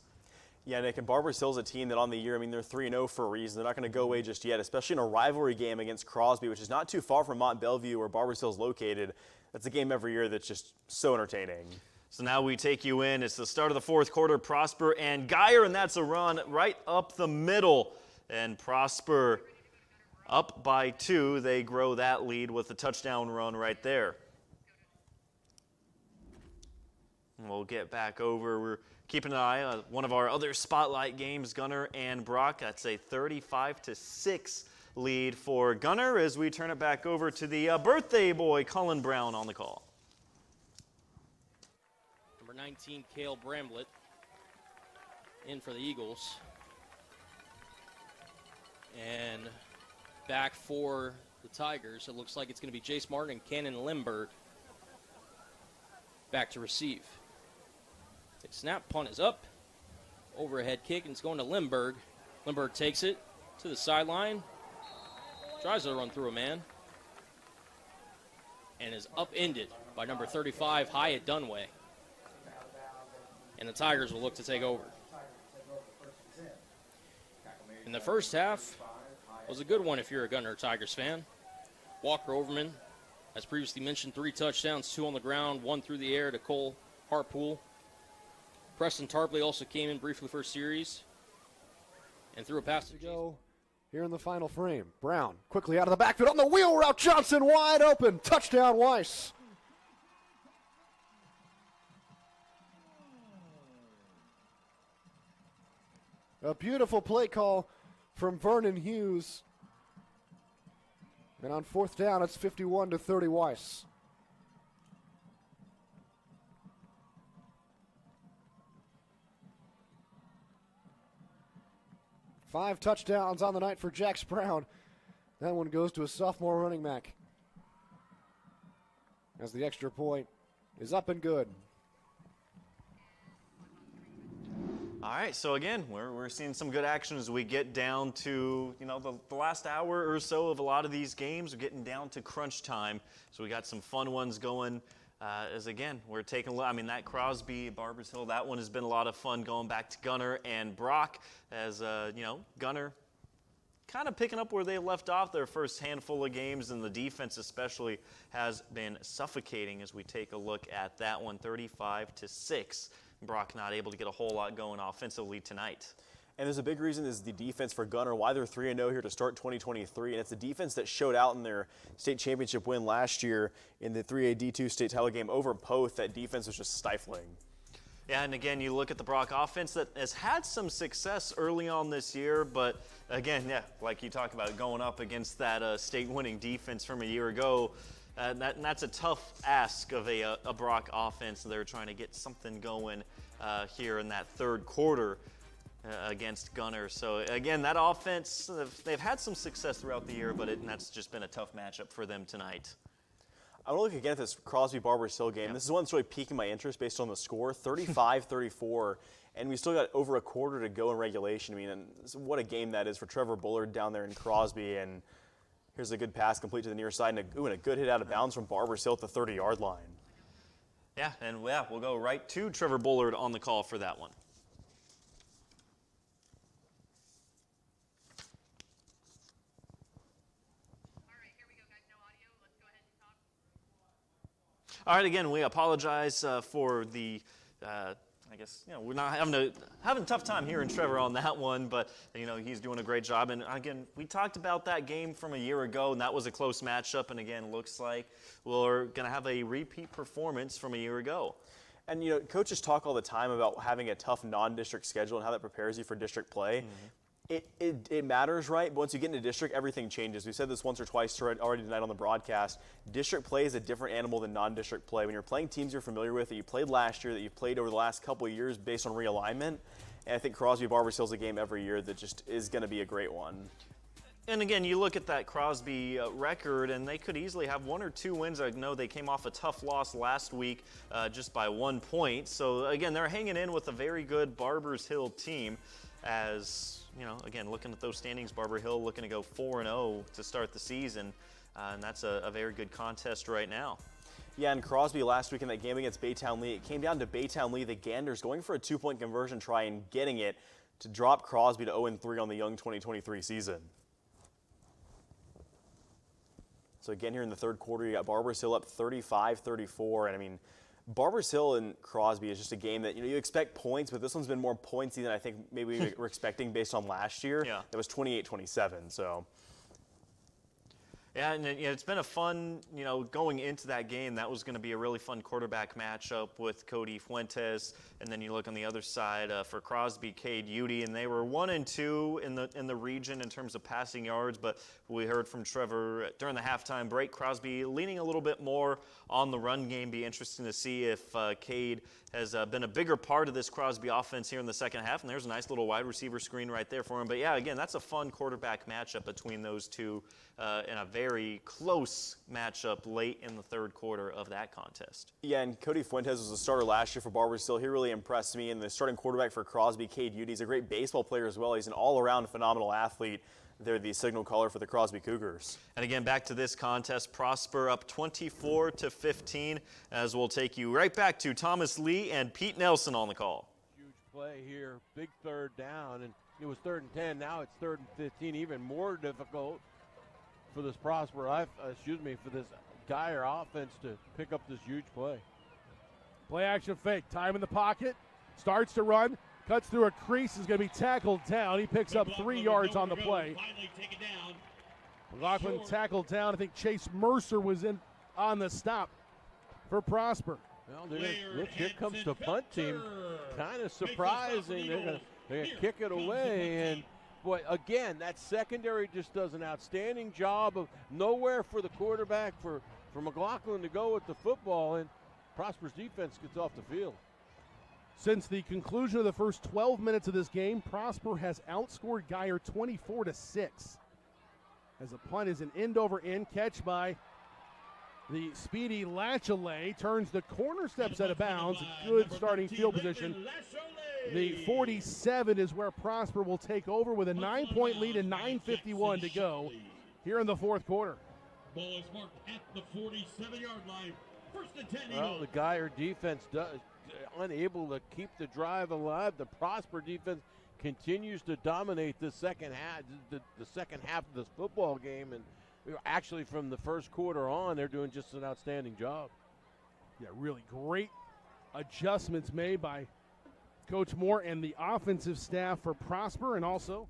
Yeah, Nick, and Barbers Hill's a team that on the year, I mean, they're 3-0 for a reason. They're not going to go away just yet, especially in a rivalry game against Crosby, which is not too far from Mont Bellevue, where Barbers Hill's located. That's a game every year that's just so entertaining. So now we take you in. It's the start of the 4th quarter. Prosper and Geyer, and that's a run right up the middle. And Prosper up by 2. They grow that lead with a touchdown run right there. And we'll get back over. We're keeping an eye on one of our other spotlight games, Gunner and Brock. That's a 35-6 lead for Gunner as we turn it back over to the birthday boy, Cullen Brown, on the call. Number 19, Cale Bramblett, in for the Eagles. And back for the Tigers, it looks like it's going to be Jace Martin and Cannon Limberg back to receive. The snap, punt is up. Overhead kick, and it's going to Limberg. Limberg takes it to the sideline. Tries to run through a man. And is upended by number 35, Hyatt Dunway. And the Tigers will look to take over. In the first half was a good one if you're a Gunner Tigers fan. Walker Overman, as previously mentioned, 3 touchdowns, 2 on the ground, 1 through the air to Cole Hartpool. Preston Tarpley also came in briefly for a series and threw a pass to go here in the final frame. Brown quickly out of the backfield on the wheel route. Johnson wide open. Touchdown, Weiss. A beautiful play call from Vernon Hughes. And on 4th down, it's 51-30 Weiss. Five touchdowns on the night for Jax Brown. That one goes to a sophomore running back, as the extra point is up and good. All right, so again, we're seeing some good action as we get down to, you know, the last hour or so of a lot of these games. We're getting down to crunch time, so we got some fun ones going As again, we're taking a look. I mean, that Crosby, Barbers Hill, that one has been a lot of fun going back to Gunner and Brock as, Gunner kind of picking up where they left off their first handful of games, and the defense especially has been suffocating as we take a look at that one, 35-6. Brock not able to get a whole lot going offensively tonight. And there's a big reason is the defense for Gunner, why they're 3-0 here to start 2023. And it's the defense that showed out in their state championship win last year in the 3A D2 state title game over Poth. That defense was just stifling. Yeah, and again, you look at the Brock offense that has had some success early on this year, but again, yeah, like you talked about, going up against that state-winning defense from a year ago, that's a tough ask of a Brock offense. They're trying to get something going here in that third quarter against Gunner. So again, that offense, they've had some success throughout the year, but that's just been a tough matchup for them tonight. I want to look again at this Crosby-Barbers Hill game. Yep. This is one that's really piquing my interest based on the score, 35-34, and we still got over a quarter to go in regulation. I mean, and what a game that is for Trevor Bullard down there in Crosby, and here's a good pass complete to the near side, and a good hit out of bounds from Barbers Hill at the 30-yard line. Yeah, and we'll go right to Trevor Bullard on the call for that one. All right, again, we apologize for the, I guess, we're not having a tough time hearing Trevor on that one, but, he's doing a great job. And again, we talked about that game from a year ago, and that was a close matchup. And again, looks like we're going to have a repeat performance from a year ago. And, coaches talk all the time about having a tough non-district schedule and how that prepares you for district play. Mm-hmm. It matters, right? But once you get into district, everything changes. We said this once or twice already tonight on the broadcast. District play is a different animal than non-district play. When you're playing teams you're familiar with, that you played last year, that you've played over the last couple of years based on realignment, and I think Crosby-Barbers Hill's a game every year that just is going to be a great one. And again, you look at that Crosby record, and they could easily have one or two wins. I know they came off a tough loss last week just by 1 point. So again, they're hanging in with a very good Barbers Hill team as, again, looking at those standings, Barber Hill looking to go 4-0 to start the season, and that's a very good contest right now. Yeah, and Crosby last week in that game against Baytown Lee, it came down to Baytown Lee, the Ganders, going for a 2-point conversion try and getting it to drop Crosby to 0-3 on the young 2023 season. So again, here in the third quarter, you got Barbers Hill up 35-34, and I mean, Barbers Hill and Crosby is just a game that, you expect points, but this one's been more pointsy than I think maybe we were expecting based on last year. Yeah. It was 28-27, so. Yeah, and it's been a fun, going into that game, that was going to be a really fun quarterback matchup with Cody Fuentes, and then you look on the other side for Crosby, Cade Udy, and they were 1-2 in the region in terms of passing yards, but we heard from Trevor during the halftime break, Crosby leaning a little bit more on the run game. Be interesting to see if Cade has been a bigger part of this Crosby offense here in the second half, and there's a nice little wide receiver screen right there for him. But yeah, again, that's a fun quarterback matchup between those two in a very close matchup late in the third quarter of that contest. Yeah, and Cody Fuentes was a starter last year for Barbers Hill. He really impressed me, and the starting quarterback for Crosby, Cade Udy, is a great baseball player as well. He's an all-around phenomenal athlete. They're the signal caller for the Crosby Cougars. And again, back to this contest, Prosper up 24-15, as we'll take you right back to Thomas Lee and Pete Nelson on the call. Huge play here, big third down, and it was 3rd and 10. Now it's 3rd and 15, even more difficult for this for this Geyer offense to pick up this huge play. Play action fake, time in the pocket, starts to run. Cuts through a crease, is going to be tackled down. He picks up 3 yards on the play. McLaughlin tackled down. I think Chase Mercer was in on the stop for Prosper. Well, look, here comes the punt team. Kind of surprising. They're going to kick it away. And, boy, again, that secondary just does an outstanding job of nowhere for the quarterback for McLaughlin to go with the football. And Prosper's defense gets off the field. Since the conclusion of the first 12 minutes of this game, Prosper has outscored Geyer 24-6. As the punt is an end-over-end catch by the speedy Lachalay. Turns the corner, steps out of bounds. Good starting field position. The 47 is where Prosper will take over with a 9-point lead and 9:51 to go here in the fourth quarter. Ball is marked at the 47-yard line. Well, the Geyer defense unable to keep the drive alive. The Prosper defense continues to dominate the second half, the second half of this football game, and actually from the first quarter on, they're doing just an outstanding job. Yeah, really great adjustments made by Coach Moore and the offensive staff for Prosper, and also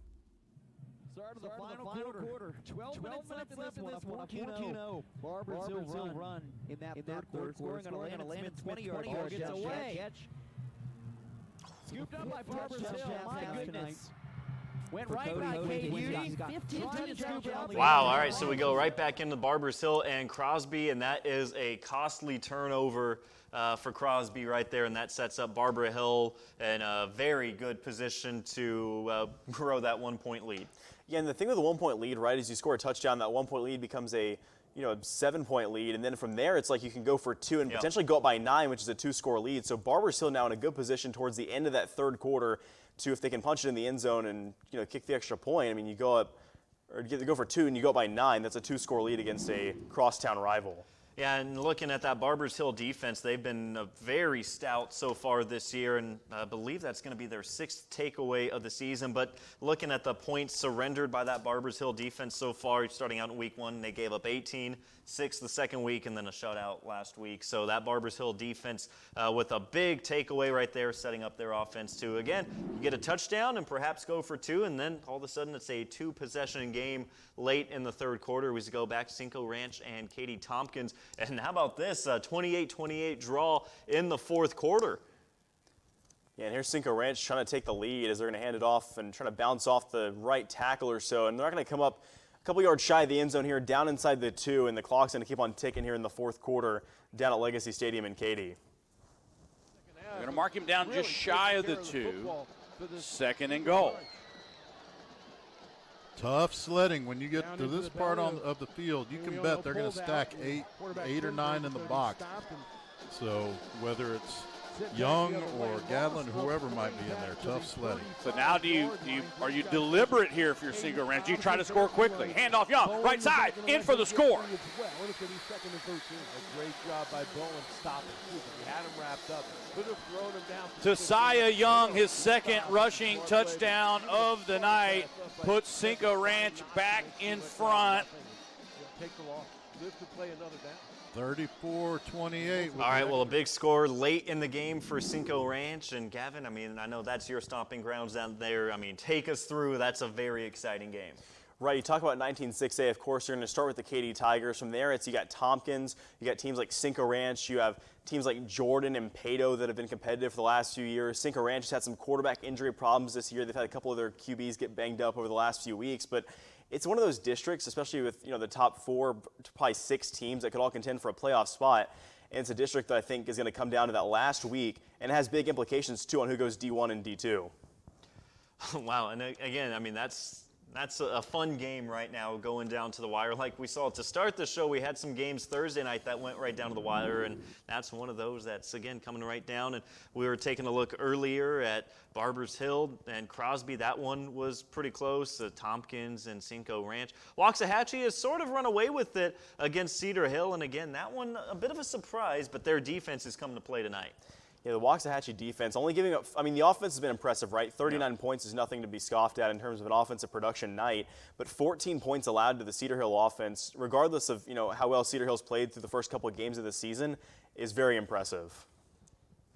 Start of the final quarter. 12 minutes left in this one. A 14-0 Barboursville run in that third quarter. Scoring on a Landon 20-yard gets away. Scooped up by Barboursville. My goodness. Went right by Katie. 15 touchdowns. Wow, all right, so we go right back into Barbers Hill and Crosby, and that is a costly turnover for Crosby right there, and that sets up Barber Hill in a very good position to grow that 1-point lead. Yeah, and the thing with a 1-point lead, right, is you score a touchdown, that 1-point lead becomes a 7-point lead, and then from there it's like you can go for 2 and potentially go up by 9, which is a 2-score lead. So Barbers Hill now in a good position towards the end of that third quarter to, if they can punch it in the end zone and kick the extra point. I mean, you go up or go for 2 and you go up by 9. That's a 2-score lead against a crosstown rival. Yeah, and looking at that Barbers Hill defense, they've been very stout so far this year, and I believe that's going to be their 6th takeaway of the season. But looking at the points surrendered by that Barbers Hill defense so far, starting out in week 1, they gave up 18, 6 the second week, and then a shutout last week. So that Barbers Hill defense with a big takeaway right there, setting up their offense to, again, you get a touchdown and perhaps go for 2, and then all of a sudden it's a 2-possession game late in the third quarter. We go back to Cinco Ranch and Katy Tompkins. And how about this, 28-28 draw in the fourth quarter. Yeah, and here's Cinco Ranch trying to take the lead as they're going to hand it off and trying to bounce off the right tackle or so. And they're not going to come up a couple yards shy of the end zone here, down inside the 2, and the clock's going to keep on ticking here in the fourth quarter down at Legacy Stadium in Katy. They're going to mark him down just shy of the 2. Second and goal. Tough sledding when you get to this part of the field. You can bet they're going to stack eight or 9 in the box. So whether it's Young or Gadlin, whoever might be in there, tough sledding. So now are you deliberate here if you're Cinco Ranch? Do you try to score quickly? Hand off Young, right side, in for the score. A great job by Bowen stopping. He had him wrapped up. Could have thrown him down. Josiah Young, his second rushing touchdown of the night, puts Cinco Ranch back in front. Take the loss. Live to play another down. 34-28. All right, well, a big score late in the game for Cinco Ranch. And Gavin, I mean, I know that's your stomping grounds down there. I mean, take us through. That's a very exciting game. Right, you talk about 19-6A, of course, you're going to start with the Katy Tigers. From there, you got Tompkins, you got teams like Cinco Ranch, you have teams like Jordan and Pato that have been competitive for the last few years. Cinco Ranch has had some quarterback injury problems this year. They've had a couple of their QBs get banged up over the last few weeks, but it's one of those districts, especially with the top 4, probably 6 teams that could all contend for a playoff spot. And it's a district that I think is going to come down to that last week, and it has big implications too on who goes D1 and D2. Wow, and again, I mean, that's a fun game right now going down to the wire. Like we saw to start the show, we had some games Thursday night that went right down to the wire, and that's one of those that's, again, coming right down. And we were taking a look earlier at Barbers Hill and Crosby. That one was pretty close, Tompkins and Cinco Ranch. Waxahachie has sort of run away with it against Cedar Hill, and again, that one a bit of a surprise, but their defense is coming to play tonight. Yeah, the Waxahachie defense only giving up, I mean, the offense has been impressive, right? 39 points is nothing to be scoffed at in terms of an offensive production night, but 14 points allowed to the Cedar Hill offense, regardless of, how well Cedar Hill's played through the first couple of games of the season, is very impressive.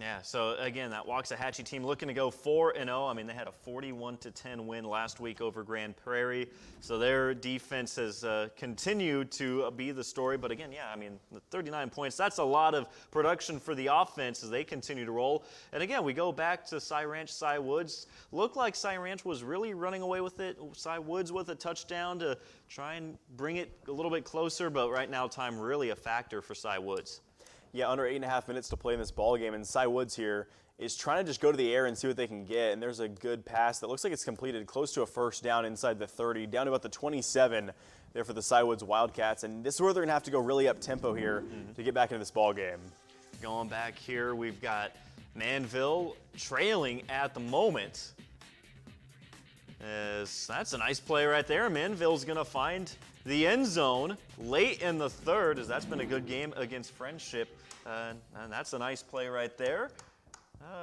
Yeah, so again, that Waxahachie team looking to go 4-0. I mean, they had a 41-10 win last week over Grand Prairie. So their defense has continued to be the story. But again, yeah, I mean, the 39 points, that's a lot of production for the offense as they continue to roll. And again, we go back to Cy Ranch, Cy Woods. Looked like Cy Ranch was really running away with it. Cy Woods with a touchdown to try and bring it a little bit closer. But right now, time really a factor for Cy Woods. Yeah, under 8.5 minutes to play in this ball game, and Cy Woods here is trying to just go to the air and see what they can get. And there's a good pass that looks like it's completed close to a first down inside the 30, down to about the 27 there for the Cy Woods Wildcats. And this is where they're going to have to go really up tempo here to get back into this ball game. Going back here, we've got Manville trailing at the moment. That's a nice play right there. Manville's going to find the end zone late in the third, as that's been a good game against Friendship. And that's a nice play right there.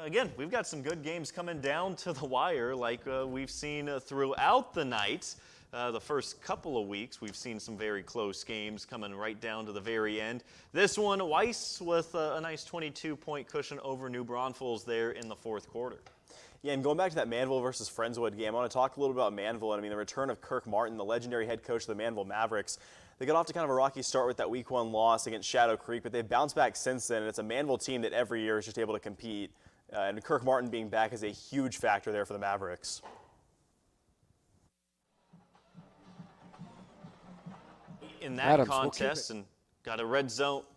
Again, we've got some good games coming down to the wire like we've seen throughout the night. The first couple of weeks, we've seen some very close games coming right down to the very end. This one, Weiss with a nice 22-point cushion over New Braunfels there in the fourth quarter. Yeah, and going back to that Manville versus Friendswood game, I want to talk a little bit about Manville. And I mean, the return of Kirk Martin, the legendary head coach of the Manville Mavericks. They got off to kind of a rocky start with that week 1 loss against Shadow Creek, but they've bounced back since then. And it's a Manville team that every year is just able to compete. And Kirk Martin being back is a huge factor there for the Mavericks. In that contest, and got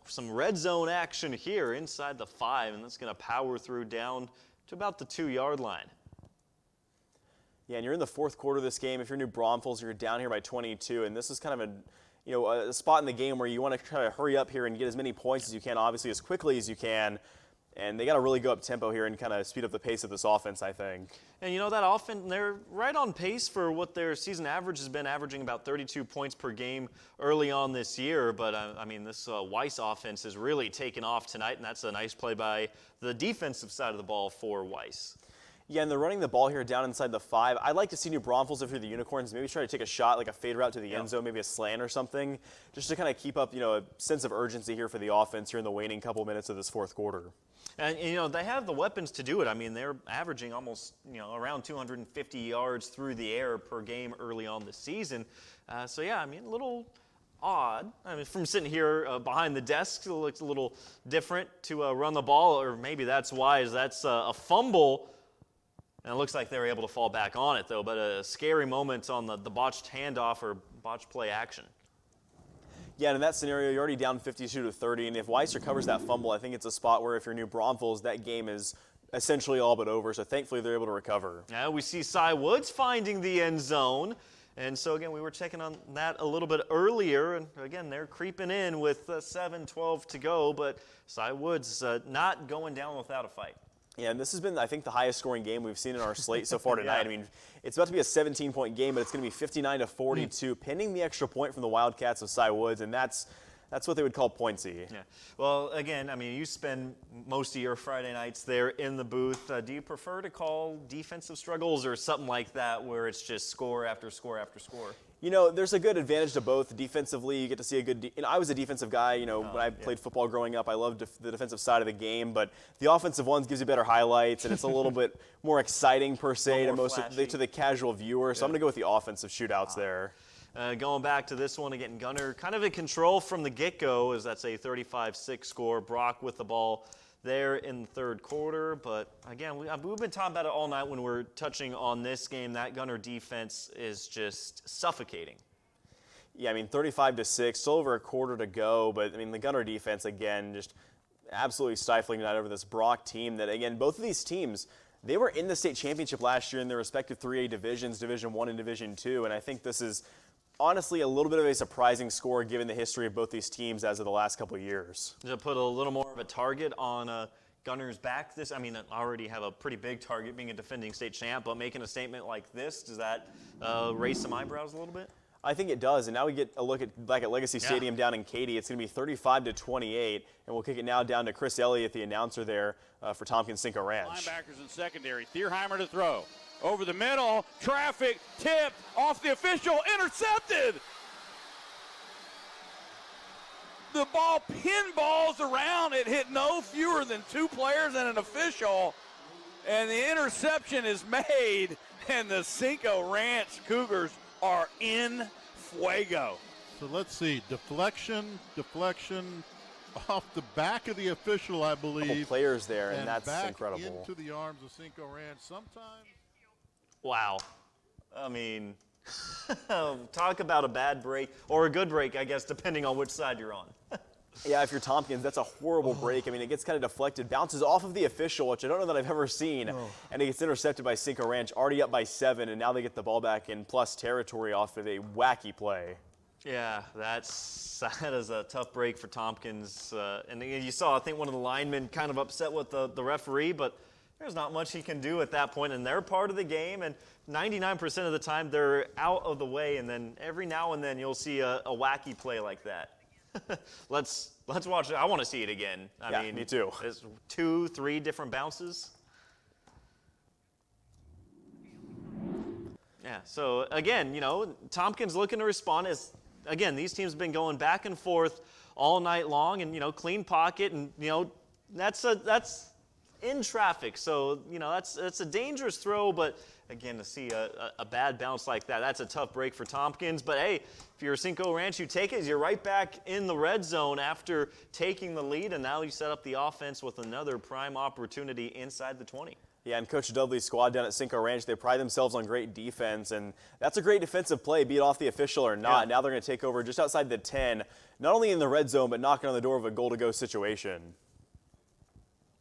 some red zone action here inside the 5, and that's going to power through down to about the 2-yard line. Yeah, and you're in the fourth quarter of this game. If you're New Braunfels, you're down here by 22, and this is kind of a spot in the game where you want to try to hurry up here and get as many points as you can, obviously as quickly as you can. And they got to really go up tempo here and kind of speed up the pace of this offense, I think. And that offense, they're right on pace for what their season average has been, averaging about 32 points per game early on this year. But, I mean, this Weiss offense has really taken off tonight, and that's a nice play by the defensive side of the ball for Weiss. Yeah, and they're running the ball here down inside the 5. I'd like to see New Braunfels, if you're the Unicorns, maybe try to take a shot, like a fade route to the end zone, maybe a slant or something, just to kind of keep up, a sense of urgency here for the offense here in the waning couple minutes of this fourth quarter. And, they have the weapons to do it. I mean, they're averaging almost, around 250 yards through the air per game early on the season. So, yeah, I mean, a little odd. I mean, from sitting here behind the desk, it looks a little different to run the ball, or maybe that's why. That's a fumble. And it looks like they were able to fall back on it, though. But a scary moment on the botched handoff or botched play action. Yeah, and in that scenario, you're already down 52-30, and if Weiss recovers that fumble, I think it's a spot where if you're New Braunfels, that game is essentially all but over, so thankfully they're able to recover. Yeah, we see Cy Woods finding the end zone, and so again, we were checking on that a little bit earlier, and again, they're creeping in with 7-12 to go, but Cy Woods not going down without a fight. Yeah, and this has been, I think, the highest scoring game we've seen in our slate so far tonight. Yeah. I mean, it's about to be a 17-point game, but it's going to be 59-42, pending the extra point from the Wildcats of Cy Woods, and that's what they would call pointsy. Yeah. Well, again, I mean, you spend most of your Friday nights there in the booth. Do you prefer to call defensive struggles or something like that where it's just score after score after score? There's a good advantage to both. Defensively, you get to see a good I was a defensive guy, when I played football growing up. I loved the defensive side of the game, but the offensive ones gives you better highlights, and it's a little bit more exciting, per se, to the casual viewer. So I'm going to go with the offensive shootouts there. Going back to this one again, Gunner kind of in control from the get-go, as that's a 35-6 score. Brock with the ball there in the third quarter, but again, we've been talking about it all night when we're touching on this game. That Gunner defense is just suffocating. Yeah, I mean, 35-6, still over a quarter to go, but I mean, the Gunner defense, again, just absolutely stifling tonight over this Brock team that, again, both of these teams, they were in the state championship last year in their respective 3A divisions, Division I and Division II, and I think this is honestly a little bit of a surprising score given the history of both these teams as of the last couple of years. To put a little more of a target on Gunner's back, I already have a pretty big target being a defending state champ, but making a statement like this, does that raise some eyebrows a little bit? I think it does, and now we get a look back at Legacy Stadium down in Caney. It's going to be 35-28, and we'll kick it now down to Chris Elliott, the announcer there for Tompkins Cinco Ranch. Linebackers in secondary. Thierheimer to throw. Over the middle, traffic, tipped, off the official, intercepted. The ball pinballs around. It hit no fewer than 2 players and an official, and the interception is made, and the Cinco Ranch Cougars are in fuego. So let's see, deflection off the back of the official, I believe. Couple players there, and that's back incredible. Into the arms of Cinco Ranch sometimes. Wow. I mean, talk about a bad break, or a good break, I guess, depending on which side you're on. Yeah, if you're Tompkins, that's a horrible break. I mean, it gets kind of deflected, bounces off of the official, which I don't know that I've ever seen, and it gets intercepted by Cinco Ranch, already up by 7, and now they get the ball back in plus territory off of a wacky play. Yeah, that is a tough break for Tompkins. And you saw, I think, one of the linemen kind of upset with the referee, but there's not much he can do at that point, and they're part of the game, and 99% of the time they're out of the way, and then every now and then you'll see a wacky play like that. Let's watch it. I want to see it again. I mean, me too. There's 2-3 different bounces. Yeah, so again, Tompkins looking to respond as, again, these teams have been going back and forth all night long, and, clean pocket, and, that's in traffic, so that's a dangerous throw. But again, to see a bad bounce like that, that's a tough break for Tompkins. But hey, if you're Cinco Ranch, you take it. You're right back in the red zone after taking the lead, and now you set up the offense with another prime opportunity inside the 20. Yeah, and Coach Dudley's squad down at Cinco Ranch, they pride themselves on great defense, and that's a great defensive play, be it off the official or not. Yeah. Now they're going to take over just outside the 10, not only in the red zone, but knocking on the door of a goal-to-go situation.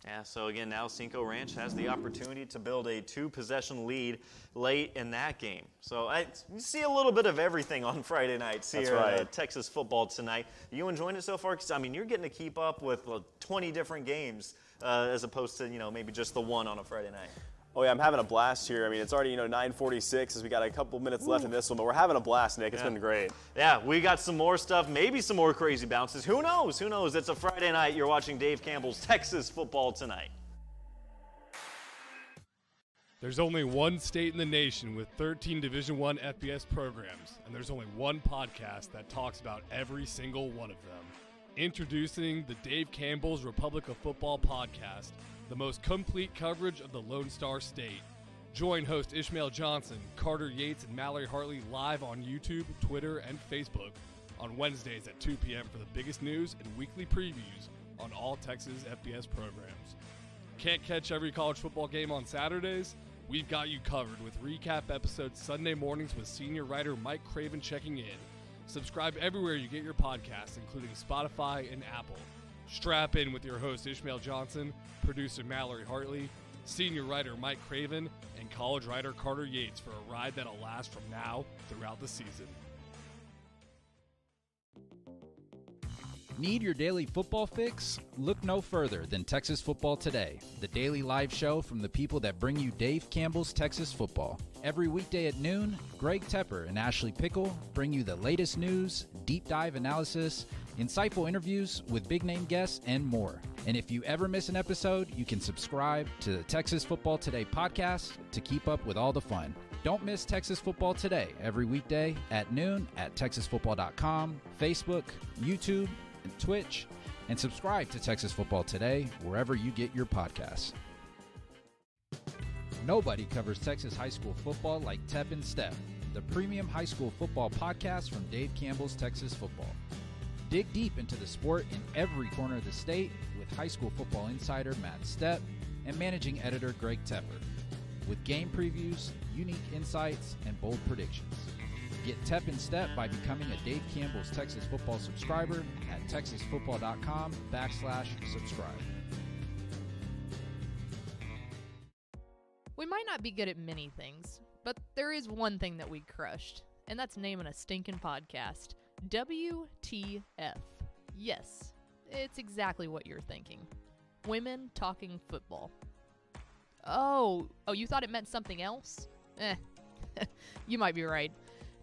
Yeah, so again, now Cinco Ranch has the opportunity to build a 2-possession lead late in that game. So you see a little bit of everything on Friday nights here at Texas football tonight. Are you enjoying it so far? Because, I mean, you're getting to keep up with 20 different games as opposed to, maybe just the one on a Friday night. Oh, yeah, I'm having a blast here. I mean, it's already, 9:46 as we got a couple minutes left in this one, but we're having a blast, Nick. It's been great. Yeah, we got some more stuff, maybe some more crazy bounces. Who knows? Who knows? It's a Friday night. You're watching Dave Campbell's Texas Football Tonight. There's only one state in the nation with 13 Division I FBS programs, and there's only one podcast that talks about every single one of them. Introducing the Dave Campbell's Republic of Football podcast, the most complete coverage of the Lone Star State. Join host Ishmael Johnson, Carter Yates, and Mallory Hartley live on YouTube, Twitter, and Facebook on Wednesdays at 2 p.m. for the biggest news and weekly previews on all Texas FBS programs. Can't catch every college football game on Saturdays? We've got you covered with recap episodes Sunday mornings with senior writer Mike Craven checking in. Subscribe everywhere you get your podcasts, including Spotify and Apple. Strap in with your host Ishmael Johnson, producer Mallory Hartley, senior writer Mike Craven, and college writer Carter Yates for a ride that'll last from now throughout the season. Need your daily football fix? Look no further than Texas Football Today, the daily live show from the people that bring you Dave Campbell's Texas Football. Every weekday at noon, Greg Tepper and Ashley Pickle bring you the latest news, deep dive analysis, insightful interviews with big-name guests, and more. And if you ever miss an episode, you can subscribe to the Texas Football Today podcast to keep up with all the fun. Don't miss Texas Football Today every weekday at noon at texasfootball.com, Facebook, YouTube, and Twitch, and subscribe to Texas Football Today wherever you get your podcasts. Nobody covers Texas high school football like Tep and Step, the premium high school football podcast from Dave Campbell's Texas Football. Dig deep into the sport in every corner of the state with high school football insider Matt Stepp and managing editor Greg Tepper, with game previews, unique insights, and bold predictions. Get Tep and Step by becoming a Dave Campbell's Texas Football subscriber at texasfootball.com/subscribe. We might not be good at many things, but there is one thing that we crushed, and that's naming a stinking podcast. WTF. Yes, it's exactly what you're thinking. Women talking football. Oh, you thought it meant something else? You might be right.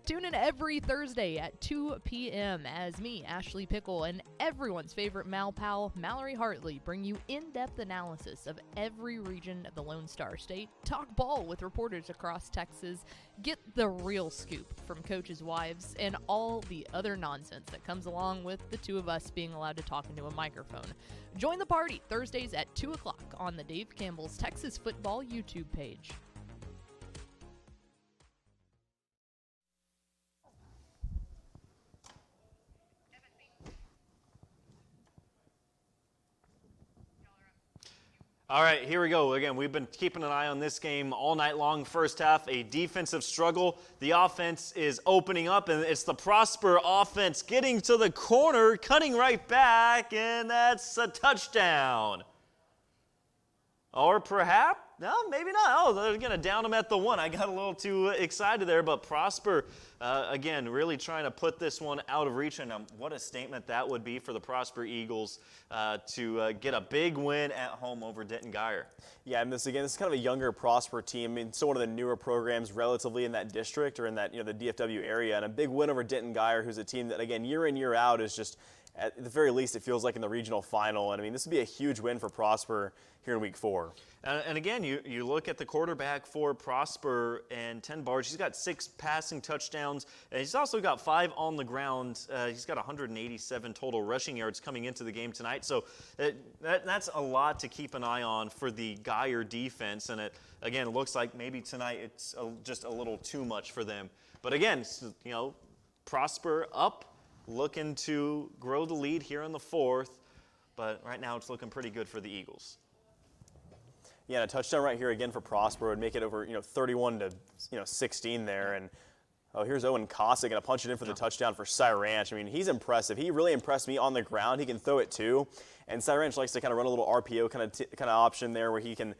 Tune in every Thursday at 2 p.m. as me, Ashley Pickle, and everyone's favorite Mal pal, Mallory Hartley, bring you in-depth analysis of every region of the Lone Star State, talk ball with reporters across Texas, get the real scoop from coaches' wives, and all the other nonsense that comes along with the two of us being allowed to talk into a microphone. Join the party Thursdays at 2 o'clock on the Dave Campbell's Texas Football YouTube page. All right, here we go. Again, we've been keeping an eye on this game all night long. First half, a defensive struggle. The offense is opening up, and it's the Prosper offense getting to the corner, cutting right back, and that's a touchdown. Or perhaps, no, maybe not. Oh, they're going to down them at the 1. I got a little too excited there, but Prosper, again, really trying to put this one out of reach. And what a statement that would be for the Prosper Eagles to get a big win at home over Denton Guyer. Yeah, and this is kind of a younger Prosper team. I mean, still one of the newer programs relatively in that district or in that, the DFW area. And a big win over Denton Guyer, who's a team that, again, year in, year out is just, at the very least, it feels like in the regional final. And I mean, this would be a huge win for Prosper here in week 4. And again, you look at the quarterback for Prosper and 10 bars. He's got 6 passing touchdowns, and he's also got 5 on the ground. He's got 187 total rushing yards coming into the game tonight. So that's a lot to keep an eye on for the Guyer defense. And it looks like maybe tonight it's just a little too much for them. But again, Prosper up, looking to grow the lead here in the 4th. But right now it's looking pretty good for the Eagles. Yeah, and a touchdown right here again for Prosper would make it over, 31 to 16 there. And here's Owen Cossack going to punch it in for the touchdown for Cy Ranch. I mean, he's impressive. He really impressed me on the ground. He can throw it too. And Cy Ranch likes to kind of run a little RPO kind of option there where he can,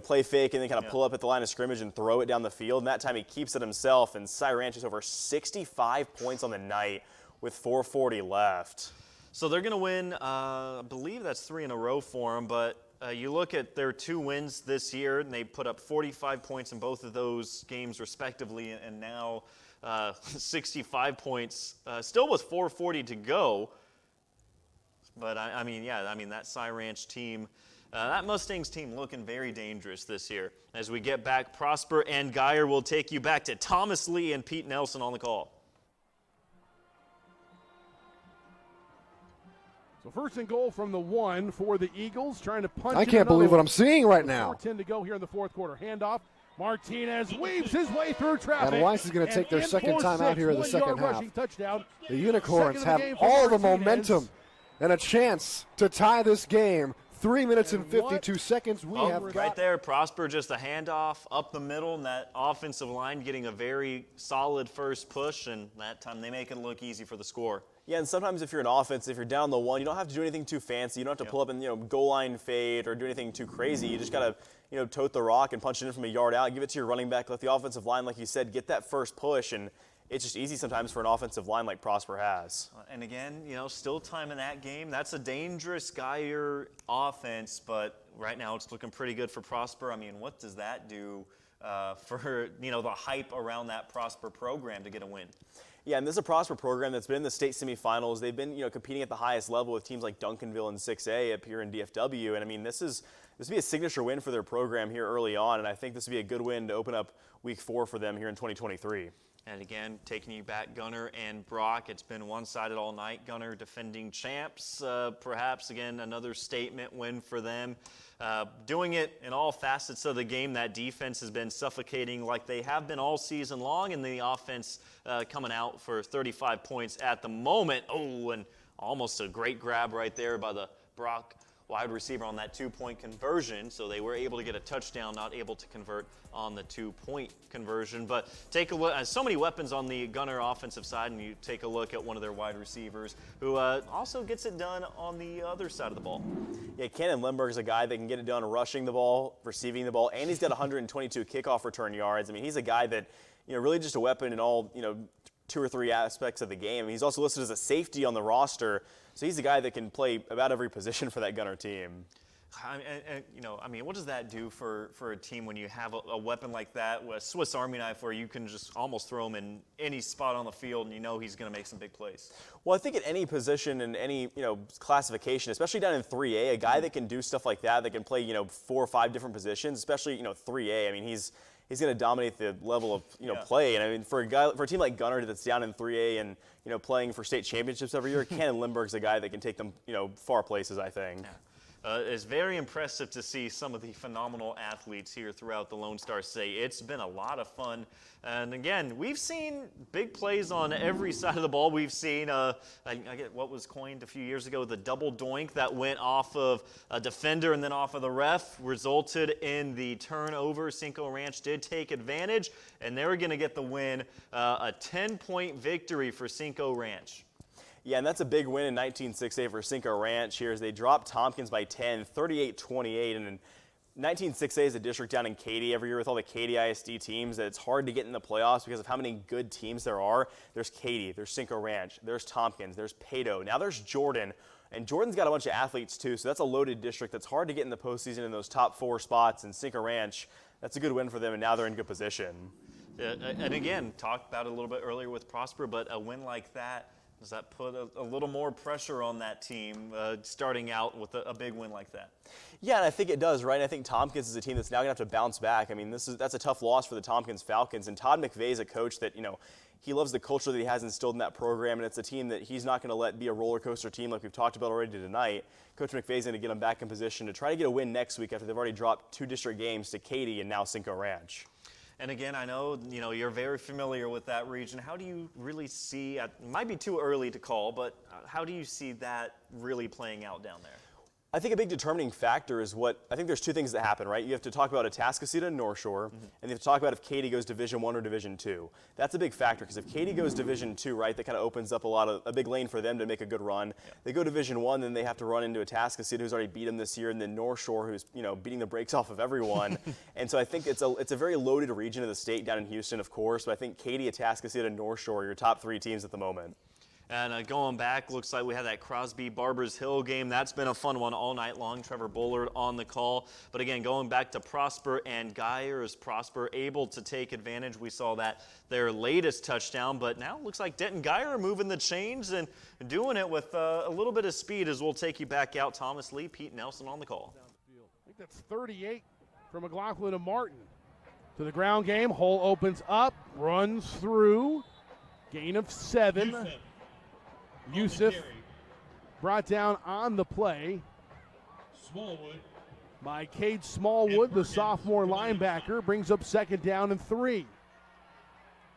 play fake and then kind of pull up at the line of scrimmage and throw it down the field. And that time he keeps it himself. And Cy Ranch is over 65 points on the night with 4:40 left. So they're going to win, I believe that's 3 in a row for them, but you look at their 2 wins this year, and they put up 45 points in both of those games respectively, and now 65 points, still with 4:40 to go. But that Cy Ranch team, that Mustangs team looking very dangerous this year. As we get back, Prosper and Guyer will take you back to Thomas Lee and Pete Nelson on the call. So first and goal from the 1 for the Eagles, trying to punch. I can't believe what I'm seeing right now. 4:10 to go here in the 4th quarter. Handoff. Martinez weaves his way through traffic. And Weiss is going to take their second time out here in the second half. Touchdown. The Unicorns have all the momentum and a chance to tie this game. 3 minutes and 52 seconds. We have right there, Prosper, just a handoff up the middle, and that offensive line getting a very solid first push, and that time they make it look easy for the score. Yeah, and sometimes if you're an offense, if you're down the 1, you don't have to do anything too fancy. You don't have to pull up and goal line fade or do anything too crazy. You just got to tote the rock and punch it in from a yard out. Give it to your running back. Let the offensive line, like you said, get that first push. And it's just easy sometimes for an offensive line like Prosper has. And again, still time in that game. That's a dangerous Guyer offense, but right now it's looking pretty good for Prosper. I mean, what does that do for the hype around that Prosper program to get a win? Yeah, and this is a Prosper program that's been in the state semifinals. They've been, competing at the highest level with teams like Duncanville and 6A up here in DFW. And I mean, this would be a signature win for their program here early on, and I think this would be a good win to open up week 4 for them here in 2023. And again, taking you back, Gunner and Brock. It's been one-sided all night. Gunner defending champs. Perhaps, again, another statement win for them. Doing it in all facets of the game. That defense has been suffocating like they have been all season long, and the offense coming out for 35 points at the moment. Oh, and almost a great grab right there by the Brock wide receiver on that 2-point conversion. So they were able to get a touchdown, not able to convert on the 2-point conversion. But take a look, so many weapons on the Gunner offensive side, and you take a look at one of their wide receivers who also gets it done on the other side of the ball. Yeah, Cannon Limburg is a guy that can get it done rushing the ball, receiving the ball, and he's got 122 kickoff return yards. I mean, he's a guy that, really just a weapon in all, 2 or 3 aspects of the game. He's also listed as a safety on the roster, so he's a guy that can play about every position for that Gunner team. What does that do for a team when you have a weapon like that, a Swiss Army knife, where you can just almost throw him in any spot on the field and he's going to make some big plays? Well, I think at any position and any, classification, especially down in 3A, a guy that can do stuff like that can play, 4 or 5 different positions, especially, 3A. I mean, he's going to dominate the level of play. And I mean, for a team like Gunner that's down in 3A and playing for state championships every year, Cannon Limburg's a guy that can take them far places, I think. Yeah. It's very impressive to see some of the phenomenal athletes here throughout the Lone Star State. It's been a lot of fun. And again, we've seen big plays on every side of the ball. We've seen, I get what was coined a few years ago, the double doink that went off of a defender and then off of the ref, resulted in the turnover. Cinco Ranch did take advantage, and they were going to get the win, a 10-point victory for Cinco Ranch. Yeah, and that's a big win in 19-6A for Cinco Ranch here as they dropped Tompkins by 10, 38-28. And 19-6A is a district down in Caney every year with all the Caney ISD teams that it's hard to get in the playoffs because of how many good teams there are. There's Caney, there's Cinco Ranch, there's Tompkins, there's Pado. Now there's Jordan, and Jordan's got a bunch of athletes too, so that's a loaded district that's hard to get in the postseason in those top 4 spots. And Cinco Ranch, that's a good win for them, and now they're in good position. And again, talked about it a little bit earlier with Prosper, but a win like that, does that put a little more pressure on that team starting out with a big win like that? Yeah, and I think it does, right? And I think Tompkins is a team that's now going to have to bounce back. I mean, that's a tough loss for the Tompkins Falcons, and Todd McVay is a coach that, he loves the culture that he has instilled in that program, and it's a team that he's not going to let be a roller coaster team like we've talked about already tonight. Coach McVay's going to get them back in position to try to get a win next week after they've already dropped 2 district games to Caney and now Cinco Ranch. And again, I know, you're very familiar with that region. How do you really see, it might be too early to call, but how do you see that really playing out down there? I think a big determining factor is I think there's 2 things that happen, right? You have to talk about Atascocita and North Shore, and you have to talk about if Caney goes Division I or Division II. That's a big factor, because if Caney goes Division II, right, that kind of opens up a big lane for them to make a good run. Yeah. They go Division I, then they have to run into Atascocita, who's already beat them this year, and then North Shore, who's beating the brakes off of everyone. And so I think it's a very loaded region of the state down in Houston, of course, but I think Caney, Atascocita, and North Shore are your top 3 teams at the moment. And going back, looks like we had that Crosby-Barbers Hill game. That's been a fun one all night long. Trevor Bullard on the call. But again, going back to Prosper and Geyer, is Prosper able to take advantage? We saw that their latest touchdown, but now it looks like Denton Geyer moving the chains and doing it with a little bit of speed as we'll take you back out. Thomas Lee, Pete Nelson on the call. I think that's 38 for McLaughlin and Martin. To the ground game, Hole opens up, runs through, gain of 7. Yusuf brought down on the play by Cade Smallwood, the sophomore linebacker, brings up 2nd down and 3.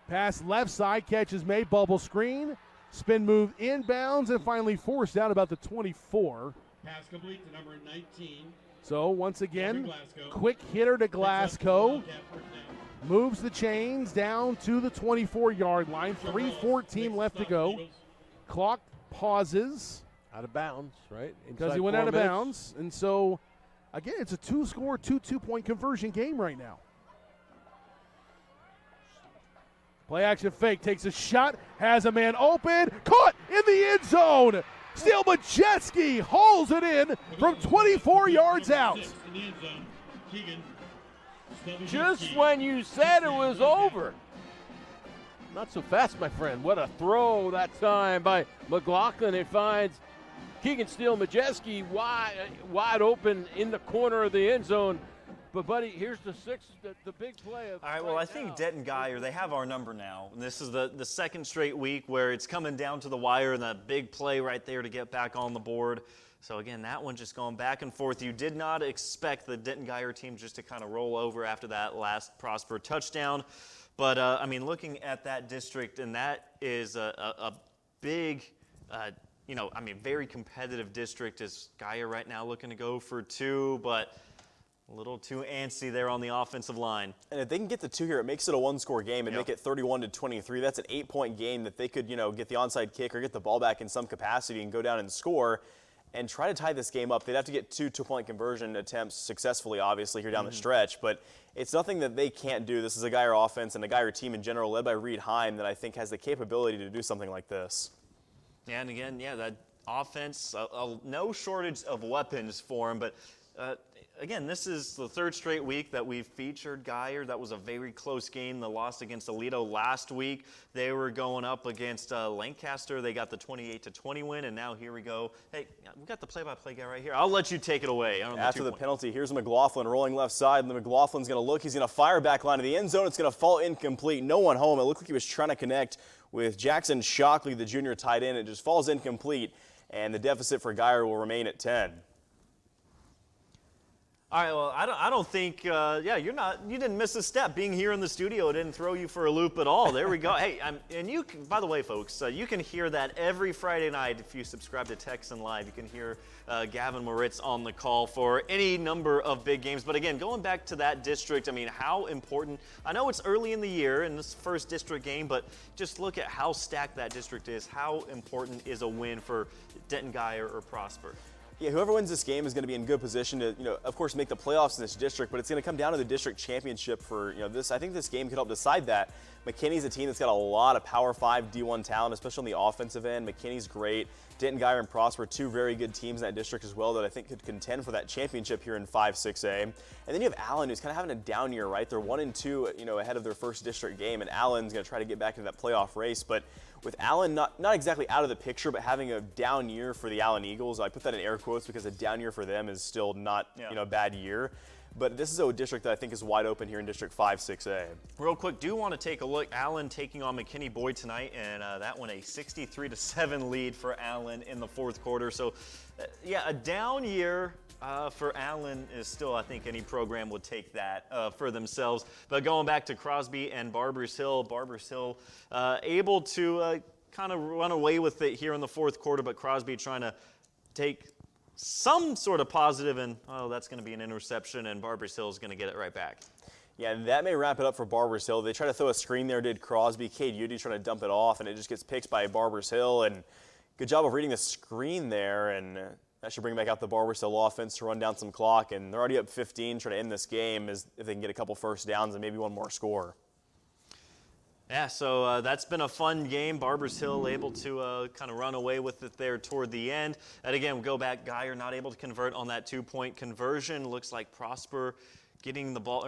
Pass left side, catch is made, bubble screen, spin move inbounds, and finally forced out about the 24. Pass complete to number 19. So once again, quick hitter to Glasgow. Moves the chains down to the 24-yard line. 3:14 left to go. Clock pauses. Out of bounds, right? Because he went out of bounds. And so, again, it's a 2-score, 2-2-point conversion game right now. Play action fake, takes a shot, has a man open, caught in the end zone. Still Majeski hauls it in from 24 yards out. Just when you said it was over. Not so fast, my friend. What a throw that time by McLaughlin. It finds Keegan Steele Majeski wide open in the corner of the end zone. But, buddy, here's the big play. All right, well, I think Denton Geyer, they have our number now. This is the second straight week where it's coming down to the wire and that big play right there to get back on the board. So, again, that one just going back and forth. You did not expect the Denton Geyer team just to kind of roll over after that last Prosper touchdown. But, I mean, looking at that district, and that is a big, very competitive district. Is Geyer right now looking to go for 2, but a little too antsy there on the offensive line. And if they can get the 2 here, it makes it a 1-score game and make it 31-23. That's an 8-point game that they could, get the onside kick or get the ball back in some capacity and go down and score and try to tie this game up. They'd have to get 2 two-point conversion attempts successfully, obviously, here down the stretch. But it's nothing that they can't do. This is a Geyer offense and a Geyer team in general, led by Reed Heim, that I think has the capability to do something like this. And again, that offense, no shortage of weapons for him. But again, this is the 3rd straight week that we've featured Geyer. That was a very close game. The loss against Aledo last week. They were going up against Lancaster. They got the 28-20 win, and now here we go. Hey, we got the play-by-play guy right here. I'll let you take it away. After the penalty, here's McLaughlin rolling left side, and the McLaughlin's going to look. He's going to fire back line of the end zone. It's going to fall incomplete. No one home. It looked like he was trying to connect with Jackson Shockley, the junior tight end. It just falls incomplete, and the deficit for Geyer will remain at 10. All right, well, I don't think, you didn't miss a step. Being here in the studio, it didn't throw you for a loop at all. There we go. Hey, and you can, by the way, folks, you can hear that every Friday night if you subscribe to Texan Live. You can hear Gavin Moritz on the call for any number of big games. But again, going back to that district, I mean, how important, I know it's early in the year in this first district game, but just look at how stacked that district is. How important is a win for Denton Geyer or Prosper? Yeah, whoever wins this game is going to be in good position to, of course, make the playoffs in this district, but it's going to come down to the district championship for, this. I think this game could help decide that. McKinney's a team that's got a lot of Power 5 D1 talent, especially on the offensive end. McKinney's great. Denton, Guyer, and Prosper, two very good teams in that district as well that I think could contend for that championship here in 5-6A. And then you have Allen, who's kind of having a down year, right? They're 1-2, ahead of their first district game, and Allen's going to try to get back into that playoff race. But with Allen not exactly out of the picture, but having a down year for the Allen Eagles, I put that in air quotes because a down year for them is still not, a bad year. But this is a district that I think is wide open here in District 5-6A. Real quick, do want to take a look. Allen taking on McKinney Boyd tonight, and that one a 63-7 lead for Allen in the fourth quarter. So, a down year for Allen is still, I think, any program would take that for themselves. But going back to Crosby and Barbers Hill able to kind of run away with it here in the fourth quarter, but Crosby trying to take some sort of positive, and that's going to be an interception, and Barbers Hill is going to get it right back. Yeah, and that may wrap it up for Barbers Hill. They try to throw a screen there, did Crosby. Cade Udy trying to dump it off, and it just gets picked by Barbers Hill. And good job of reading the screen there, and that should bring back out the Barbers Hill offense to run down some clock. And they're already up 15, trying to end this game if they can get a couple first downs and maybe one more score. Yeah, so that's been a fun game. Barbers Hill able to kind of run away with it there toward the end. And again, we go back. Guyer not able to convert on that 2-point conversion. Looks like Prosper getting the ball.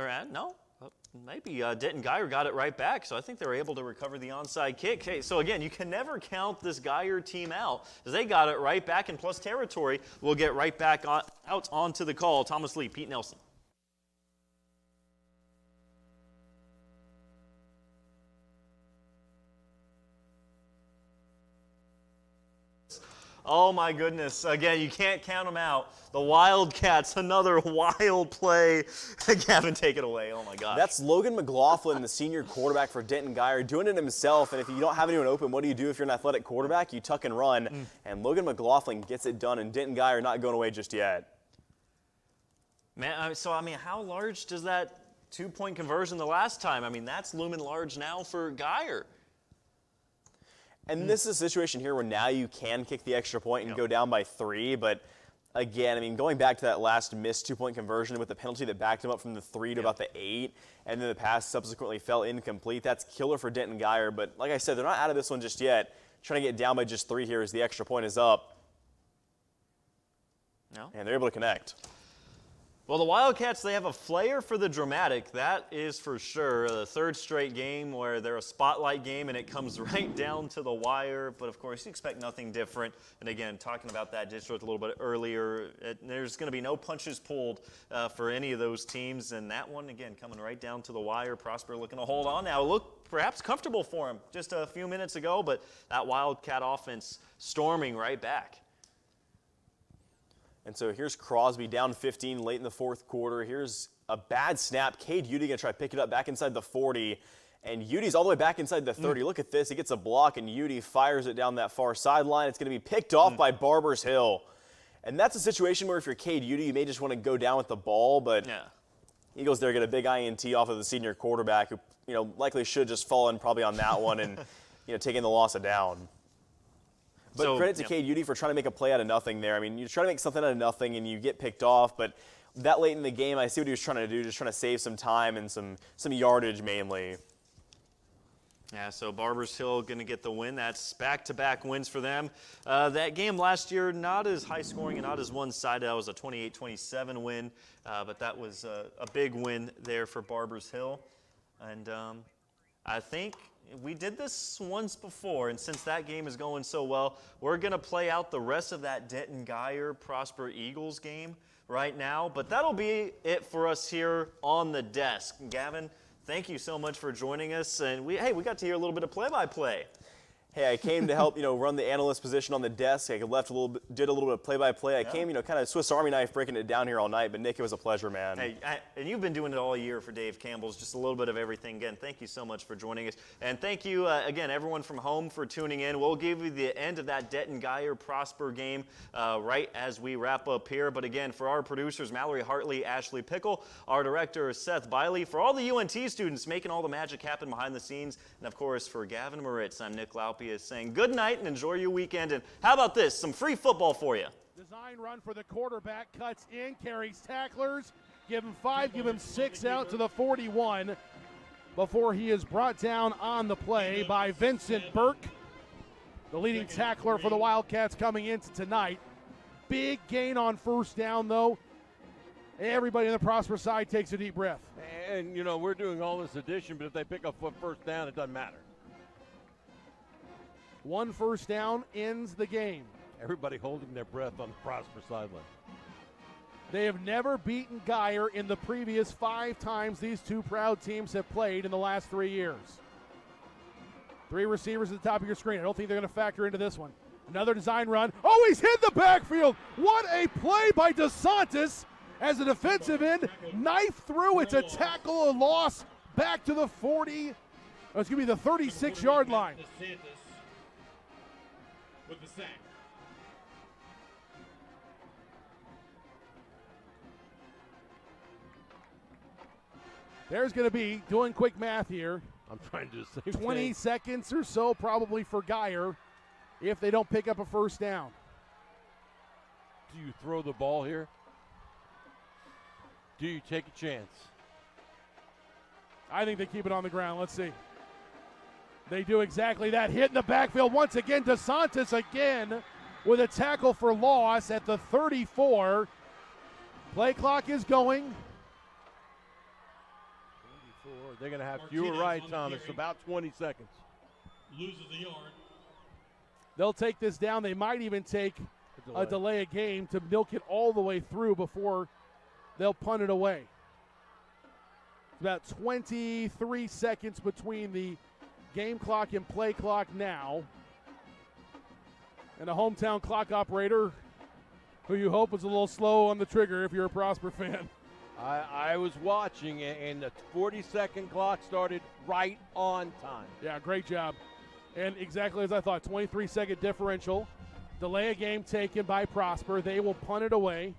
Maybe Denton Guyer got it right back. So I think they were able to recover the onside kick. Okay, so again, you can never count this Guyer team out, as they got it right back in plus territory. We'll get right back out onto the call. Thomas Lee, Pete Nelson. Oh my goodness, again, you can't count them out. The Wildcats, another wild play. Gavin, take it away, oh my gosh. That's Logan McLaughlin, the senior quarterback for Denton Guyer, doing it himself. And if you don't have anyone open, what do you do if you're an athletic quarterback? You tuck and run, and Logan McLaughlin gets it done, and Denton Guyer not going away just yet. Man, how large does that 2-point conversion the last time? That's looming large now for Guyer. And this is a situation here where now you can kick the extra point and go down by 3. But again, going back to that last missed 2-point conversion with the penalty that backed him up from the 3 to about the 8, and then the pass subsequently fell incomplete. That's killer for Denton Guyer. But like I said, they're not out of this one just yet. Trying to get down by just 3 here as the extra point is up. And they're able to connect. Well, the Wildcats, they have a flair for the dramatic, that is for sure. The third straight game where they're a spotlight game and it comes right down to the wire. But, of course, you expect nothing different. And, again, talking about that district a little bit earlier, there's going to be no punches pulled for any of those teams. And that one, again, coming right down to the wire. Prosper looking to hold on now. Look perhaps comfortable for him just a few minutes ago, but that Wildcat offense storming right back. And so here's Crosby down 15 late in the fourth quarter. Here's a bad snap. Cade Udy going to try to pick it up back inside the 40. And Udy's all the way back inside the 30. Look at this. He gets a block, and Udy fires it down that far sideline. It's going to be picked off by Barbers Hill. And that's a situation where if you're Cade Udy, you may just want to go down with the ball. But Eagles there get a big INT off of the senior quarterback who, likely should have just fallen probably on that one and, taking the loss of down. But credit to Cade Udy for trying to make a play out of nothing there. You try to make something out of nothing and you get picked off, but that late in the game, I see what he was trying to do, just trying to save some time and some yardage mainly. Yeah, so Barbers Hill going to get the win. That's back-to-back wins for them. That game last year, not as high-scoring and not as one-sided. That was a 28-27 win, but that was a big win there for Barbers Hill. And I think we did this once before, and since that game is going so well, we're going to play out the rest of that Denton Guyer Prosper Eagles game right now. But that'll be it for us here on the desk. Gavin, thank you so much for joining us. And we got to hear a little bit of play-by-play. Hey, I came to help, run the analyst position on the desk. I did a little bit of play-by-play. I came, kind of Swiss Army knife breaking it down here all night. But Nick, it was a pleasure, man. Hey, and you've been doing it all year for Dave Campbell's, just a little bit of everything. Again, thank you so much for joining us. And thank you, again, everyone from home for tuning in. We'll give you the end of that Denton Guyer Prosper game right as we wrap up here. But again, for our producers, Mallory Hartley, Ashley Pickle, our director, Seth Biley, for all the UNT students making all the magic happen behind the scenes, and of course, for Gavin Moritz, I'm Nick Laupy. Cappy is saying good night and enjoy your weekend. And how about this? Some free football for you. Design run for the quarterback, cuts in, carries tacklers, give him 5, give him 6 out to the 41 before he is brought down on the play by Vincent Burke, the leading tackler for the Wildcats coming into tonight. Big gain on first down, though. Everybody on the Prosper side takes a deep breath. And, we're doing all this addition, but if they pick up a first down, it doesn't matter. 1 first down ends the game. Everybody holding their breath on the Prosper sideline. They have never beaten Geyer in the previous 5 times these two proud teams have played in the last 3 years. 3 receivers at the top of your screen. I don't think they're going to factor into this one. Another design run. Oh, he's hit the backfield. What a play by DeSantis as a defensive end. Knife through. It's a tackle, a loss back to the 40. Oh, it's going to be the 36-yard line. DeSantis with the sack. There's going to be, doing quick math here, I'm trying to do the same 20 thing. seconds or so probably for Geyer if they don't pick up a first down. Do you throw the ball here? Do you take a chance? I think they keep it on the ground. Let's see. They do exactly that. Hit in the backfield once again. DeSantis again with a tackle for loss at the 34. Play clock is going. They're going to have fewer right, Thomas, about 20 seconds. Loses a yard. They'll take this down. They might even take a delay of game to milk it all the way through before they'll punt it away. It's about 23 seconds between the game clock and play clock now. And a hometown clock operator who you hope was a little slow on the trigger if you're a Prosper fan. I was watching, and the 40-second clock started right on time. Yeah, great job. And exactly as I thought, 23-second differential. Delay a game taken by Prosper. They will punt it away.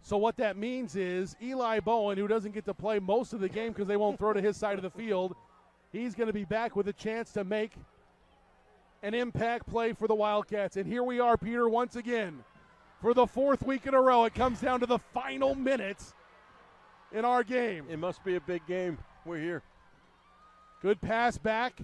So what that means is Eli Bowen, who doesn't get to play most of the game because they won't throw to his side of the field, he's going to be back with a chance to make an impact play for the Wildcats. And here we are, Peter, once again. For the 4th week in a row, it comes down to the final minutes in our game. It must be a big game. We're here. Good pass back.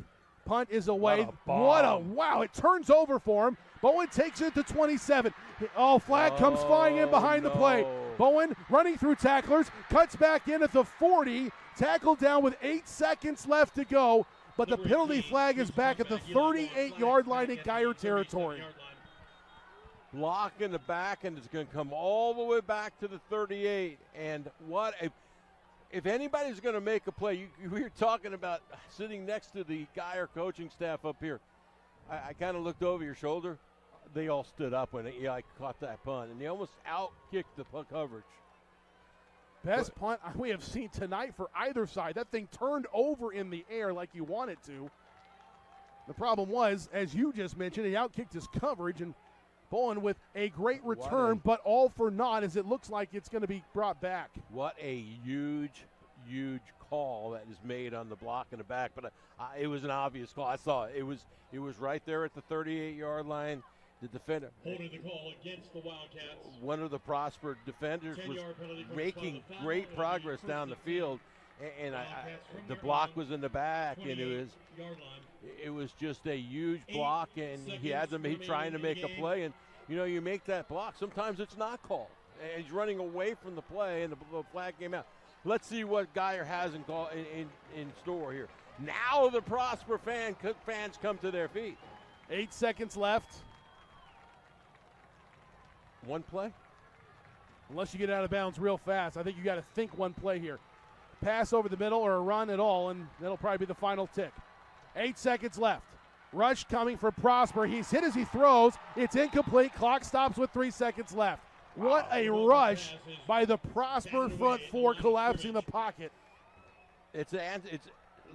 Punt is away. Wow, it turns over for him. Bowen takes it to 27. Oh, flag comes flying in behind the play. Bowen running through tacklers, cuts back in at the 40, tackled down with 8 seconds left to go, but the penalty flag is back at the 38-yard line in Geyer territory. Block in the back, and it's going to come all the way back to the 38. And if anybody's going to make a play, we were talking about sitting next to the Geyer coaching staff up here. I kind of looked over your shoulder. They all stood up when Eli caught that punt, and they almost out-kicked the punt coverage. Best punt we have seen tonight for either side. That thing turned over in the air like you want it to. The problem was, as you just mentioned, he out-kicked his coverage, and Bowen with a great return, but all for naught as it looks like it's going to be brought back. What a huge call that is made on the block in the back, but it was an obvious call. I saw it. It was right there at the 38-yard line. The defender holding the call against the Wildcats. One of the Prosper defenders was making great progress down the field, and the block was in the back, and it was just a huge block, and he had to be trying to make a play, and you make that block. Sometimes it's not called, and he's running away from the play, and the flag came out. Let's see what Geyer has in store here. Now the Prosper fans come to their feet. 8 seconds left. One play? Unless you get out of bounds real fast. I think you got to think one play here. Pass over the middle or a run at all, and that'll probably be the final tick. 8 seconds left. Rush coming for Prosper. He's hit as he throws. It's incomplete. Clock stops with 3 seconds left. What a rush by the Prosper front four, collapsing the pocket. It's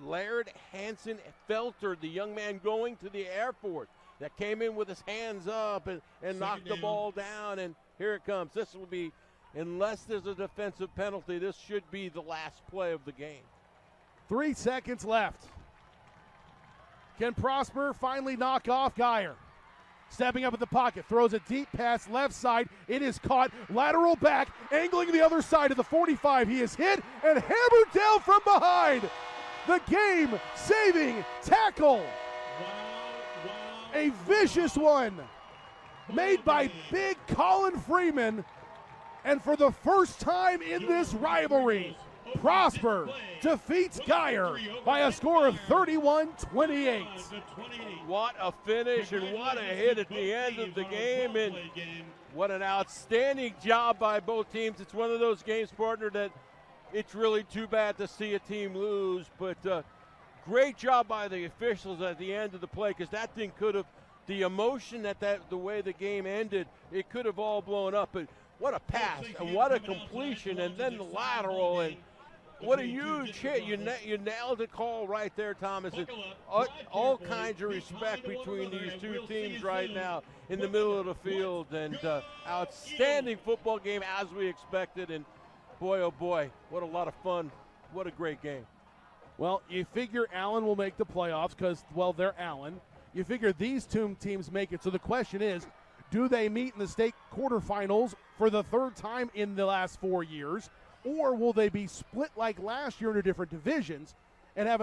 Laird Hansen Felter, the young man going to the airport, that came in with his hands up and knocked the ball down, and here it comes. This will be, unless there's a defensive penalty, this should be the last play of the game. 3 seconds left. Can Prosper finally knock off Geyer? Stepping up in the pocket, throws a deep pass left side. It is caught, lateral back, angling the other side of the 45. He is hit and hammered down from behind. The game-saving tackle. A vicious one made by big Colin Freeman. And for the first time in this rivalry, Prosper defeats Geyer by a score of 31-28. What a finish and what a hit at the end of the game, and what an outstanding job by both teams. It's one of those games, partner, that it's really too bad to see a team lose, but great job by the officials at the end of the play, because that thing could have, the emotion the way the game ended, it could have all blown up. But what a pass and what a completion, and then the lateral, and what a huge hit. You nailed the call right there, Thomas. And all kinds of respect between these two teams right now in the middle of the field, and outstanding football game as we expected. And boy, oh boy, what a lot of fun. What a great game. Well, you figure Allen will make the playoffs because, well, they're Allen. You figure these two teams make it. So the question is, do they meet in the state quarterfinals for the third time in the last 4 years? Or will they be split like last year into different divisions and have